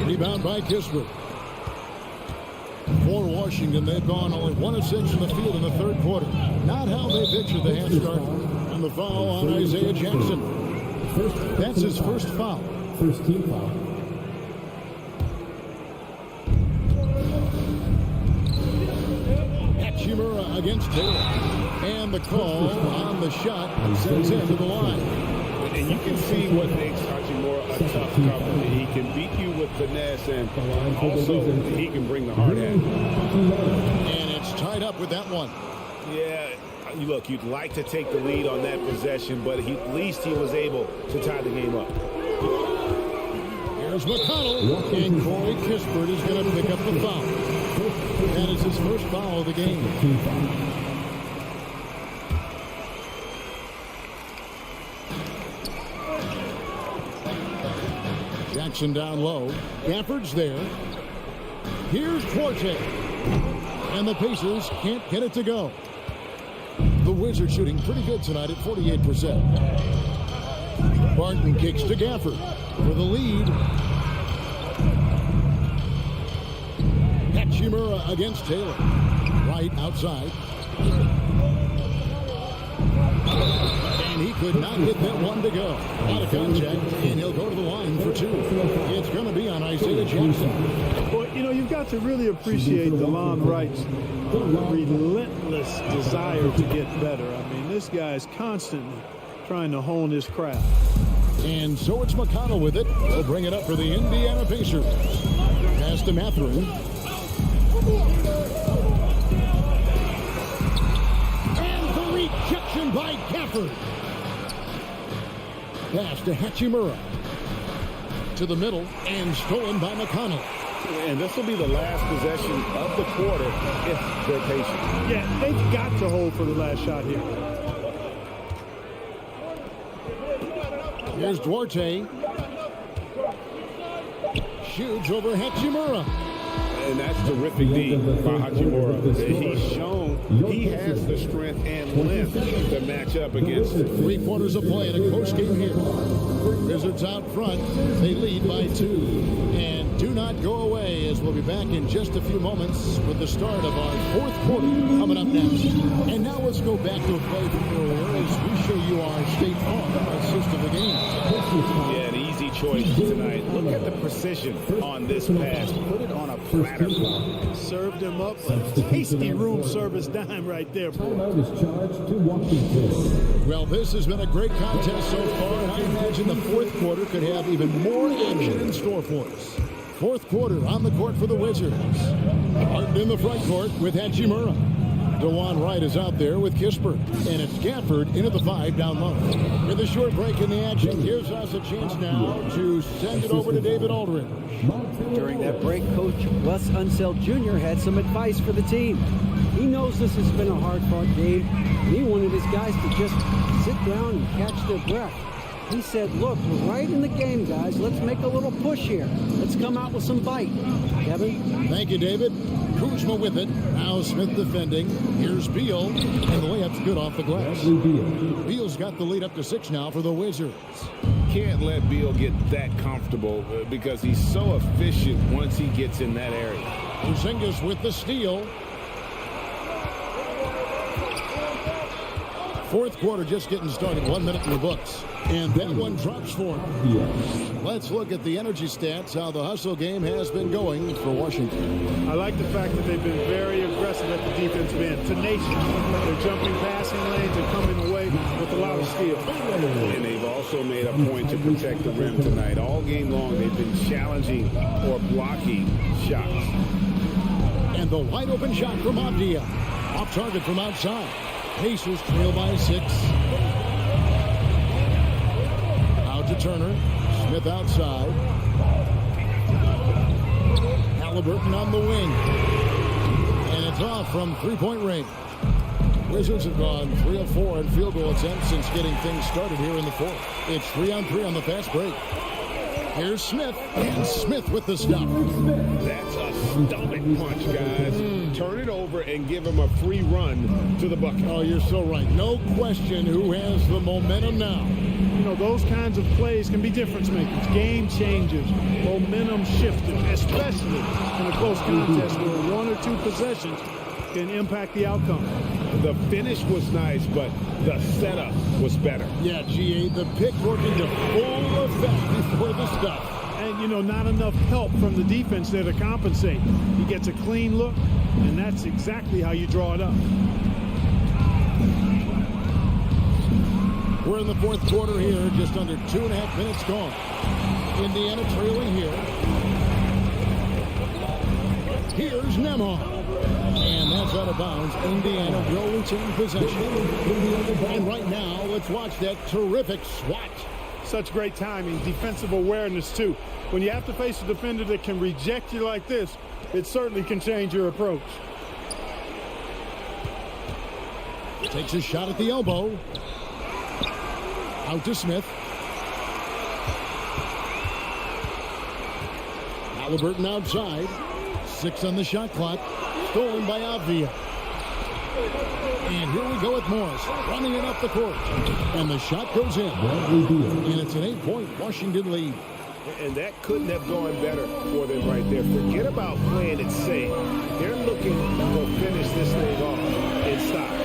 Rebound by Kispert. For Washington, they've gone only 1 of 6 from the field in the third quarter. Not how they pictured the half start. And the foul on Isaiah Jackson. That's his first foul. First team foul. Hachimura against Taylor. And the call on the shot sends him to the line. And you can see what makes Hachimura a tough cover. He can beat you with finesse, and also he can bring the hard hand. And it's tied up with that one. Yeah, look, you'd like to take the lead on that possession, but at least he was able to tie the game up. Here's McConnell, and Corey Kispert is going to pick up the foul. That is his first foul of the game. Jackson down low. Gafford's there. Here's Duarte. And the Pacers can't get it to go. The Wizards shooting pretty good tonight at 48%. Barton kicks to Gafford for the lead. Hachimura against Taylor. Right outside. And he could not get that one to go. Out of contact, and he'll go to the line for 2. It's going to be on Isaiah Jackson. Well, you know, you've got to really appreciate DeLon Wright's relentless desire to get better. I mean, this guy is constantly trying to hone his craft. And so it's McConnell with it. He'll bring it up for the Indiana Pacers. Pass to Mathurin. And the rejection by Gafford. Pass to Hachimura. To the middle and stolen by McConnell. And this will be the last possession of the quarter if they're patient. Yeah, they've got to hold for the last shot here. Here's Duarte. Shoots over Hachimura. And that's terrific D by Hachimura. He's shown he has the strength and length to match up against it. 3 quarters of play in a close game here. Wizards out front. They lead by 2. And do not go away, as we'll be back in just a few moments with the start of our 4th quarter coming up next. And now let's go back to a play from earlier as we show you our State Farm assist of the game. Yeah, an easy choice tonight. Look at the precision on this pass. Put it on a platter. Served him up a tasty room service dime right there, boy. Timeout is charged to Washington. Well, this has been a great contest so far, and I imagine the 4th quarter could have even more action in store for us. 4th quarter on the court for the Wizards. Barton in the front court with Hachimura. DeJuan Wright is out there with Kispert. And it's Gafford in at the 5 down low. With a short break in the action, gives us a chance now to send it over to David Aldridge. During that break, Coach Wes Unseld Jr. had some advice for the team. He knows this has been a hard-fought game, and he wanted his guys to just sit down and catch their breath. He said, look, we're right in the game, guys. Let's make a little push here. Let's come out with some bite. Kevin? Thank you, David. Kuzma with it. Now Smith defending. Here's Beal, and the layup's good off the glass. Beal's got the lead up to 6 now for the Wizards. Can't let Beal get that comfortable because he's so efficient once he gets in that area. Porzingis with the steal. Fourth quarter just getting started. 1 minute in the books. And that one drops for him. Let's look at the energy stats, how the hustle game has been going for Washington. I like the fact that they've been very aggressive at the defensive end. Tenacious. They're jumping passing lanes and coming away with a lot of skill. And they've also made a point to protect the rim tonight. All game long, they've been challenging or blocking shots. And the wide open shot from Abdia. Off target from outside. Pacers trail by 6. Out to Turner. Smith outside. Halliburton on the wing. And it's off from three-point range. Wizards have gone 3 of 4 in field goal attempts since getting things started here in the fourth. It's 3-on-3 on the fast break. Here's Smith, and Smith with the stop. That's a stomach punch, guys. Turn it over and give him a free run to the bucket. Oh, you're so right. No question who has the momentum now. You know, those kinds of plays can be difference makers, game changers, momentum shifters, especially in a close contest where 1 or 2 possessions can impact the outcome. The finish was nice, but the setup was better. Yeah, GA, the pick working to full effect before the stop. And, you know, not enough help from the defense there to compensate. He gets a clean look, and that's exactly how you draw it up. We're in the fourth quarter here, just under 2.5 minutes gone. Indiana trailing here. Here's Nembhard. And that's out of bounds. Indiana will retain possession. And right now, let's watch that terrific swat. Such great timing, defensive awareness, too. When you have to face a defender that can reject you like this, it certainly can change your approach. Takes a shot at the elbow. Out to Smith. Halliburton outside. 6 on the shot clock. Stolen by Avdia. And here we go with Morris. Running it up the court. And the shot goes in. And it's an 8-point Washington lead. And that couldn't have gone better for them right there. Forget about playing it safe. They're looking to finish this thing off in style.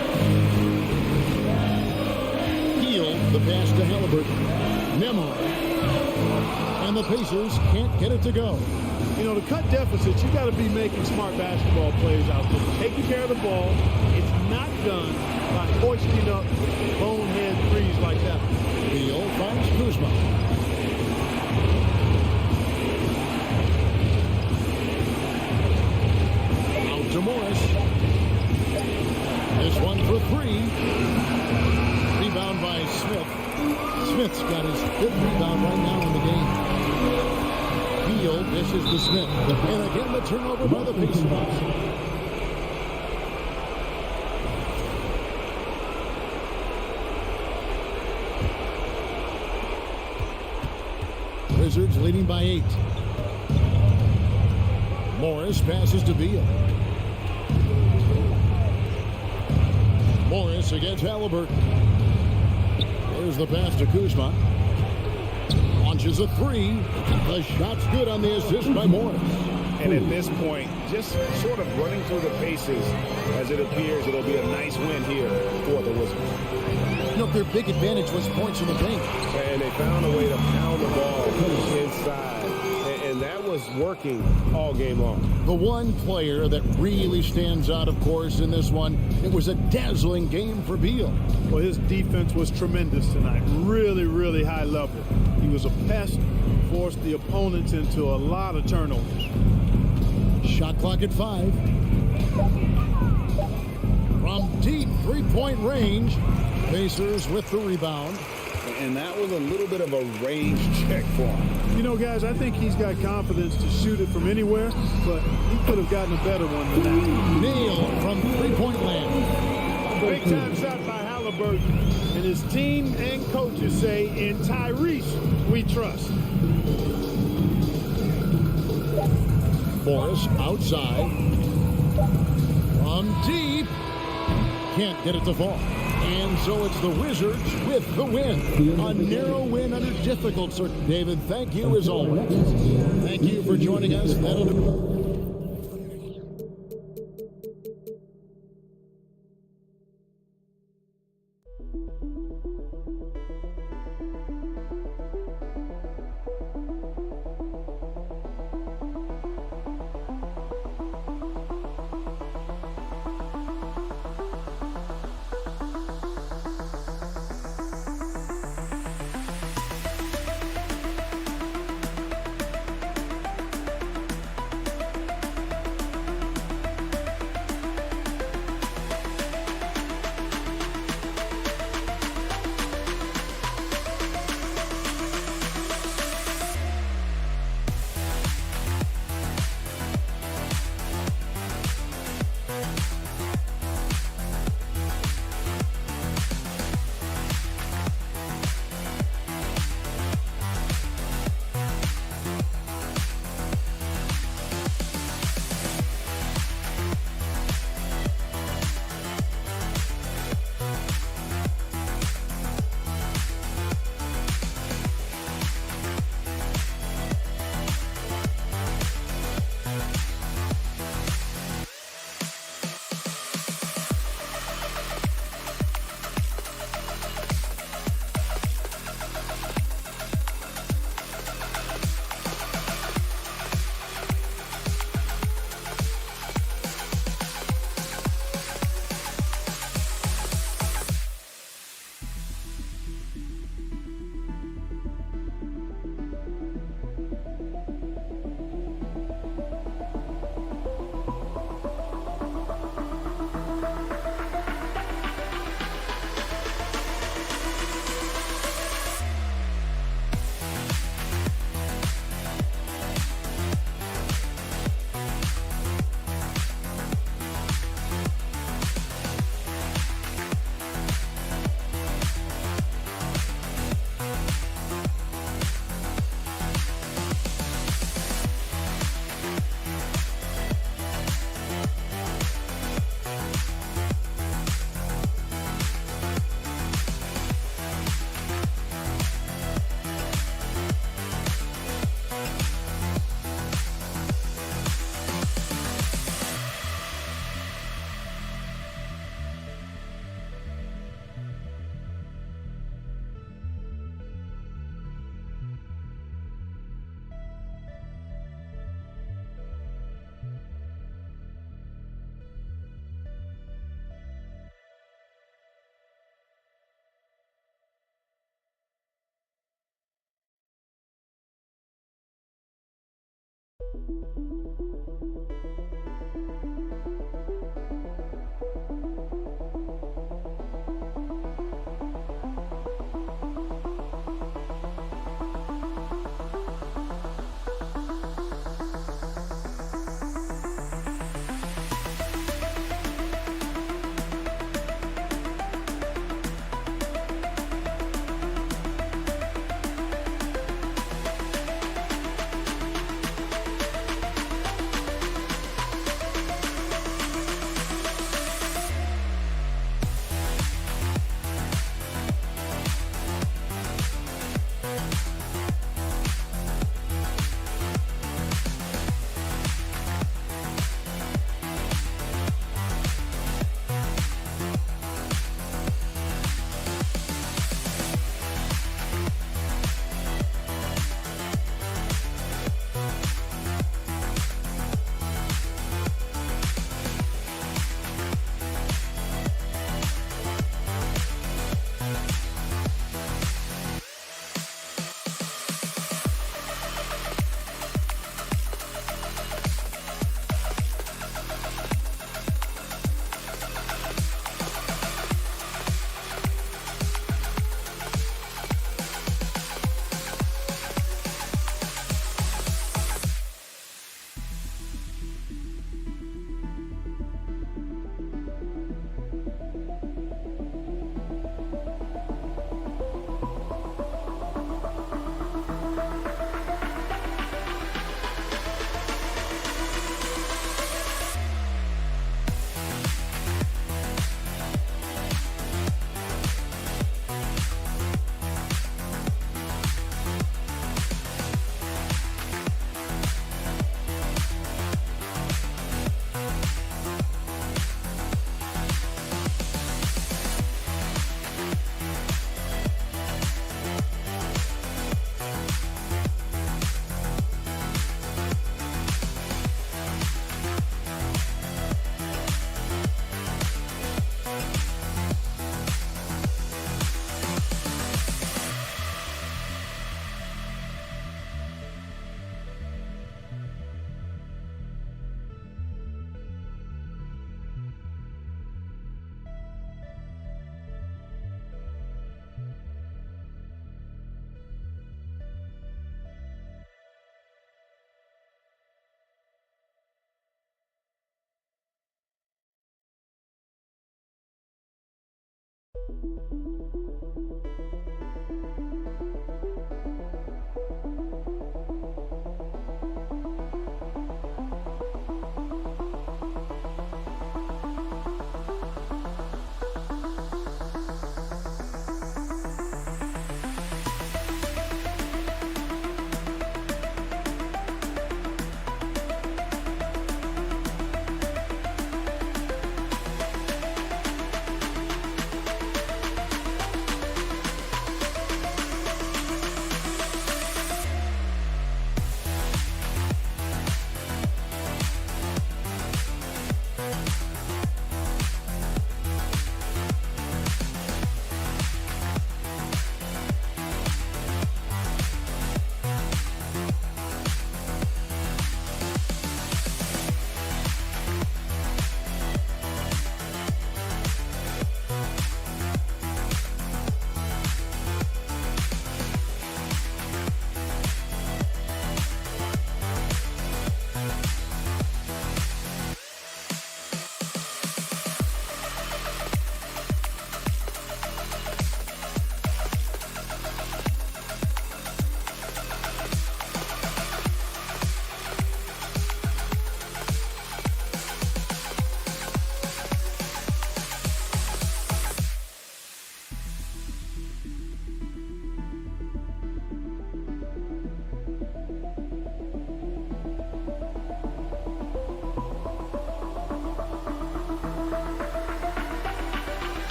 Hield the pass to Halliburton. Nembhard. And the Pacers can't get it to go. You know, to cut deficits, you got to be making smart basketball plays out there. Taking care of the ball. It's not done by hoisting up bonehead threes like that. Beal finds Kuzma. Out to Morris. This one for 3. Rebound by Smith. Smith's got his 5th rebound right now in the game. This is the Smith. And again, the turnover by the Pacers. Wizards leading by 8. Morris passes to Beal. Morris against Halliburton. There's the pass to Kuzma. Launches a 3. The shot's good on the assist by Morris. And at this point, just sort of running through the paces, as it appears it'll be a nice win here for the Wizards. You know, their big advantage was points in the paint. And they found a way to pound the ball inside. And that was working all game long. The one player that really stands out, of course, in this one, it was a dazzling game for Beal. Well, his defense was tremendous tonight. Really, really high level. He was a pest, forced the opponents into a lot of turnovers. Shot clock at 5. From deep 3-point range, Pacers with the rebound. And that was a little bit of a range check for him. You know, guys, I think he's got confidence to shoot it from anywhere, but he could have gotten a better one than that. Nailed from 3-point land. Big time shot by Halliburton. And his team and coaches say, in Tyrese, we trust. Morris outside. From deep. Can't get it to fall. And so it's the Wizards with the win. A narrow win under difficult circumstances. David, thank you as always. Thank you for joining us. That'll do.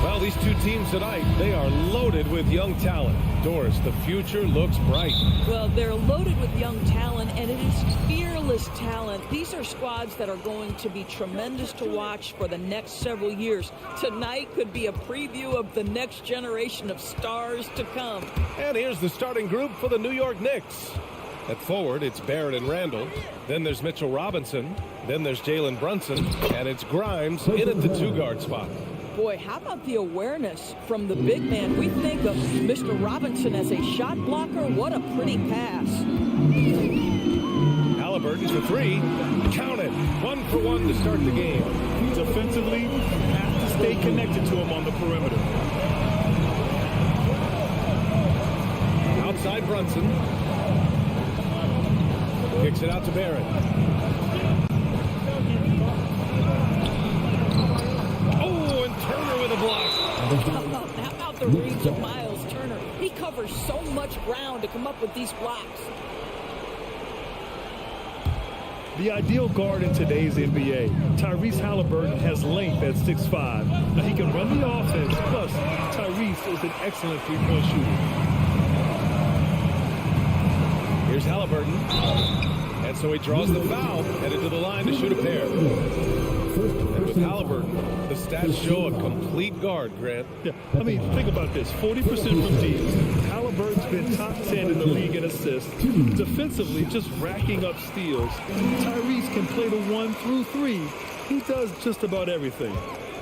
Well, these two teams tonight, they are loaded with young talent. Doris, the future looks bright. Well, they're loaded with young talent, and it is fearless talent. These are squads that are going to be tremendous to watch for the next several years. Tonight could be a preview of the next generation of stars to come. And here's the starting group for the New York Knicks. At forward, it's Barrett and Randall. Then there's Mitchell Robinson. Then there's Jalen Brunson. And it's Grimes in at the two-guard spot. Boy, how about the awareness from the big man? We think of Mr. Robinson as a shot blocker. What a pretty pass. Halliburton for three. Count it. 1 for 1 to start the game. Defensively, have to stay connected to him on the perimeter. Outside Brunson. Kicks it out to Barrett. Oh, and Turner with a block. How about the reach of Miles Turner? He covers so much ground to come up with these blocks. The ideal guard in today's NBA, Tyrese Halliburton, has length at 6'5". Now he can run the offense, plus Tyrese is an excellent three-point shooter. Here's Halliburton. And so he draws the foul, headed to the line to shoot a pair. And with Halliburton, the stats show a complete guard, Grant. Yeah, I mean, think about this. 40% from deep. Halliburton's been top 10 in the league in assists. Defensively, just racking up steals. Tyrese can play the 1 through 3. He does just about everything.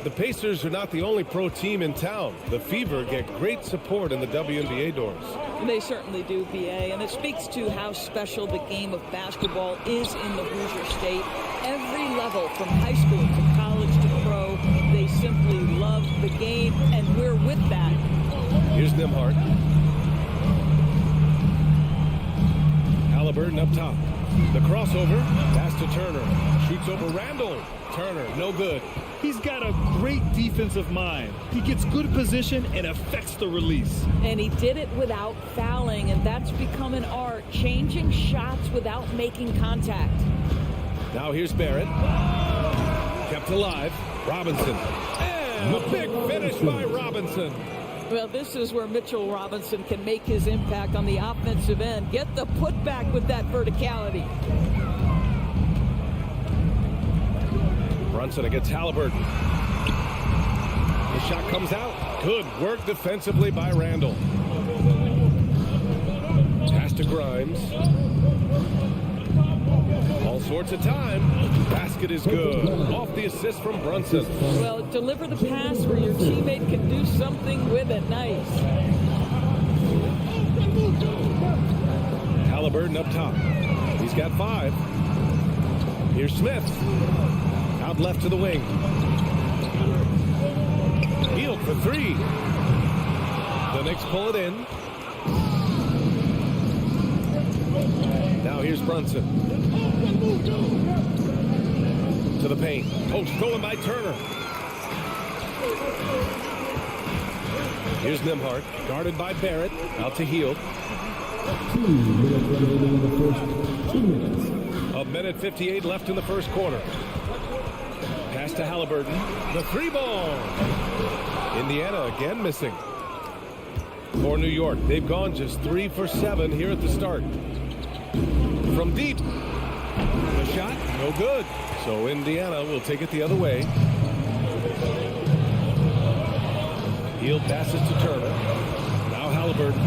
The Pacers are not the only pro team in town. The Fever get great support in the WNBA doors. They certainly do, BA, and it speaks to how special the game of basketball is in the Hoosier State. Every level, from high school to college to pro, they simply love the game, and we're with that. Here's Nembhard. Halliburton up top. The crossover, pass to Turner. Shoots over Randall. Turner, no good. He's got a great defensive mind. He gets good position and affects the release. And he did it without fouling, and that's become an art, changing shots without making contact. Now here's Barrett. Kept alive. Robinson. And a big finish by Robinson. Well, this is where Mitchell Robinson can make his impact on the offensive end. Get the putback with that verticality. Brunson against Halliburton. The shot comes out. Good work defensively by Randall. Pass to Grimes. All sorts of time. Basket is good. Off the assist from Brunson. Well, deliver the pass where your teammate can do something with it. Nice. Halliburton up top. He's got 5. Here's Smith. Out left to the wing. Hield for 3. The Knicks pull it in. Now here's Brunson. To the paint. Post going by Turner. Here's Nembhard, guarded by Barrett, out to Hield. 2 minutes remaining in the first 2 minutes. A minute 58 left in the first quarter. Pass to Halliburton. The 3-ball. Indiana again missing. For New York, they've gone just 3 for 7 here at the start. From deep. The shot, no good. So Indiana will take it the other way. Hield passes to Turner. Now Halliburton.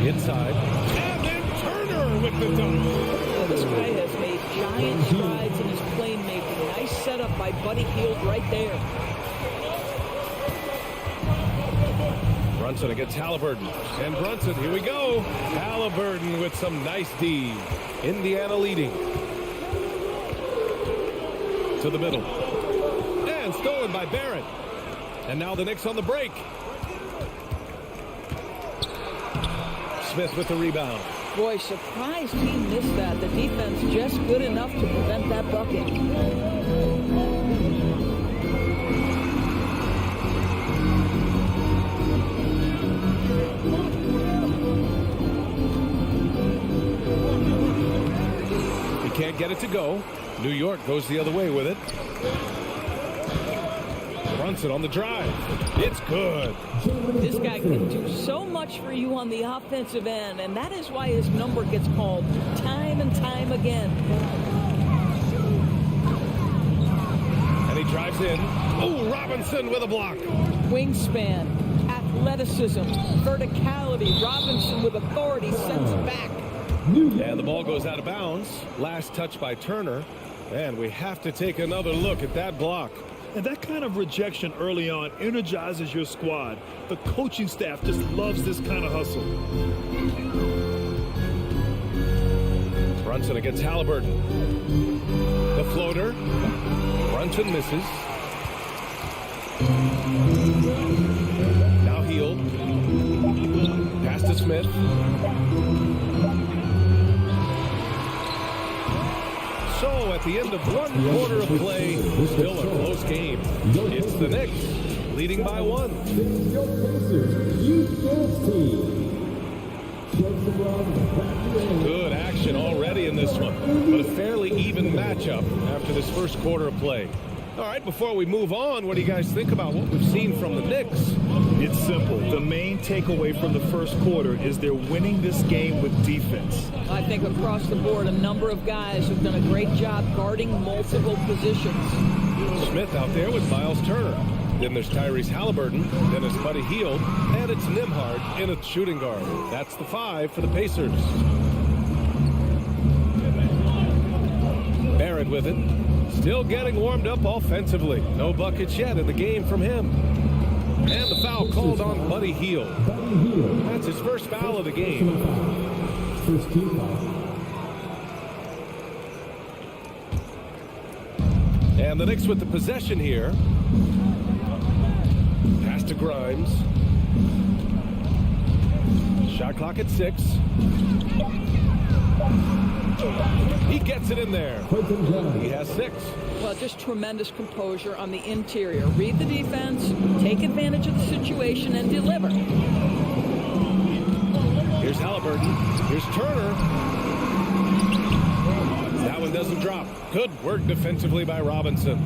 Inside. And then Turner with the dunk. Well, this guy has made giant strides in his playmaking. Nice setup by Buddy Hield right there. Brunson against Halliburton. And Brunson, here we go. Halliburton with some nice D. Indiana leading. To the middle. And stolen by Barrett. And now the Knicks on the break. Smith with the rebound. Boy, surprised he missed that. The defense just good enough to prevent that bucket. He can't get it to go. New York goes the other way with it. Brunson on the drive. It's good. This guy can do so much for you on the offensive end, and that is why his number gets called time and time again. And he drives in. Oh, Robinson with a block. Wingspan, athleticism, verticality. Robinson with authority sends it back. And the ball goes out of bounds. Last touch by Turner. And we have to take another look at that block. And that kind of rejection early on energizes your squad. The coaching staff just loves this kind of hustle. Brunson against Halliburton. The floater. Brunson misses. Now Hield. Pass to Smith. So at the end of one quarter of play, still a close game. It's the Knicks leading by 1. Your Pacers Youth Girls Team. Shows the run. Good action already in this one, but a fairly even matchup after this first quarter of play. All right, before we move on, what do you guys think about what we've seen from the Knicks? It's simple. The main takeaway from the first quarter is they're winning this game with defense. I think across the board, a number of guys have done a great job guarding multiple positions. Smith out there with Miles Turner. Then there's Tyrese Halliburton. Then it's Buddy Hield. And it's Nembhard in a shooting guard. That's the 5 for the Pacers. Barrett with it. Still getting warmed up offensively. No buckets yet in the game from him. And the foul called on Buddy Hield. That's his first foul of the game. First team foul. And the Knicks with the possession here. Pass to Grimes. Shot clock at 6. He gets it in there. He has 6. Well, just tremendous composure on the interior. Read the defense, take advantage of the situation, and deliver. Here's Halliburton. Here's Turner. That one doesn't drop. Good work defensively by Robinson.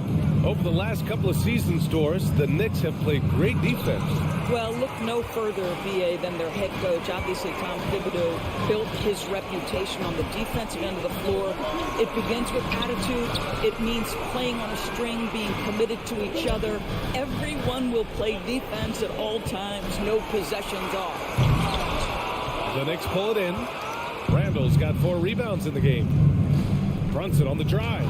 Over the last couple of seasons, Doris, the Knicks have played great defense. Well, look no further, BA, than their head coach. Obviously, Tom Thibodeau built his reputation on the defensive end of the floor. It begins with attitude. It means playing on a string, being committed to each other. Everyone will play defense at all times, no possessions off. The Knicks pull it in. Randall's got 4 rebounds in the game. Brunson on the drive.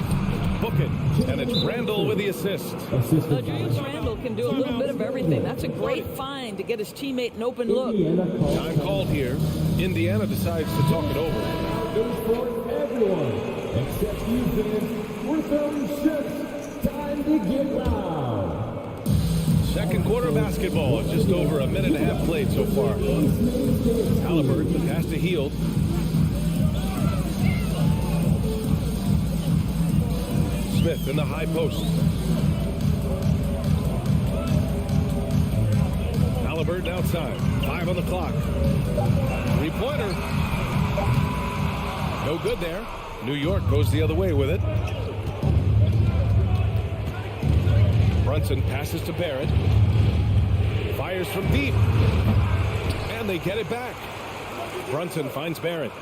Book it. And it's Randall with the assist. Julius Randall can do a little bit of everything. That's a great find to get his teammate an open look. Time called here. Indiana decides to talk it over. For everyone, except you fans, we're 36. Time to get loud. Second quarter basketball. Just over a minute and a half played so far. Halliburton pass to Hield. Smith in the high post. Halliburton outside. 5 on the clock. Three-pointer. No good there. New York goes the other way with it. Brunson passes to Barrett. Fires from deep. And they get it back. Brunson finds Barrett.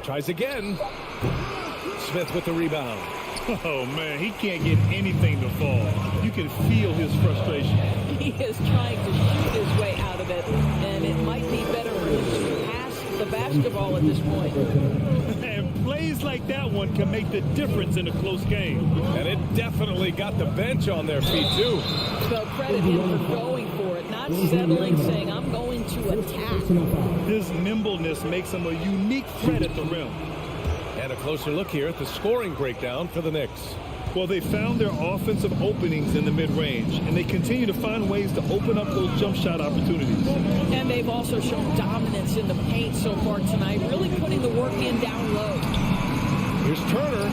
Tries again. Smith with the rebound. Oh, man, he can't get anything to fall. You can feel his frustration. He is trying to shoot his way out of it, and it might be better for him to pass the basketball at this point. And plays like that one can make the difference in a close game. And it definitely got the bench on their feet, too. So credit him for going for it, not settling, saying, I'm going to attack. His nimbleness makes him a unique threat at the rim. And a closer look here at the scoring breakdown for the Knicks. Well, they found their offensive openings in the mid-range, and they continue to find ways to open up those jump shot opportunities. And they've also shown dominance in the paint so far tonight, really putting the work in down low. Here's Turner.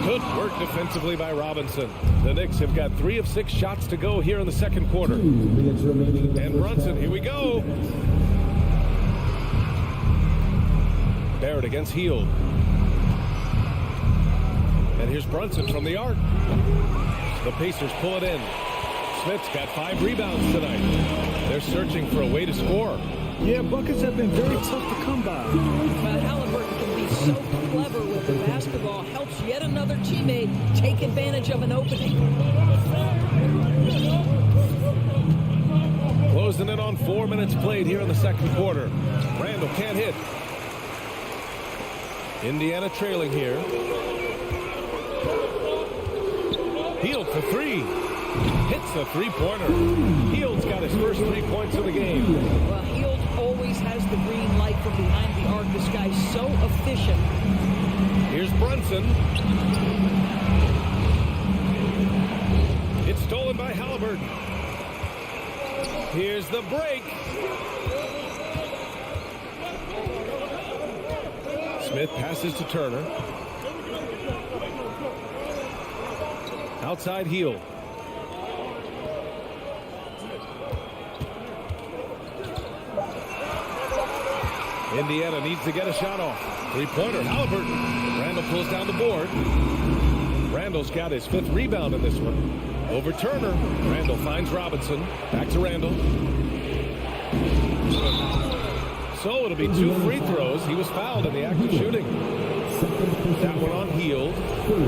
Good work defensively by Robinson. The Knicks have got 3 of 6 shots to go here in the second quarter. And Brunson, here we go. Barrett against Hield. And here's Brunson from the arc. The Pacers pull it in. Smith's got 5 rebounds tonight. They're searching for a way to score. Yeah, buckets have been very tough to come by. But Halliburton can be so clever with the basketball. Helps yet another teammate take advantage of an opening. Closing in on 4 minutes played here in the second quarter. Randall can't hit. Indiana trailing here. Hield for 3. Hits a three-pointer. Hield's got his first 3 points of the game. Well, Hield always has the green light from behind the arc. This guy's so efficient. Here's Brunson. It's stolen by Halliburton. Here's the break. Smith passes to Turner. Outside Hield. Indiana needs to get a shot off. Three-pointer, Halliburton. Randall pulls down the board. Randall's got his 5th rebound in this one. Over Turner. Randall finds Robinson. Back to Randall. So it'll be 2 free throws. He was fouled in the act of shooting. That one on Hield.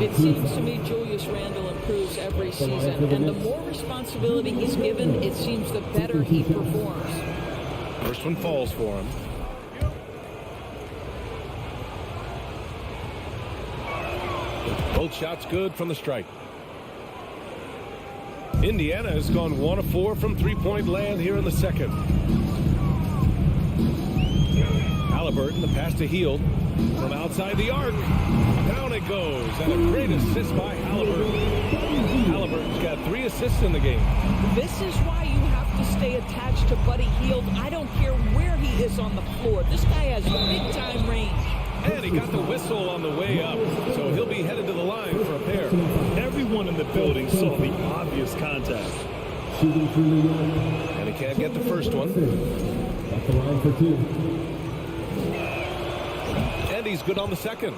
It seems to me Julius Randle improves every season, and the more responsibility he's given, it seems the better he performs. First one falls for him. Both shots good from the stripe. Indiana has gone 1 of 4 from three-point land here in the second. Halliburton, the pass to Hield from outside the arc. Down it goes, and a great assist by Halliburton. Halliburton's got 3 assists in the game. This is why you have to stay attached to Buddy Hield. I don't care where he is on the floor. This guy has big-time range. And he got the whistle on the way up, so he'll be headed to the line for a pair. Everyone in the building saw the obvious contact. And he can't get the first one. At the line for 2. And he's good on the second.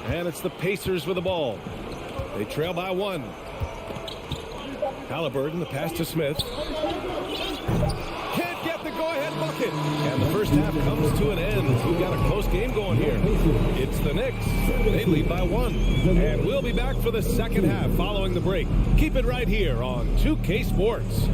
And it's the Pacers with the ball. They trail by 1. Halliburton, the pass to Smith. Can't get the go-ahead bucket. And the first half comes to an end. We've got a close game going here. It's the Knicks. They lead by 1. And we'll be back for the second half following the break. Keep it right here on 2K Sports.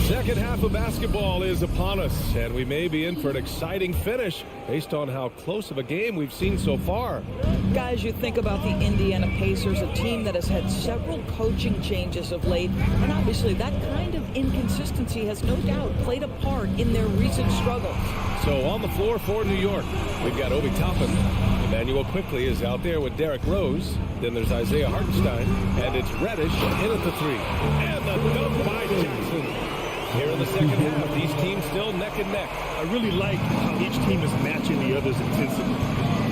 Second half of basketball is upon us, and we may be in for an exciting finish based on how close of a game we've seen so far. Guys, you think about the Indiana Pacers, a team that has had several coaching changes of late, and obviously that kind of inconsistency has no doubt played a part in their recent struggles. So on the floor for New York, we've got Obi Toppin. Emmanuel Quickly is out there with Derrick Rose. Then there's Isaiah Hartenstein. And it's Reddish in at the 3. And the dunk by Jackson. Here in the second half, these teams still neck and neck. I really like how each team is matching the other's intensity.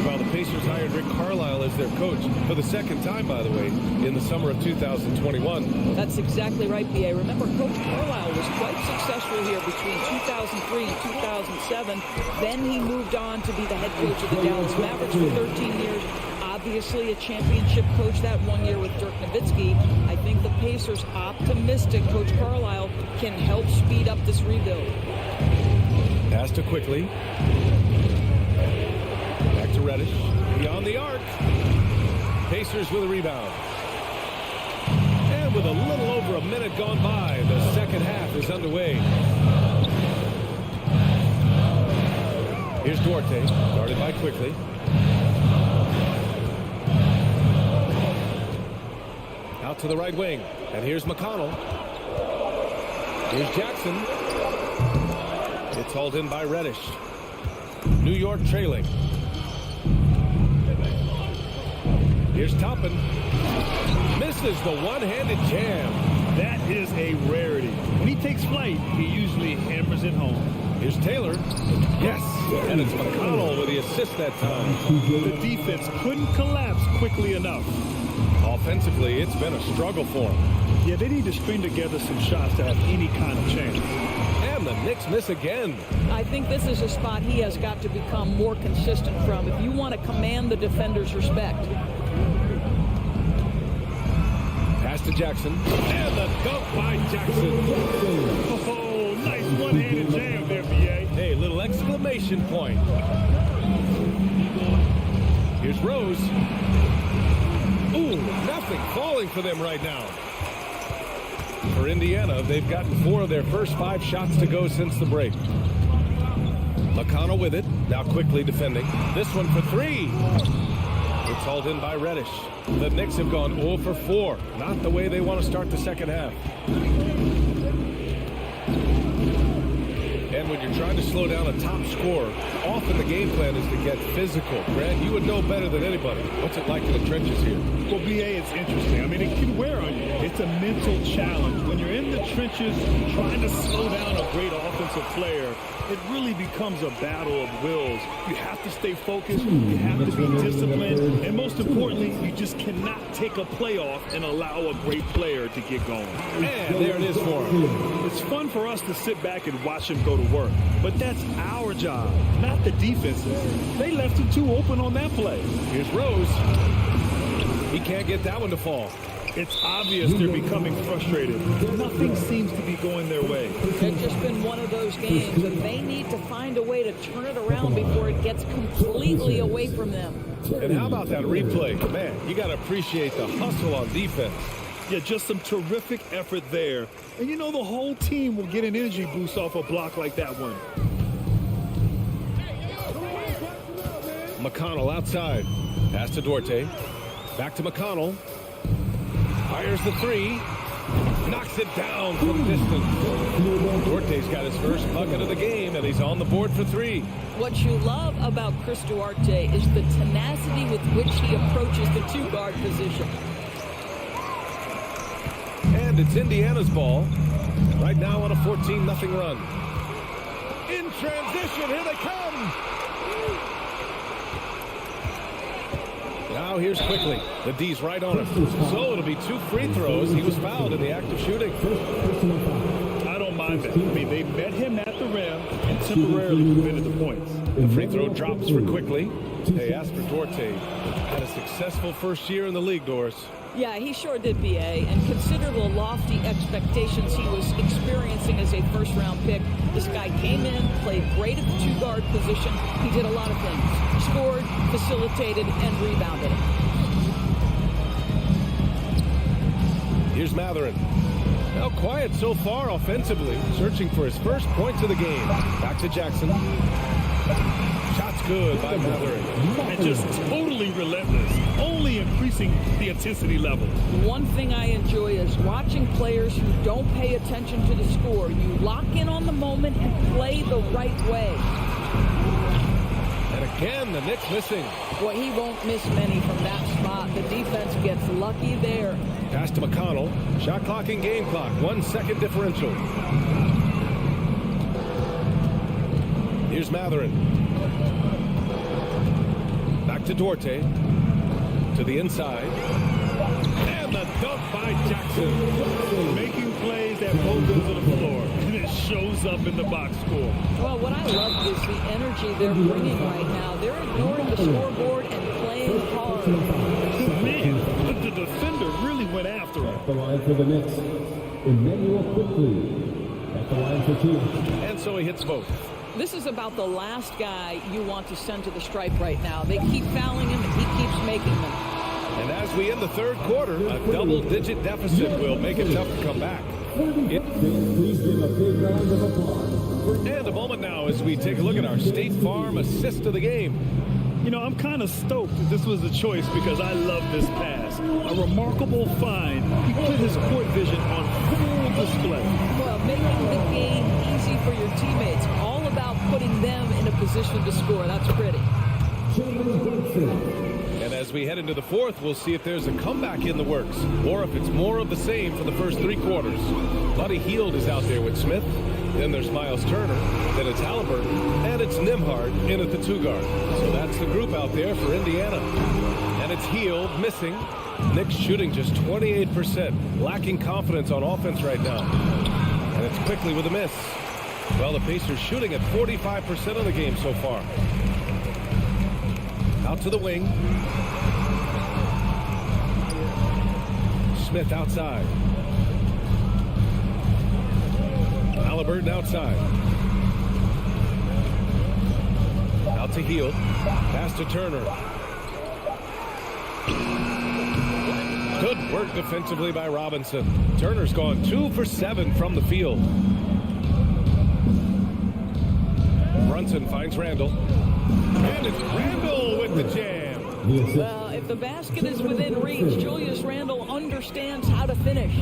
While the Pacers hired Rick Carlisle as their coach for the second time, by the way, in the summer of 2021. That's exactly right, B.A. Remember, Coach Carlisle was quite successful here between 2003 and 2007. Then he moved on to be the head coach of the Dallas Mavericks for 13 years. Obviously a championship coach that 1 year with Dirk Nowitzki. I think the Pacers optimistic Coach Carlisle can help speed up this rebuild. Pass to Quickly. Back to Reddish. Beyond the arc. Pacers with a rebound. And with a little over a minute gone by, the second half is underway. Here's Duarte, guarded by Quickly. Out to the right wing. And here's McConnell. Here's Jackson. It's hauled in by Reddish. New York trailing. Here's Toppin. Misses the one-handed jam. That is a rarity. When he takes flight, he usually hammers it home. Here's Taylor. Yes. And it's McConnell with the assist that time. The defense couldn't collapse quickly enough. Offensively, it's been a struggle for them. Yeah, they need to string together some shots to have any kind of chance. And the Knicks miss again. I think this is a spot he has got to become more consistent from if you want to command the defender's respect. Pass to Jackson. And the dunk by Jackson. Oh, nice one-handed jam there, B.A. Hey, little exclamation point. Here's Rose. Ooh, nothing falling for them right now. For Indiana, they've gotten 4 of their first 5 shots to go since the break. McConnell with it, now quickly defending. This one for 3. It's hauled in by Reddish. The Knicks have gone 0 for 4. Not the way they want to start the second half. And when you're trying to slow down a top scorer, often the game plan is to get physical. Grant, you would know better than anybody. What's it like in the trenches here? Well, B.A., it's interesting. I mean, it can wear on you. It's a mental challenge. When you're in the trenches trying to slow down a great offensive player, it really becomes a battle of wills. You have to stay focused. You have to be disciplined. And most importantly, you just cannot take a play off and allow a great player to get going. And there it is for him. It's fun for us to sit back and watch him go to work. But that's our job, not the defense's. They left him too open on that play. Here's Rose. He can't get that one to fall. It's obvious they're becoming frustrated. Nothing seems to be going their way. It's just been one of those games, and they need to find a way to turn it around before it gets completely away from them. And how about that replay? Man, you got to appreciate the hustle on defense. Yeah, just some terrific effort there. And you know the whole team will get an energy boost off a block like that one. McConnell outside. Pass to Duarte. Back to McConnell. Fires the 3. Knocks it down from distance. Duarte's got his first bucket of the game, and he's on the board for 3. What you love about Chris Duarte is the tenacity with which he approaches the 2-guard position. And it's Indiana's ball. Right now on a 14-0 run. In transition, here they come. Now here's Quickly. The D's right on him. So it'll be 2 free throws. He was fouled in the act of shooting. I don't mind that. I mean, they met him at the rim and temporarily prevented the points. The free throw drops for Quickly. Hey, as for Duarte, had a successful first year in the league, Doris. Yeah, he sure did, B.A. And consider the lofty expectations he was experiencing as a first-round pick. This guy came in, played great at the 2-guard position. He did a lot of things. Scored, facilitated, and rebounded. Here's Matherin. Now quiet so far offensively, searching for his first points of the game. Back to Jackson. Shots good by Matherin. And just totally relentless, only increasing the intensity level. One thing I enjoy is watching players who don't pay attention to the score. You lock in on the moment and play the right way. And the Knicks missing. Well, he won't miss many from that spot. The defense gets lucky there. Pass to McConnell. Shot clock and game clock. 1 second differential. Here's Matherin. Back to Duarte. To the inside. And the dunk by Jackson. Making plays at both ends of the floor. And it shows up in the box score. Well, what I love is the energy they're bringing right now. They're ignoring the scoreboard and playing hard. Man, the defender really went after him. At the line for the Knicks, Emmanuel quickly. At the line for 2. And so he hits both. This is about the last guy you want to send to the stripe right now. They keep fouling him, and he keeps making them. And as we end the third quarter, a double-digit deficit will make it tough to come back. Please give a big round of applause. And a moment now as we take a look at our State Farm assist of the game. You know, I'm kind of stoked that this was a choice because I love this pass. A remarkable find. He put his court vision on full display. Well, making the game easy for your teammates. All about putting them in a position to score. That's pretty. And as we head into the fourth, we'll see if there's a comeback in the works or if it's more of the same for the first 3 quarters. Buddy Hield is out there with Smith. Then there's Miles Turner. Then it's Halliburton. And it's Nembhard in at the 2 guard. So that's the group out there for Indiana. And it's Hield missing. Knicks shooting just 28%. Lacking confidence on offense right now. And it's quickly with a miss. Well, the Pacers shooting at 45% of the game so far. Out to the wing. Smith outside. Halliburton outside. Out to Hield. Pass to Turner. Good work defensively by Robinson. Turner's gone 2 for 7 from the field. Brunson finds Randall. And it's Randall with the jam. Well, if the basket is within reach, Julius Randle understands how to finish.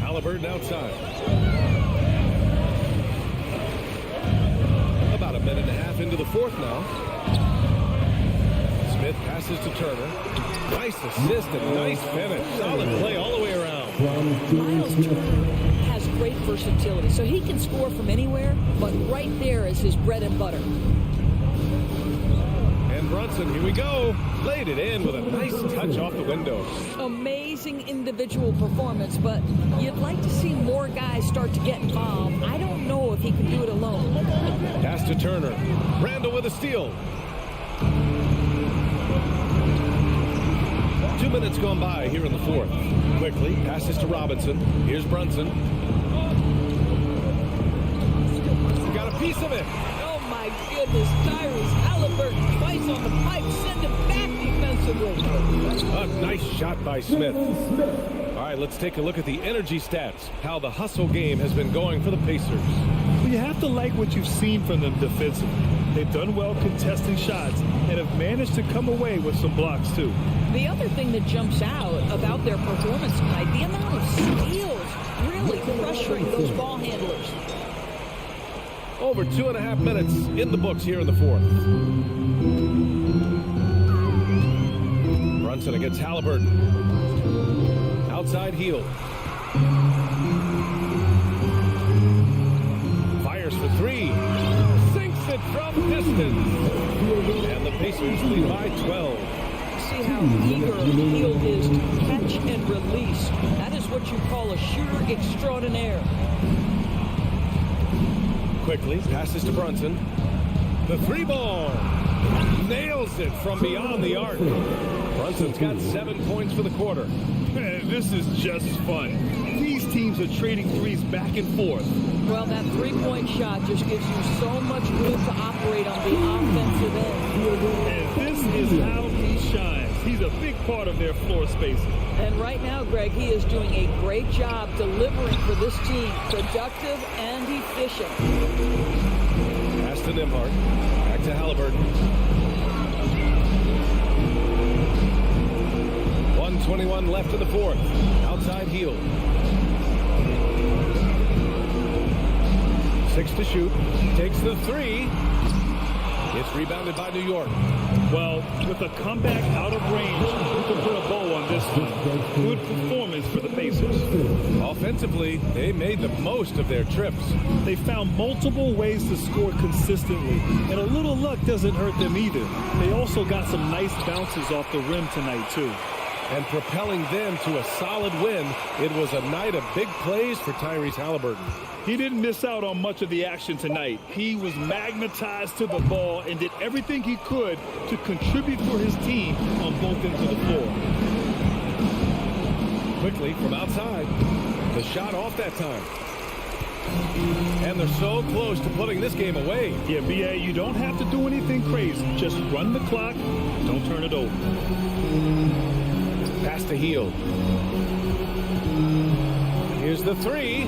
Halliburton outside. About a minute and a half into the fourth now. Smith passes to Turner. Nice assist and nice finish. Solid play all the way around. Miles Turner has great versatility, so he can score from anywhere, but right there is his bread and butter. And Brunson, here we go. Laid it in with a nice touch off the window. Amazing individual performance, but you'd like to see more guys start to get involved. I don't know if he can do it alone. Pass to Turner. Randall with a steal. 2 minutes gone by here in the fourth. Quickly, passes to Robinson. Here's Brunson. Got a piece of it. Oh my goodness, Tyrese Halliburton twice on the pipe, send him back defensively. A nice shot by Smith. All right, let's take a look at the energy stats. How the hustle game has been going for the Pacers. Well, you have to like what you've seen from them defensively. They've done well contesting shots and have managed to come away with some blocks too. The other thing that jumps out about their performance tonight, the amount of steals, really pressuring those ball handlers. Over 2.5 minutes in the books here in the fourth. Brunson against Halliburton. Outside Hield. Fires for 3. Sinks it from distance. And the Pacers lead by 12. See how eager Hield is to catch and release. That is what you call a shooter extraordinaire. Quickly passes to Brunson. The 3 ball. Nails it from beyond the arc. Brunson's got 7 points for the quarter. Man, this is just fun. These teams are trading threes back and forth. Well, that 3-point shot just gives you so much room to operate on the offensive end. And this is how he shines. He's a big part of their floor spacing. And right now, Greg, he is doing a great job delivering for this team. Productive and efficient. Pass to Nembhard. Back to Halliburton. 1:21 left in the fourth. Outside Hield. 6 to shoot. Takes the 3. It's rebounded by New York. Well, with a comeback out of range, you can put a bow on this one. Good performance for the Pacers. Offensively, they made the most of their trips. They found multiple ways to score consistently, and a little luck doesn't hurt them either. They also got some nice bounces off the rim tonight, too. And propelling them to a solid win, it was a night of big plays for Tyrese Haliburton. He didn't miss out on much of the action tonight. He was magnetized to the ball and did everything he could to contribute for his team on both ends of the floor. Quickly from outside. The shot off that time. And they're so close to putting this game away. Yeah, B.A., you don't have to do anything crazy. Just run the clock. Don't turn it over. Pass to Hield. Here's the 3.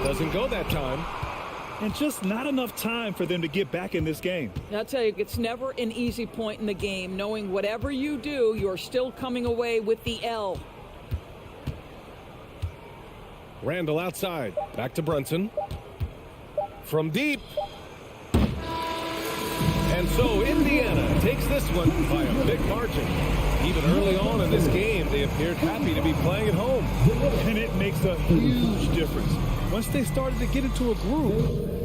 Doesn't go that time. And just not enough time for them to get back in this game. I'll tell you, it's never an easy point in the game, knowing whatever you do, you're still coming away with the L. Randall outside. Back to Brunson. From deep. And so Indiana takes this one by a big margin. Even early on in this game, they appeared happy to be playing at home. And it makes a huge difference. Once they started to get into a groove,